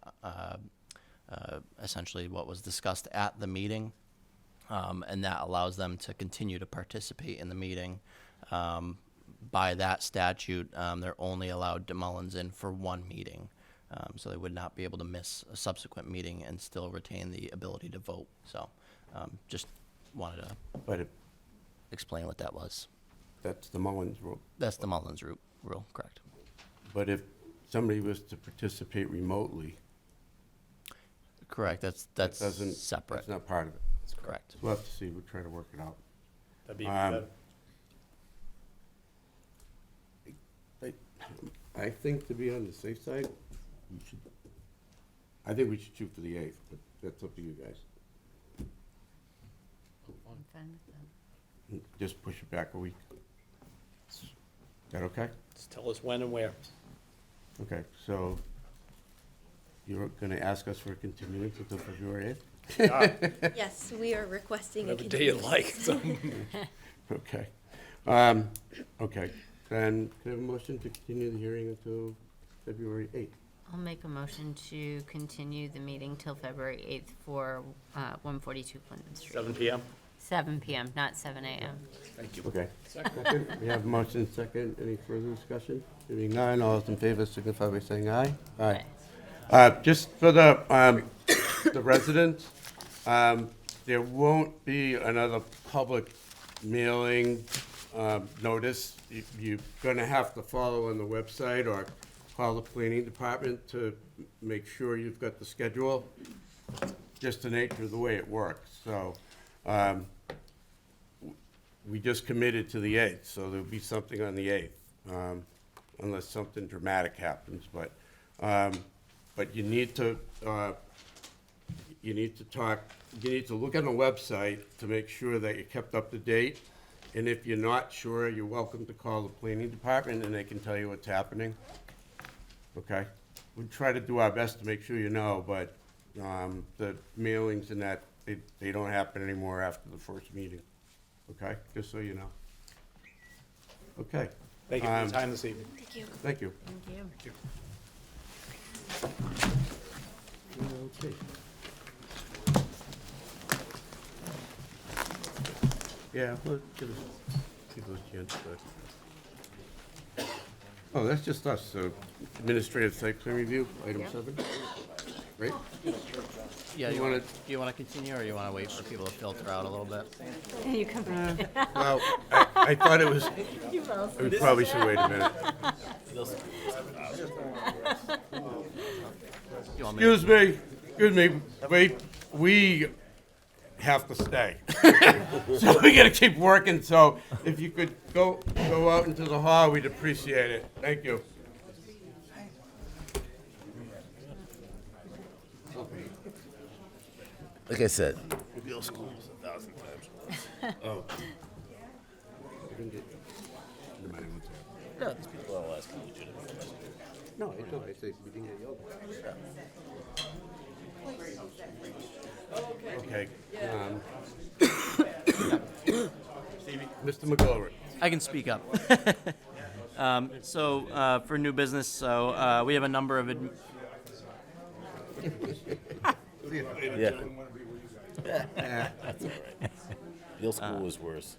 Speaker 4: essentially what was discussed at the meeting. And that allows them to continue to participate in the meeting. By that statute, they're only allowed to Mullins in for one meeting. So they would not be able to miss a subsequent meeting and still retain the ability to vote. So just wanted to explain what that was.
Speaker 1: That's the Mullins rule.
Speaker 4: That's the Mullins rule, correct.
Speaker 1: But if somebody was to participate remotely.
Speaker 4: Correct, that's separate.
Speaker 1: That's not part of it.
Speaker 4: That's correct.
Speaker 1: We'll have to see, we'll try to work it out.
Speaker 3: That'd be better.
Speaker 1: I think to be on the safe side, I think we should shoot for the 8th, but that's up to you guys.
Speaker 6: I'm fine with that.
Speaker 1: Just push it back a week. Is that okay?
Speaker 3: Just tell us when and where.
Speaker 1: Okay, so you're gonna ask us for a continuance until February 8th?
Speaker 7: Yes, we are requesting a
Speaker 3: Whatever day you like.
Speaker 1: Okay. Okay, then can I have a motion to continue the hearing until February 8th?
Speaker 6: I'll make a motion to continue the meeting till February 8th for 142 Clinton Street.
Speaker 3: 7 PM?
Speaker 6: 7 PM, not 7 AM.
Speaker 3: Thank you.
Speaker 1: Okay. Second. We have a motion second. Any further discussion? Hearing none, all those in favor signify by saying aye. Aye. Just for the residents, there won't be another public mailing notice. You're gonna have to follow on the website or call the planning department to make sure you've got the schedule. Just the nature of the way it works. So, we just committed to the 8th, so there'll be something on the 8th. unless something dramatic happens, but you need to look on the website to make sure that you're kept up to date. And if you're not sure, you're welcome to call the planning department and they can tell you what's happening. Okay? We try to do our best to make sure you know, but the mailings and that, they don't happen anymore after the first meeting. Okay? Just so you know. Okay.
Speaker 3: Thank you for your time this evening.
Speaker 7: Thank you.
Speaker 1: Thank you.
Speaker 6: Thank you.
Speaker 1: Okay. Yeah, we'll give us a chance to. Oh, that's just us, so administrative site plan review, item 7, right?
Speaker 4: Yeah,
Speaker 1: You
Speaker 4: you
Speaker 1: wanna-
Speaker 4: want to, do you want to continue, or you want to wait for people to filter out a little bit?
Speaker 6: You come back.
Speaker 1: Well, I thought it was, we probably should wait a minute.
Speaker 4: You want me to-
Speaker 1: Excuse me, wait, we have to stay. So we gotta keep working, so if you could go out into the hall, we'd appreciate it. Thank you.
Speaker 5: Like I said, reveal schools 1,000 times worse.
Speaker 1: Oh.
Speaker 5: No, these people are all asking legitimate questions.
Speaker 1: No, I say we didn't get yelled at. Okay. Mr. McGilvery.
Speaker 4: I can speak up. For new business, so we have a number of.
Speaker 5: Yeah. That's all right. Real school is worse.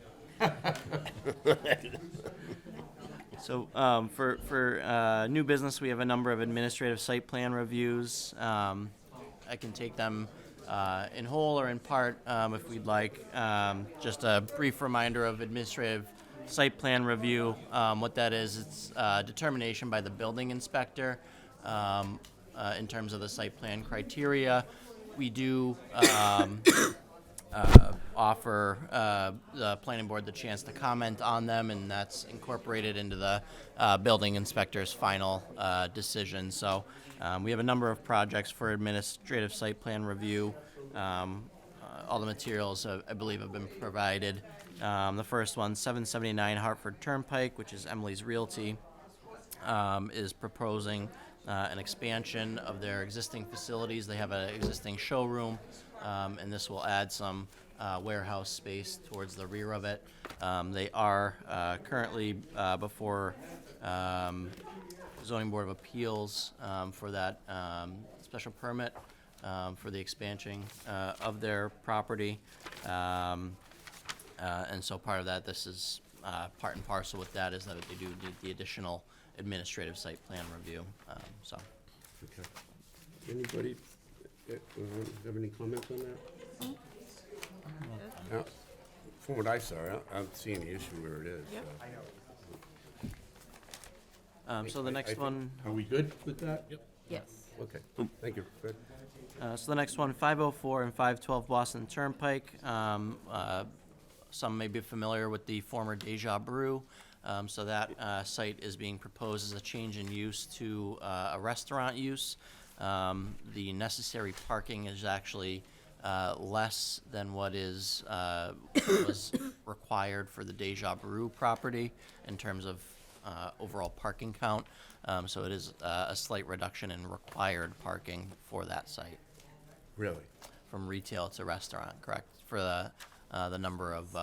Speaker 4: So for new business, we have a number of administrative site plan reviews. I can take them in whole or in part if we'd like. Just a brief reminder of administrative site plan review. What that is, it's determination by the building inspector in terms of the site plan criteria. We do offer the planning board the chance to comment on them, and that's incorporated into the building inspector's final decision. So we have a number of projects for administrative site plan review. All the materials, I believe, have been provided. The first one, 779 Hartford Turnpike, which is Emily's Realty, is proposing an expansion of their existing facilities. They have an existing showroom, and this will add some warehouse space towards the rear of it. They are currently before Zoning Board of Appeals for that special permit for the expansion of their property. And so part of that, this is part and parcel with that, is that they do need the additional administrative site plan review.
Speaker 1: Okay. Anybody have any comments on that? No. From what I saw, I don't see any issue where it is.
Speaker 4: So the next
Speaker 1: think-
Speaker 4: one.
Speaker 1: Are we good with that? Yep.
Speaker 6: Yes.
Speaker 1: Okay, thank you. Good.
Speaker 4: So the next one, 504 and 512 Boston Turnpike. Some may be familiar with the former Deja Brew. So that site is being proposed as a change in use to a restaurant use. The necessary parking is actually less than what is was required for the Deja Brew property in terms of overall parking count. So it is a slight reduction in required parking for that site.
Speaker 1: Really?
Speaker 4: From retail to restaurant, correct? For the number of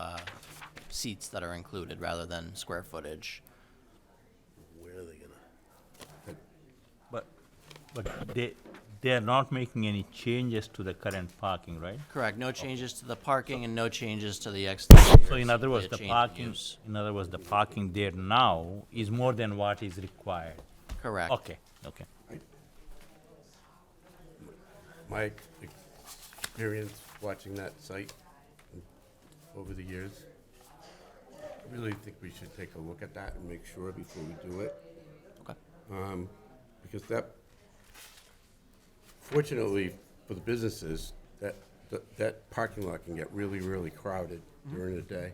Speaker 4: seats that are included rather than square footage.
Speaker 5: Where are they gonna?
Speaker 2: But they are not making any changes to the current parking, right?
Speaker 4: Correct. No changes to the parking and no changes to the exterior.
Speaker 2: So in other words, the parking there now is more than what is required.
Speaker 4: Correct.
Speaker 2: Okay.
Speaker 1: My experience watching that site over the years, I really think we should take a look at that and make sure before we do it.
Speaker 4: Okay.
Speaker 1: Because that, fortunately for the businesses, that parking lot can get really, really crowded during the day.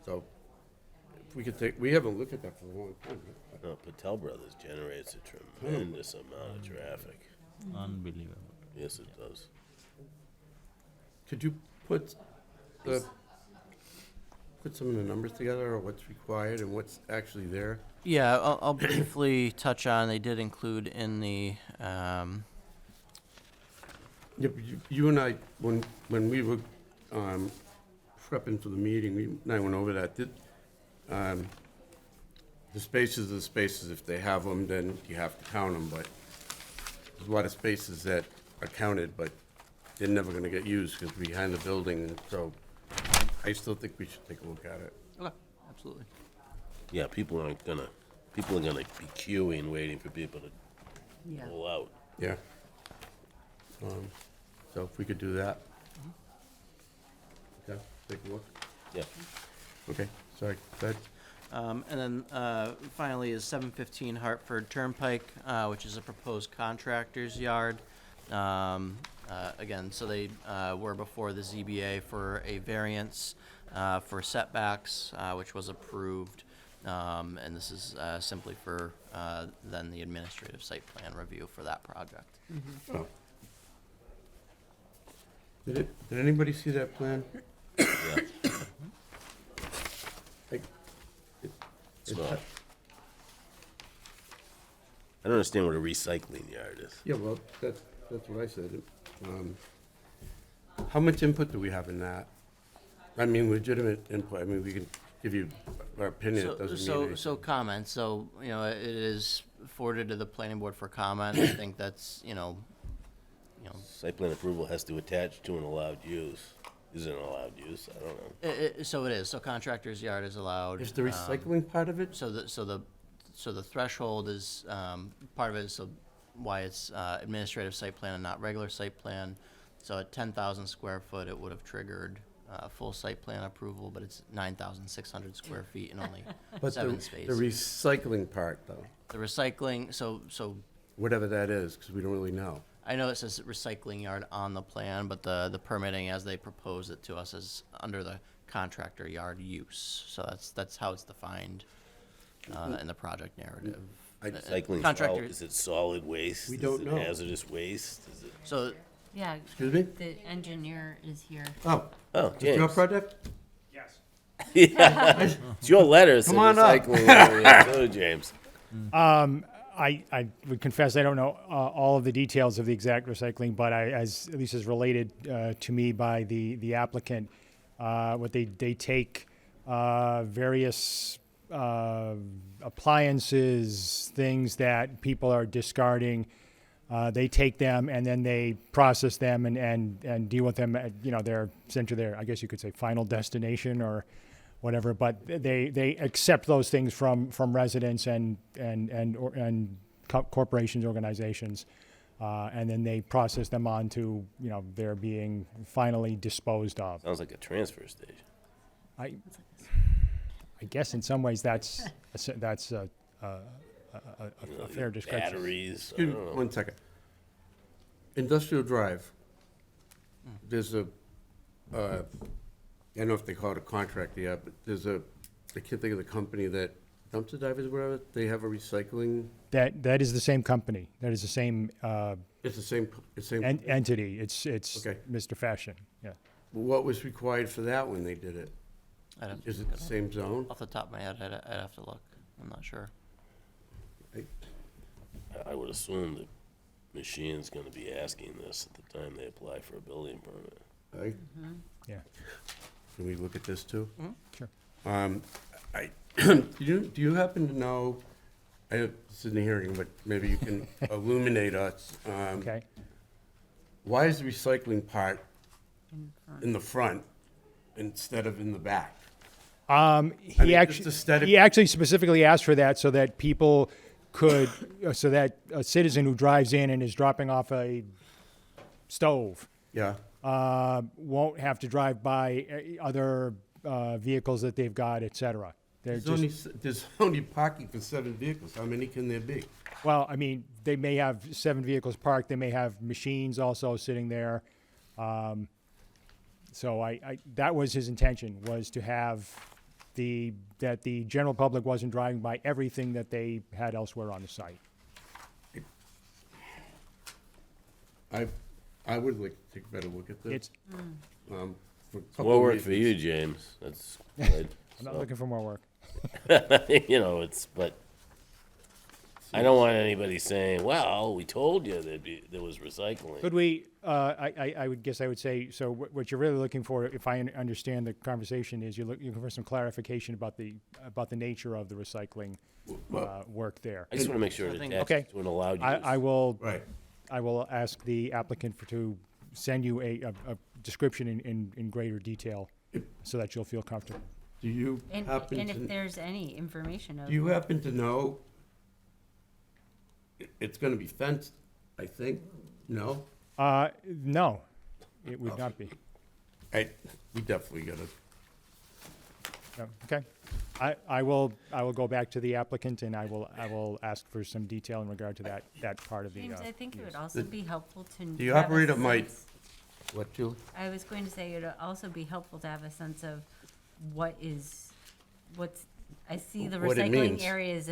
Speaker 1: So we could take, we haven't looked at that for a long time. Right?
Speaker 5: No, Patel Brothers generates a tremendous amount of traffic.
Speaker 2: Unbelievable.
Speaker 5: Yes, it does.
Speaker 1: Could you put some of the numbers together, or what's required and what's actually there?
Speaker 4: Yeah, I'll briefly touch on, they did include in the,
Speaker 1: Yeah, but you and I, when we were prepping for the meeting, we and I went over that. The spaces are the spaces. If they have them, then you have to count them. But there's a lot of spaces that are counted, but they're never going to get used because behind the building. And so I still think we should take a look at it.
Speaker 4: okay, absolutely.
Speaker 5: Yeah, people are gonna be queuing, waiting for people to pull out.
Speaker 1: Yeah. So if we could do that. Okay, take a look.
Speaker 5: Yeah.
Speaker 1: Okay, sorry, go ahead.
Speaker 4: And then finally is 715 Hartford Turnpike, which is a proposed contractor's yard. Again, so they were before the ZBA for a variance for setbacks, which was approved. And this is simply for then the administrative site plan review for that project.
Speaker 1: Oh. Did anybody see that plan?
Speaker 5: Yeah.
Speaker 1: Like,
Speaker 5: Small. I don't understand what a recycling yard is.
Speaker 1: Yeah, well, that's what I said. How much input do we have in that? I mean, legitimate input. I mean, we can give you our opinion. It doesn't mean anything.
Speaker 4: So comments, so, you know, it is forwarded to the planning board for comment. I think that's, you know.
Speaker 5: Site plan approval has to attach to an allowed use. Is it an allowed use? I don't know.
Speaker 4: So it is, so contractor's yard is allowed.
Speaker 1: Is the recycling part of it?
Speaker 4: So the threshold is, part of it is so why it's administrative site plan and not regular site plan. So at 10,000 square foot, it would have triggered full site plan approval, but it's 9,600 square feet and only
Speaker 1: But
Speaker 4: 7
Speaker 1: the
Speaker 4: spaces.
Speaker 1: recycling part, though,
Speaker 4: The recycling, so
Speaker 1: whatever that is, because we don't really know.
Speaker 4: I know it says recycling yard on the plan, but the permitting as they propose it to us is under the contractor yard use. So that's how it's defined in the project narrative.
Speaker 5: Recycling, is it solid waste?
Speaker 1: We don't know.
Speaker 5: Is it hazardous waste? Is it?
Speaker 4: So,
Speaker 6: Yeah.
Speaker 1: Excuse me?
Speaker 6: The engineer is here.
Speaker 1: Oh,
Speaker 5: Oh,
Speaker 1: it's your
Speaker 5: James.
Speaker 1: project?
Speaker 5: Yeah. It's your letters.
Speaker 1: Come on up.
Speaker 5: Recycling area too, James.
Speaker 10: I would confess I don't know all of the details of the exact recycling, but as at least as related to me by the applicant, what they take various appliances, things that people are discarding. They take them and then they process them and deal with them at, their sent to their, I guess you could say, final destination or whatever. But they accept those things from residents and corporations, organizations, and then they process them on to, they're being finally disposed of.
Speaker 5: Sounds like a transfer station.
Speaker 10: I guess in some ways that's a fair description.
Speaker 5: Batteries. I
Speaker 1: Excuse me,
Speaker 5: don't know.
Speaker 1: 1 second. Industrial Drive. There's I don't know if they call it a contract yet, but I can't think of the company that dumpster divers, whatever, they have a recycling.
Speaker 10: That is the same company. That is the same
Speaker 1: It's the same
Speaker 10: entity. It's
Speaker 1: Okay.
Speaker 10: Mr. Fashion. Yeah.
Speaker 1: What was required for that when they did it? Is it the same zone?
Speaker 4: Off the top of my head, I'd have to look. I'm not sure.
Speaker 5: I would assume the machine's going to be asking this at the time they apply for a building permit.
Speaker 10: Yeah.
Speaker 1: Can we look at this too?
Speaker 10: Sure.
Speaker 1: Do you happen to know, I know this isn't a hearing, but maybe you can illuminate us.
Speaker 10: Okay.
Speaker 1: Why is the recycling part in the front instead of in the back?
Speaker 10: He actually specifically asked for that so that people could, so that a citizen who drives in and is dropping off a stove, won't have to drive by other vehicles that they've got, et cetera.
Speaker 1: There's only parking for 7 vehicles. How many can there be?
Speaker 10: Well, I mean, they may have 7 vehicles parked. They may have machines also sitting there. So that was his intention, was to have that the general public wasn't driving by everything that they had elsewhere on the site.
Speaker 1: I would like to take a better look at this.
Speaker 10: It's,
Speaker 1: for a
Speaker 5: It's
Speaker 1: couple
Speaker 5: more
Speaker 1: of
Speaker 5: work for you,
Speaker 1: reasons.
Speaker 5: James. That's good.
Speaker 10: I'm not
Speaker 5: So,
Speaker 10: looking for more work.
Speaker 5: you know, but I don't want anybody saying, well, we told you there was recycling.
Speaker 10: Could we, I would guess I would say, so what you're really looking for, if I understand the conversation, is you're looking for some clarification about the nature of the recycling work there.
Speaker 5: I just want to make sure it
Speaker 10: Okay.
Speaker 5: attaches to an allowed use.
Speaker 10: I will,
Speaker 1: Right.
Speaker 10: I will ask the applicant to send you a description in greater detail so that you'll feel comfortable.
Speaker 1: Do you
Speaker 6: And
Speaker 1: happen
Speaker 6: if
Speaker 1: to,
Speaker 6: there's any information of.
Speaker 1: do you happen to know? It's gonna be fenced, I think, no?
Speaker 10: No, it would not be.
Speaker 1: We definitely gotta,
Speaker 10: No, okay. I will go back to the applicant and I will ask for some detail in regard to that part of the.
Speaker 6: James, I think it would
Speaker 10: use.
Speaker 6: also be helpful to.
Speaker 1: the
Speaker 6: have a
Speaker 1: operator might,
Speaker 6: sense-
Speaker 1: what, Julie?
Speaker 6: I was going to say it would also be helpful to have a sense of what's, I see the
Speaker 1: What it
Speaker 6: recycling
Speaker 1: means.
Speaker 6: areas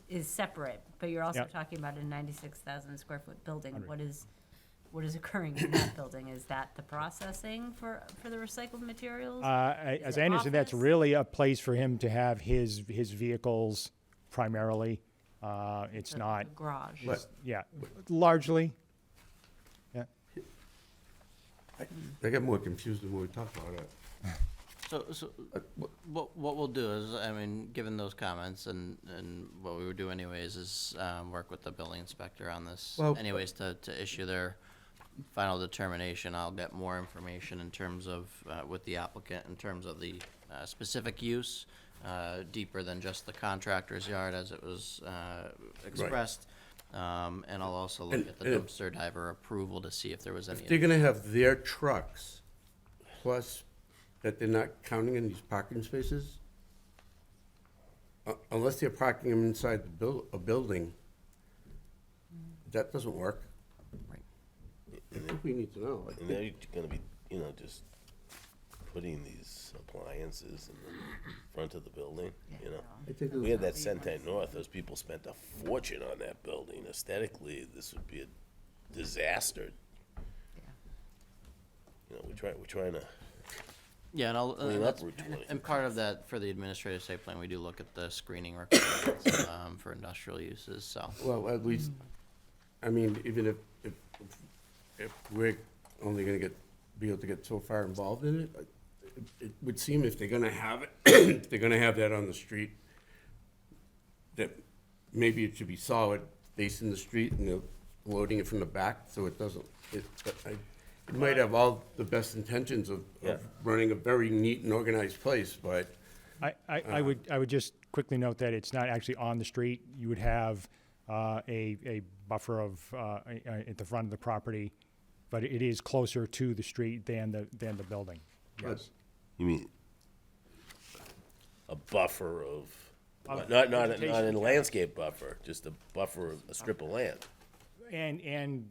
Speaker 6: is separate, but you're also
Speaker 10: Yep.
Speaker 6: talking about a 96,000 square foot building. What is occurring in that building? Is that the processing for the recycled materials?
Speaker 10: As
Speaker 6: Is
Speaker 10: I
Speaker 6: it
Speaker 10: understand, that's
Speaker 6: office?
Speaker 10: really a place for him to have his vehicles primarily. It's
Speaker 6: The-
Speaker 10: not.
Speaker 6: the garage.
Speaker 1: What?
Speaker 10: Yeah, largely. Yeah.
Speaker 1: I got more confused when we talked about it.
Speaker 4: So what we'll do is, I mean, given those comments and what we would do anyways is work with the building inspector on this
Speaker 1: Well-
Speaker 4: anyways to issue their final determination. I'll get more information in terms of, with the applicant, in terms of the specific use, deeper than just the contractor's yard as it was expressed. And I'll also look at the
Speaker 1: And-
Speaker 4: dumpster diver approval to see if there was any.
Speaker 1: If they're gonna have their trucks, plus that they're not counting in these parking spaces, unless they're parking them inside a building, that doesn't work.
Speaker 4: Right.
Speaker 1: I think we need to know. I
Speaker 5: And
Speaker 1: think-
Speaker 5: they're gonna be, just putting these appliances in the front of the building, you know?
Speaker 1: I think
Speaker 5: We had that Centene North, those people spent a fortune on that building. Aesthetically, this would be a disaster. We're trying to
Speaker 4: Yeah, and I'll,
Speaker 5: clean up Route 20.
Speaker 4: and part of that, for the administrative site plan, we do look at the screening requirements, for industrial uses, so.
Speaker 1: Well, at least, I mean, even if we're only gonna be able to get so far involved in it, it would seem if they're gonna have it, if they're gonna have that on the street, that maybe it should be solid, facing the street, and they're loading it from the back, so it doesn't, it might have all the best intentions of running a very neat and organized place, but
Speaker 10: I would just quickly note that it's not actually on the street. You would have a buffer of at the front of the property, but it is closer to the street than the building. Yes.
Speaker 5: You mean a buffer of,
Speaker 10: Of
Speaker 5: not
Speaker 10: vegetation.
Speaker 5: a landscape buffer, just a buffer of a strip of land?
Speaker 10: And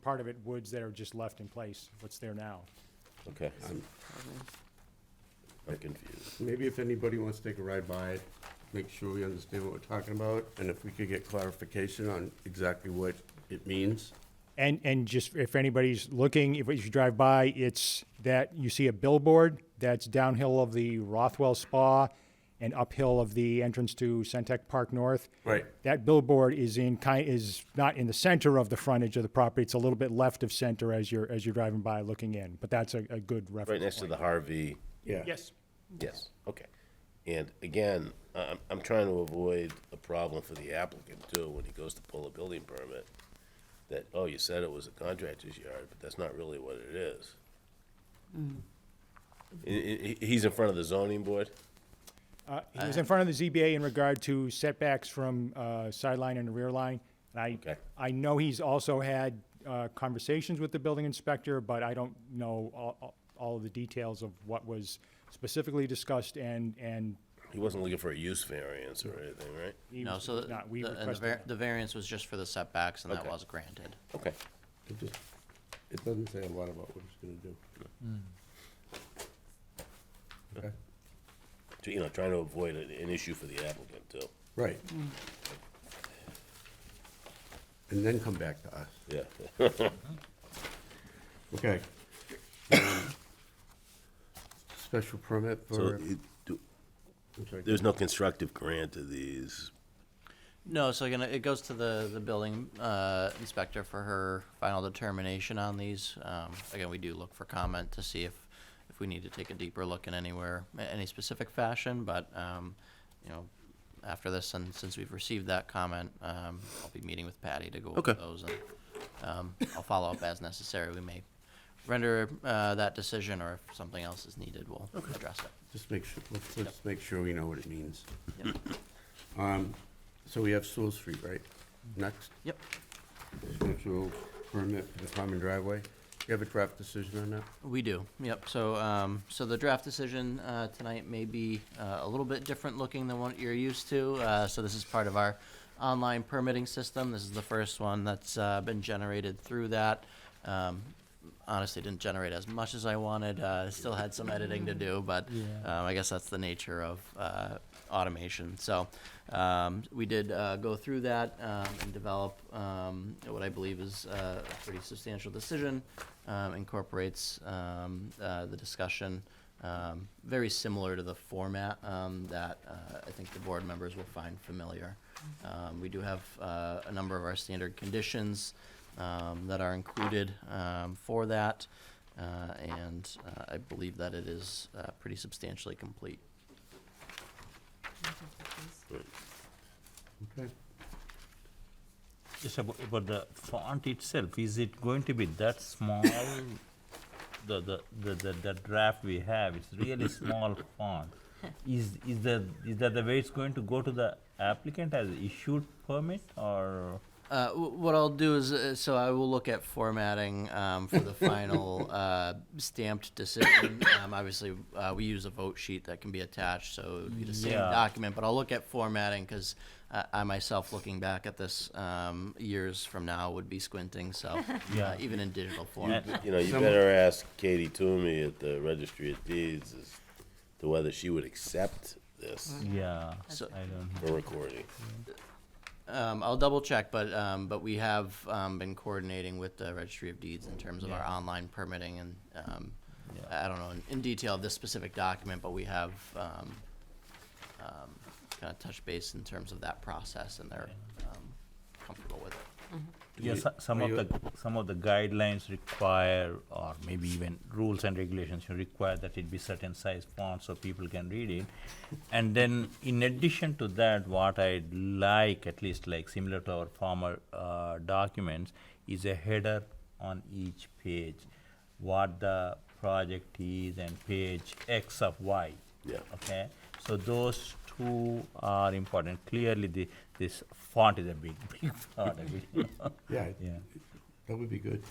Speaker 10: part of it woods that are just left in place. What's there now?
Speaker 5: Okay. I'm confused.
Speaker 1: maybe if anybody wants to take a ride by it, make sure we understand what we're talking about, and if we could get clarification on exactly what it means.
Speaker 10: And just if anybody's looking, if you drive by, it's that you see a billboard that's downhill of the Rothwell Spa and uphill of the entrance to Centec Park North.
Speaker 1: Right.
Speaker 10: That billboard is not in the center of the frontage of the property. It's a little bit left of center as you're driving by looking in. But that's a good reference.
Speaker 5: Right next to
Speaker 10: point.
Speaker 5: the Harvey.
Speaker 1: Yeah.
Speaker 10: Yes.
Speaker 5: Yes, okay. And again, I'm trying to avoid a problem for the applicant too, when he goes to pull a building permit, that, oh, you said it was a contractor's yard, but that's not really what it is. He's in front of the zoning board?
Speaker 10: He was in front of the ZBA in regard to setbacks from sideline and rear line. And I know he's also had conversations with the building inspector, but I don't know all of the details of what was specifically discussed and.
Speaker 5: He wasn't looking for a use variance or anything, right?
Speaker 4: No, so the variance was just for the setbacks, and that
Speaker 5: Okay.
Speaker 4: was granted.
Speaker 5: Okay.
Speaker 1: It doesn't say a lot about what it's gonna do. Okay.
Speaker 5: you know, trying to avoid an issue for the applicant too.
Speaker 1: Right. And then come back to us.
Speaker 5: Yeah.
Speaker 1: Okay. Special permit
Speaker 5: So
Speaker 1: for, I'm sorry.
Speaker 5: there's no constructive grant of these.
Speaker 4: No, so again, it goes to the building inspector for her final determination on these. Again, we do look for comment to see if we need to take a deeper look in any specific fashion, but, you know, after this, and since we've received that comment, I'll be meeting with Patty to go over
Speaker 5: Okay.
Speaker 4: those, and I'll follow up as necessary. We may render that decision, or if something else is needed, we'll address it.
Speaker 1: Just make sure, let's make sure we know what it means.
Speaker 4: Yep.
Speaker 1: So we have Sewell Street, right? Next?
Speaker 4: Yep.
Speaker 1: Special permit for the common driveway. You have a draft decision on that?
Speaker 4: We do, yep. So, so the draft decision tonight may be a little bit different looking than what you're used to. So this is part of our online permitting system. This is the first one that's been generated through that. Honestly, didn't generate as much as I wanted. Still had some editing to do, but I guess that's the nature of automation. So we did go through that and develop what I believe is a pretty substantial decision. Incorporates the discussion very similar to the format that I think the board members will find familiar. We do have a number of our standard conditions that are included for that, and I believe that it is pretty substantially complete.
Speaker 1: Okay.
Speaker 2: Just about the font itself, is it going to be that small? The draft we have, it's really small font. Is that the way it's going to go to the applicant as issued permit, or?
Speaker 4: What I'll do is, so I will look at formatting for the final stamped decision. Obviously, we use a vote sheet that can be attached, so it would be the same
Speaker 2: Yeah.
Speaker 4: document, but I'll look at formatting, because I myself, looking back at this years from now, would be squinting, so
Speaker 2: Yeah.
Speaker 4: even in digital form.
Speaker 5: You know, you better ask Katie Toomey at the Registry of Deeds as to whether she would accept this
Speaker 2: Yeah,
Speaker 4: So-
Speaker 2: I don't.
Speaker 5: for recording.
Speaker 4: I'll double check, but we have been coordinating with the Registry of Deeds in terms of our
Speaker 2: Yeah.
Speaker 4: online permitting, and I don't know in detail this specific document, but we have kind of touched base in terms of that process, and they're comfortable with it.
Speaker 2: Yeah, some of the guidelines require, or maybe even rules and regulations require that it be certain size font so people can read it. And then in addition to that, what I'd like, at least like similar to our former documents, is a header on each page, what the project is and page X of Y.
Speaker 5: Yeah.
Speaker 2: Okay, so those two are important. Clearly, this font is a big part of it.
Speaker 1: Yeah,
Speaker 2: Yeah.
Speaker 1: that would be good.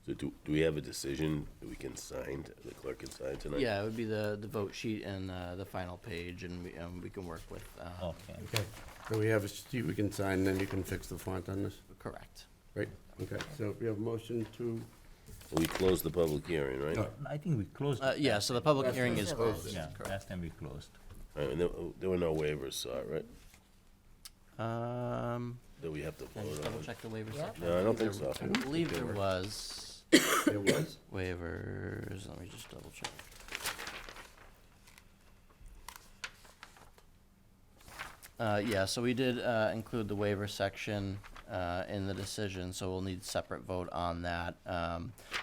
Speaker 5: So do we have a decision that we can sign, the clerk can sign tonight?
Speaker 4: Yeah, it would be the vote sheet and the final page, and we can work with.
Speaker 2: Okay.
Speaker 1: Okay. So we have a sheet we can sign, then you can fix the font on this?
Speaker 4: Correct.
Speaker 1: Right, okay. So we have a motion to,
Speaker 5: We closed the public hearing, right?
Speaker 1: No.
Speaker 2: I think we closed.
Speaker 4: Yeah, so the public
Speaker 1: Last
Speaker 4: hearing
Speaker 1: time
Speaker 4: is
Speaker 1: we closed
Speaker 4: closed.
Speaker 1: it.
Speaker 2: Yeah,
Speaker 4: Correct.
Speaker 2: last time we closed.
Speaker 5: All right, and there were no waivers, right? That we have to
Speaker 4: Can I just
Speaker 5: vote
Speaker 4: double
Speaker 5: on?
Speaker 4: check the waivers? section?
Speaker 5: No, I don't think so.
Speaker 4: I believe there was
Speaker 1: there was?
Speaker 4: waivers. Let me just double check. Yeah, so we did include the waiver section in the decision, so we'll need separate vote on that.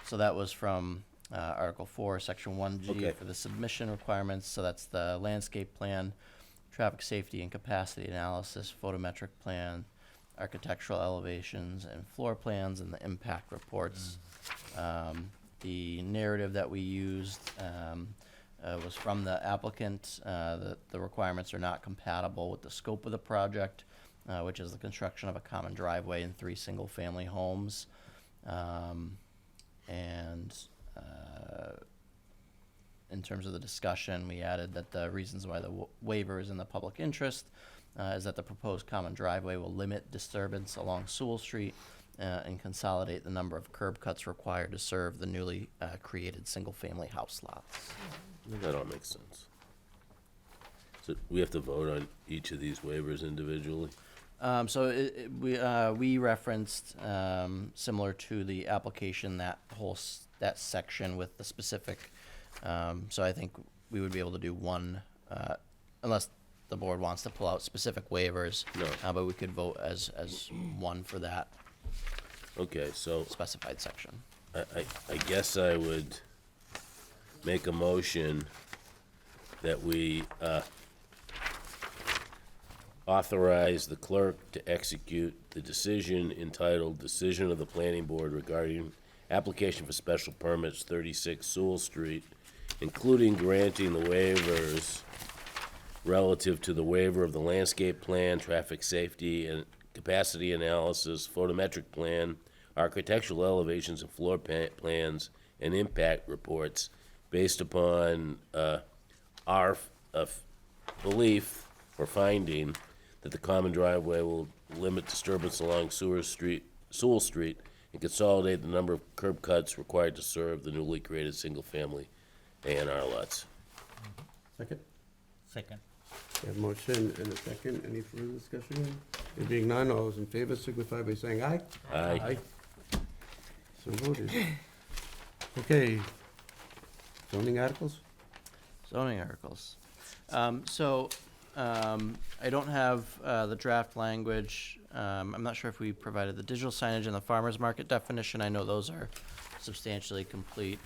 Speaker 4: So that was from Article 4, Section 1G
Speaker 5: Okay.
Speaker 4: for the submission requirements. So that's the landscape plan, traffic safety and capacity analysis, photometric plan, architectural elevations and floor plans, and the impact reports. The narrative that we used was from the applicant. The requirements are not compatible with the scope of the project, which is the construction of a common driveway and 3 single-family homes. In terms of the discussion, we added that the reasons why the waiver is in the public interest is that the proposed common driveway will limit disturbance along Sewell Street and consolidate the number of curb cuts required to serve the newly created single-family house lots.
Speaker 5: That all makes sense. So we have to vote on each of these waivers individually?
Speaker 4: So we referenced, similar to the application, that that section with the specific, so I think we would be able to do one, unless the board wants to pull out specific waivers.
Speaker 5: No.
Speaker 4: But we could vote as one for that
Speaker 5: Okay, so
Speaker 4: specified section.
Speaker 5: I guess I would make a motion that we authorize the clerk to execute the decision entitled Decision of the Planning Board regarding application for special permits 36 Sewell Street, including granting the waivers relative to the waiver of the landscape plan, traffic safety and capacity analysis, photometric plan, architectural elevations and floor plans, and impact reports based upon our belief or finding that the common driveway will limit disturbance along Sewell Street and consolidate the number of curb cuts required to serve the newly created single-family A&R lots.
Speaker 1: Second?
Speaker 2: Second.
Speaker 1: We have a motion and a second. Any further discussion? There being none, all those in favor signify by saying aye.
Speaker 5: Aye.
Speaker 1: So voted. Okay. Zoning articles?
Speaker 4: Zoning articles. I don't have the draft language. I'm not sure if we provided the digital signage and the farmer's market definition. I know those are substantially complete.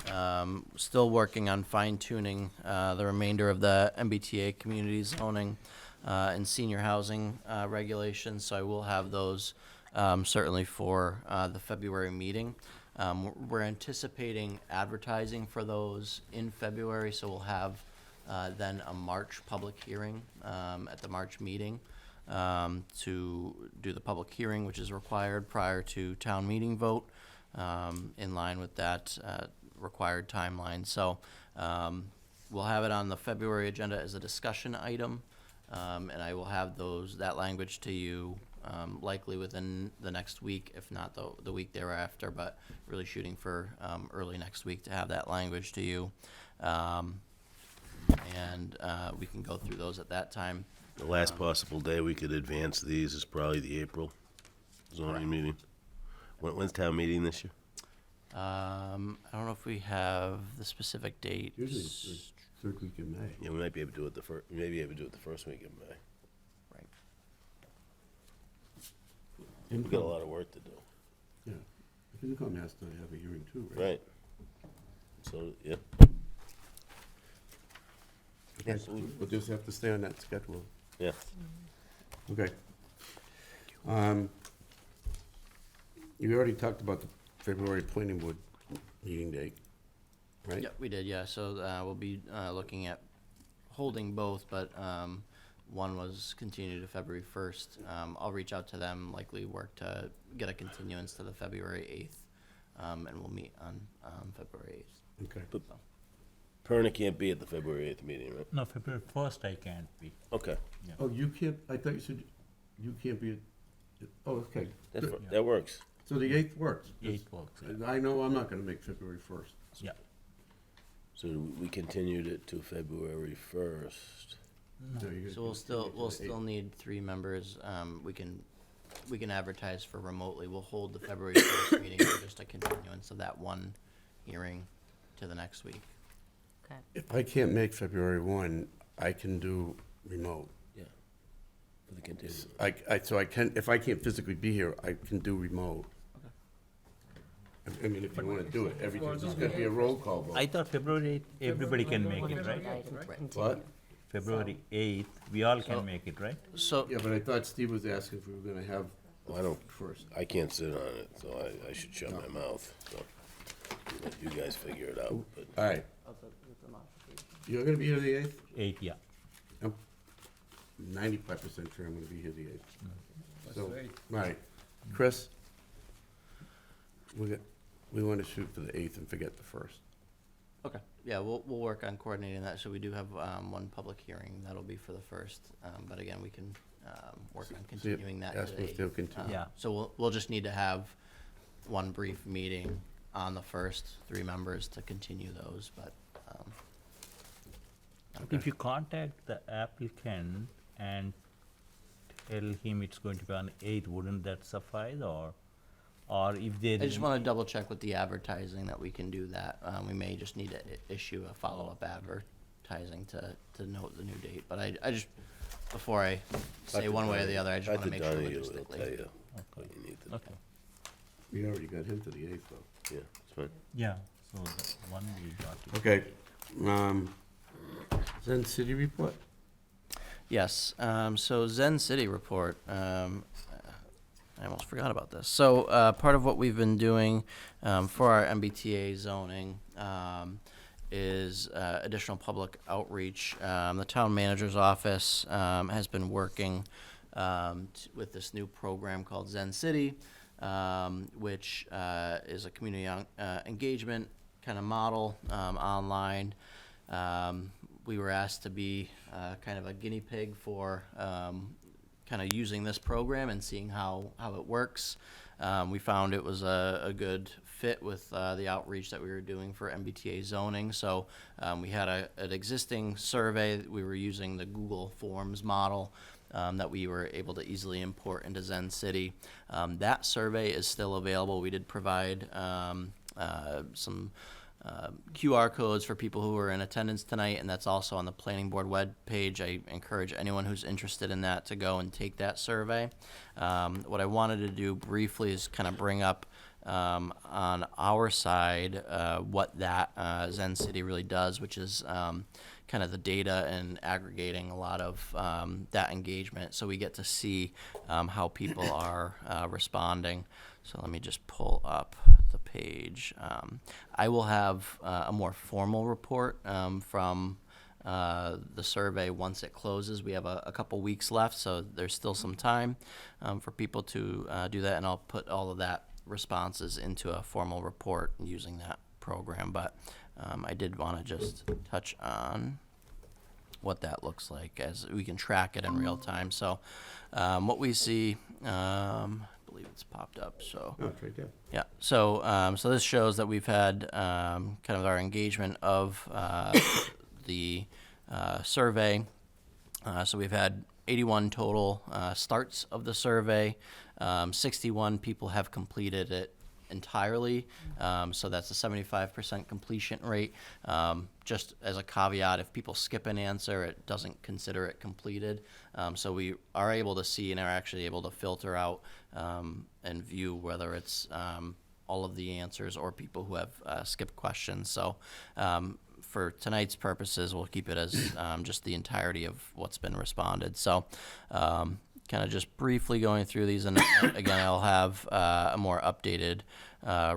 Speaker 4: Still working on fine tuning the remainder of the MBTA community zoning and senior housing regulations, so I will have those certainly for the February meeting. We're anticipating advertising for those in February, so we'll have then a March public hearing at the March meeting to do the public hearing, which is required prior to town meeting vote, in line with that required timeline. So we'll have it on the February agenda as a discussion item, and I will have that language to you likely within the next week, if not the week thereafter, but really shooting for early next week to have that language to you. And we can go through those at that time.
Speaker 5: The last possible day we could advance these is probably the April zoning meeting. When's town meeting this year?
Speaker 4: I don't know if we have the specific date.
Speaker 1: Usually it's the third week in May.
Speaker 5: Yeah, we might be able to do it the first week in May.
Speaker 4: Right.
Speaker 5: We've got a lot of work to do.
Speaker 1: Yeah. FinCom has to have a hearing too, right?
Speaker 5: Right. So, yeah.
Speaker 1: Okay, so we'll just have to stay on that schedule.
Speaker 5: Yeah.
Speaker 1: Okay. You already talked about the February planning board meeting date, right?
Speaker 4: Yep, we did, yeah. So we'll be looking at holding both, but one was continued to February 1st. I'll reach out to them, likely work to get a continuance to the February 8th, and we'll meet on February 8th.
Speaker 1: Okay.
Speaker 5: But Perna can't be at the February 8th meeting, right?
Speaker 2: No, February 1st I can't be.
Speaker 5: Okay.
Speaker 2: Yeah.
Speaker 1: Oh, you can't, I thought you said you can't be, oh, okay. Good.
Speaker 5: That works.
Speaker 1: So the 8th works?
Speaker 2: 8th works, yeah.
Speaker 1: I know I'm not gonna make February 1st.
Speaker 2: Yeah.
Speaker 5: So we continued it to February 1st.
Speaker 1: No, you're gonna
Speaker 4: So we'll
Speaker 1: continue to the
Speaker 4: still
Speaker 1: 8th.
Speaker 4: need 3 members. We can advertise for remotely. We'll hold the February 1st meeting for just a continuance of that one hearing to the next week.
Speaker 6: Okay.
Speaker 1: If I can't make February 1, I can do remote.
Speaker 5: Yeah. For the continuance.
Speaker 1: So I can, if I can't physically be here, I can do remote. I mean, if you wanna do it, everything's just gonna be a roll call vote.
Speaker 2: I thought February 8th, everybody can make it, right?
Speaker 1: What?
Speaker 2: February 8th, we all can make it, right?
Speaker 4: So
Speaker 1: Yeah, but I thought Steve was asking if we were gonna have
Speaker 5: I don't,
Speaker 1: first.
Speaker 5: I can't sit on it, so I should shut my mouth. So let you guys figure it out, but.
Speaker 1: All right. You're gonna be here the 8th?
Speaker 2: 8th, yeah.
Speaker 1: I'm 95% sure I'm gonna be here the 8th. So, right. Chris? We wanna shoot for the 8th and forget the 1st.
Speaker 4: Okay, yeah, we'll work on coordinating that. So we do have one public hearing. That'll be for the 1st. But again, we can work on continuing that
Speaker 1: ask
Speaker 4: to the
Speaker 1: us to
Speaker 4: 8th.
Speaker 1: continue.
Speaker 2: Yeah.
Speaker 4: So we'll just need to have one brief meeting on the 1st, 3 members to continue those, but
Speaker 2: If you contact the applicant and tell him it's going to be on 8th, wouldn't that suffice, or if they?
Speaker 4: I just want to double check with the advertising that we can do that. We may just need to issue a follow-up advertising to note the new date. But I just, before I say one way or the other, I just want to make sure
Speaker 5: Donahue will
Speaker 4: logistically.
Speaker 5: tell you what you need to.
Speaker 2: Okay.
Speaker 1: We already got him to the 8th, though.
Speaker 5: Yeah, it's fine.
Speaker 2: Yeah, so the one we got.
Speaker 1: Okay. Zen City report?
Speaker 4: Yes, so Zen City report, I almost forgot about this. So part of what we've been doing for our MBTA zoning is additional public outreach. The town manager's office has been working with this new program called Zen City, which is a community engagement kind of model online. We were asked to be kind of a guinea pig for kind of using this program and seeing how it works. We found it was a good fit with the outreach that we were doing for MBTA zoning. So we had an existing survey. We were using the Google Forms model that we were able to easily import into Zen City. That survey is still available. We did provide some QR codes for people who were in attendance tonight, and that's also on the planning board web page. I encourage anyone who's interested in that to go and take that survey. What I wanted to do briefly is kind of bring up on our side what that Zen City really does, which is kind of the data and aggregating a lot of that engagement, so we get to see how people are responding. So let me just pull up the page. I will have a more formal report from the survey once it closes. We have a couple weeks left, so there's still some time for people to do that, and I'll put all of that responses into a formal report using that program. But I did want to just touch on what that looks like as we can track it in real time. So what we see, I believe it's popped up. So
Speaker 1: Oh, it's right there.
Speaker 4: yeah. So so this shows that we've had kind of our engagement of the survey. So we've had 81 total starts of the survey. 61 people have completed it entirely. So that's a 75% completion rate. Just as a caveat, if people skip an answer, it doesn't consider it completed. So we are able to see and are actually able to filter out and view whether it's all of the answers or people who have skipped questions. So for tonight's purposes, we'll keep it as just the entirety of what's been responded. So kind of just briefly going through these, and again, I'll have a more updated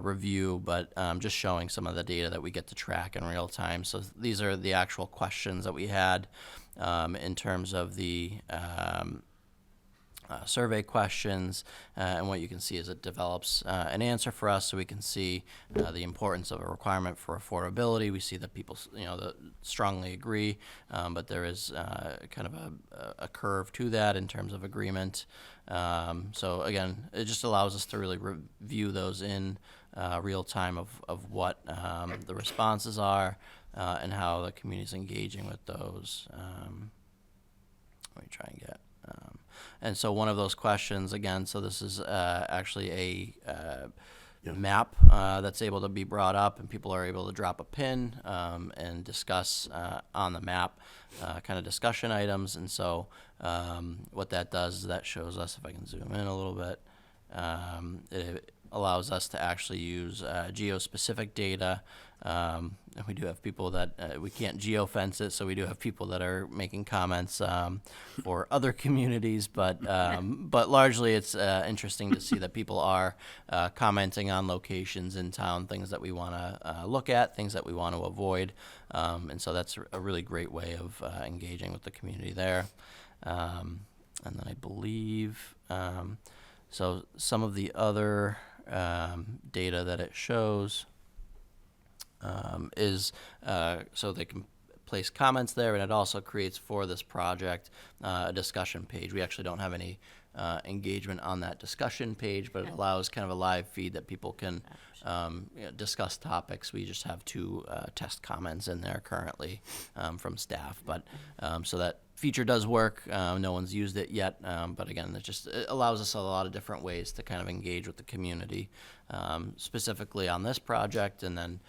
Speaker 4: review, but just showing some of the data that we get to track in real time. So these are the actual questions that we had in terms of the survey questions, and what you can see is it develops an answer for us, so we can see the importance of a requirement for affordability. We see that people, that strongly agree, but there is kind of a curve to that in terms of agreement. So again, it just allows us to really review those in real time of what the responses are and how the community is engaging with those. Let me try and get. And so one of those questions, again, so this is actually a map that's able to be brought up, and people are able to drop a pin and discuss on the map kind of discussion items. And so what that does is that shows us, if I can zoom in a little bit, it allows us to actually use geo-specific data. And we do have people that we can't geofence it, so we do have people that are making comments for other communities, but largely it's interesting to see that people are commenting on locations in town, things that we want to look at, things that we want to avoid, and so that's a really great way of engaging with the community there. And then I believe, so some of the other data that it shows is so they can place comments there, and it also creates for this project a discussion page. We actually don't have any engagement on that discussion page, but it allows kind of a live feed that people can discuss topics. We just have 2 test comments in there currently from staff, but so that feature does work. No one's used it yet, but again, it allows us a lot of different ways to kind of engage with the community, specifically on this project, and then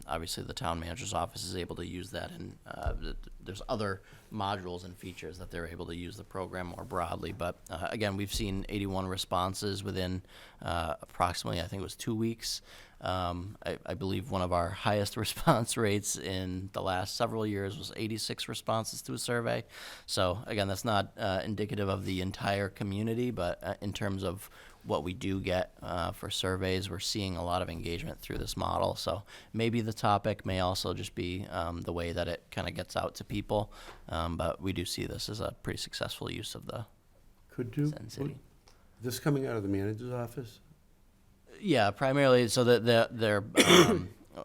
Speaker 4: obviously the town manager's office is able to use that, and there's other modules and features that they're able to use the program more broadly. But again, we've seen 81 responses within approximately, I think it was 2 weeks. I believe one of our highest response rates in the last several years was 86 responses to a survey. So again, that's not indicative of the entire community, but in terms of what we do get for surveys, we're seeing a lot of engagement through this model. So maybe the topic may also just be the way that it kind of gets out to people, but we do see this as a pretty successful use of the Send City.
Speaker 1: This coming out of the manager's office?
Speaker 4: Yeah, primarily so that they're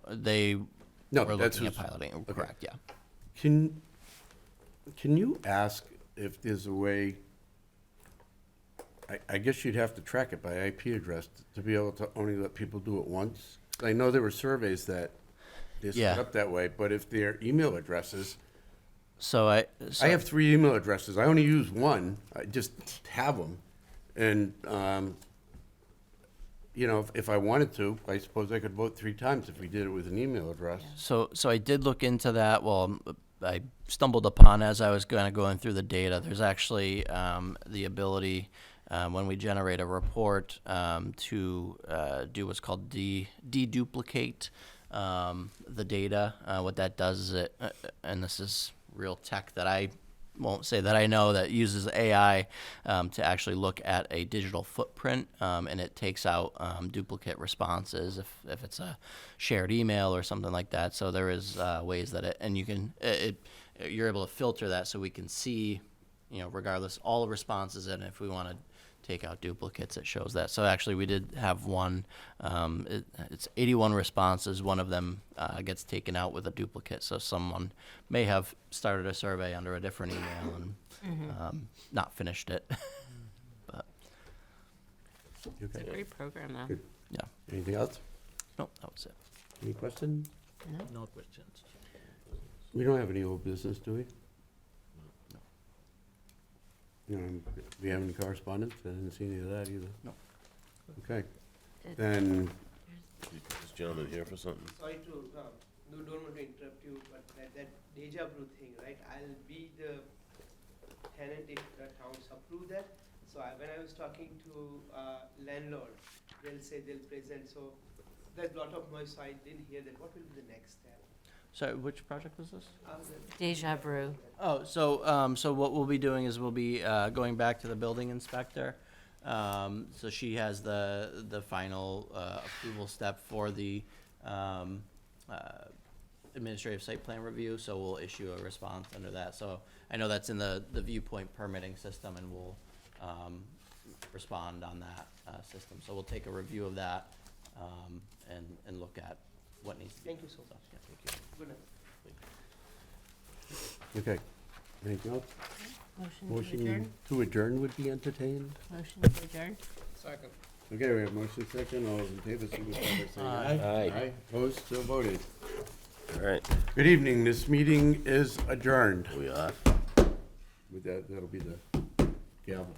Speaker 4: they
Speaker 1: No,
Speaker 4: were
Speaker 1: that's
Speaker 4: looking at
Speaker 1: what's-
Speaker 4: piloting.
Speaker 1: okay.
Speaker 4: Correct. Yeah.
Speaker 1: Can you ask if there's a way? I guess you'd have to track it by IP address to be able to only let people do it once. I know there were surveys that they set
Speaker 4: Yeah.
Speaker 1: up that way, but if their email addresses,
Speaker 4: So I
Speaker 1: have 3 email addresses. I only use one. I just have them, and if I wanted to, I suppose I could vote 3 times if we did it with an email address.
Speaker 4: So I did look into that. Well, I stumbled upon as I was going through the data. There's actually the ability when we generate a report to do what's called deduplicate the data. What that does is it, and this is real tech that I won't say that I know, that uses AI to actually look at a digital footprint, and it takes out duplicate responses if it's a shared email or something like that. So there is ways that you're able to filter that so we can see, regardless, all the responses, and if we want to take out duplicates, it shows that. So actually we did have one, it's 81 responses, one of them gets taken out with a duplicate, so someone may have started a survey under a different email and not finished it. But
Speaker 6: It's a great program, though.
Speaker 1: Good.
Speaker 4: yeah,
Speaker 1: Anything else?
Speaker 4: no, that was it.
Speaker 1: Any questions?
Speaker 2: No questions.
Speaker 1: We don't have any old business, do we? Do we have any correspondence? I didn't see any of that either.
Speaker 4: No.
Speaker 1: Okay. Then,
Speaker 5: This gentleman here for something?
Speaker 11: Sorry to, don't want to interrupt you, but that deja vu thing, right? I'll be the tenant if the towns approve that. So when I was talking to landlord, they'll say they'll present, so there's a lot of noise, so I didn't hear that. What will be the next step?
Speaker 4: Sorry, which project was this?
Speaker 6: Deja Brew.
Speaker 4: Oh, so what we'll be doing is we'll be going back to the building inspector. So she has the final approval step for the administrative site plan review, so we'll issue a response under that. So I know that's in the viewpoint permitting system, and we'll respond on that system. So we'll take a review of that and look at what needs to be.
Speaker 11: Thank you so much.
Speaker 4: Yeah, thank you.
Speaker 11: Good night.
Speaker 1: okay. Anything else?
Speaker 6: Motion
Speaker 1: to adjourn would be entertained.
Speaker 6: Motion to adjourn.
Speaker 11: Second.
Speaker 1: Okay, we have motion second. All those in favor, signify by saying
Speaker 4: Aye.
Speaker 1: aye.
Speaker 5: Aye.
Speaker 1: Opposed, so voted.
Speaker 5: All right,
Speaker 1: Good evening. This meeting is adjourned.
Speaker 5: we off?
Speaker 1: With that, that'll be the gavel.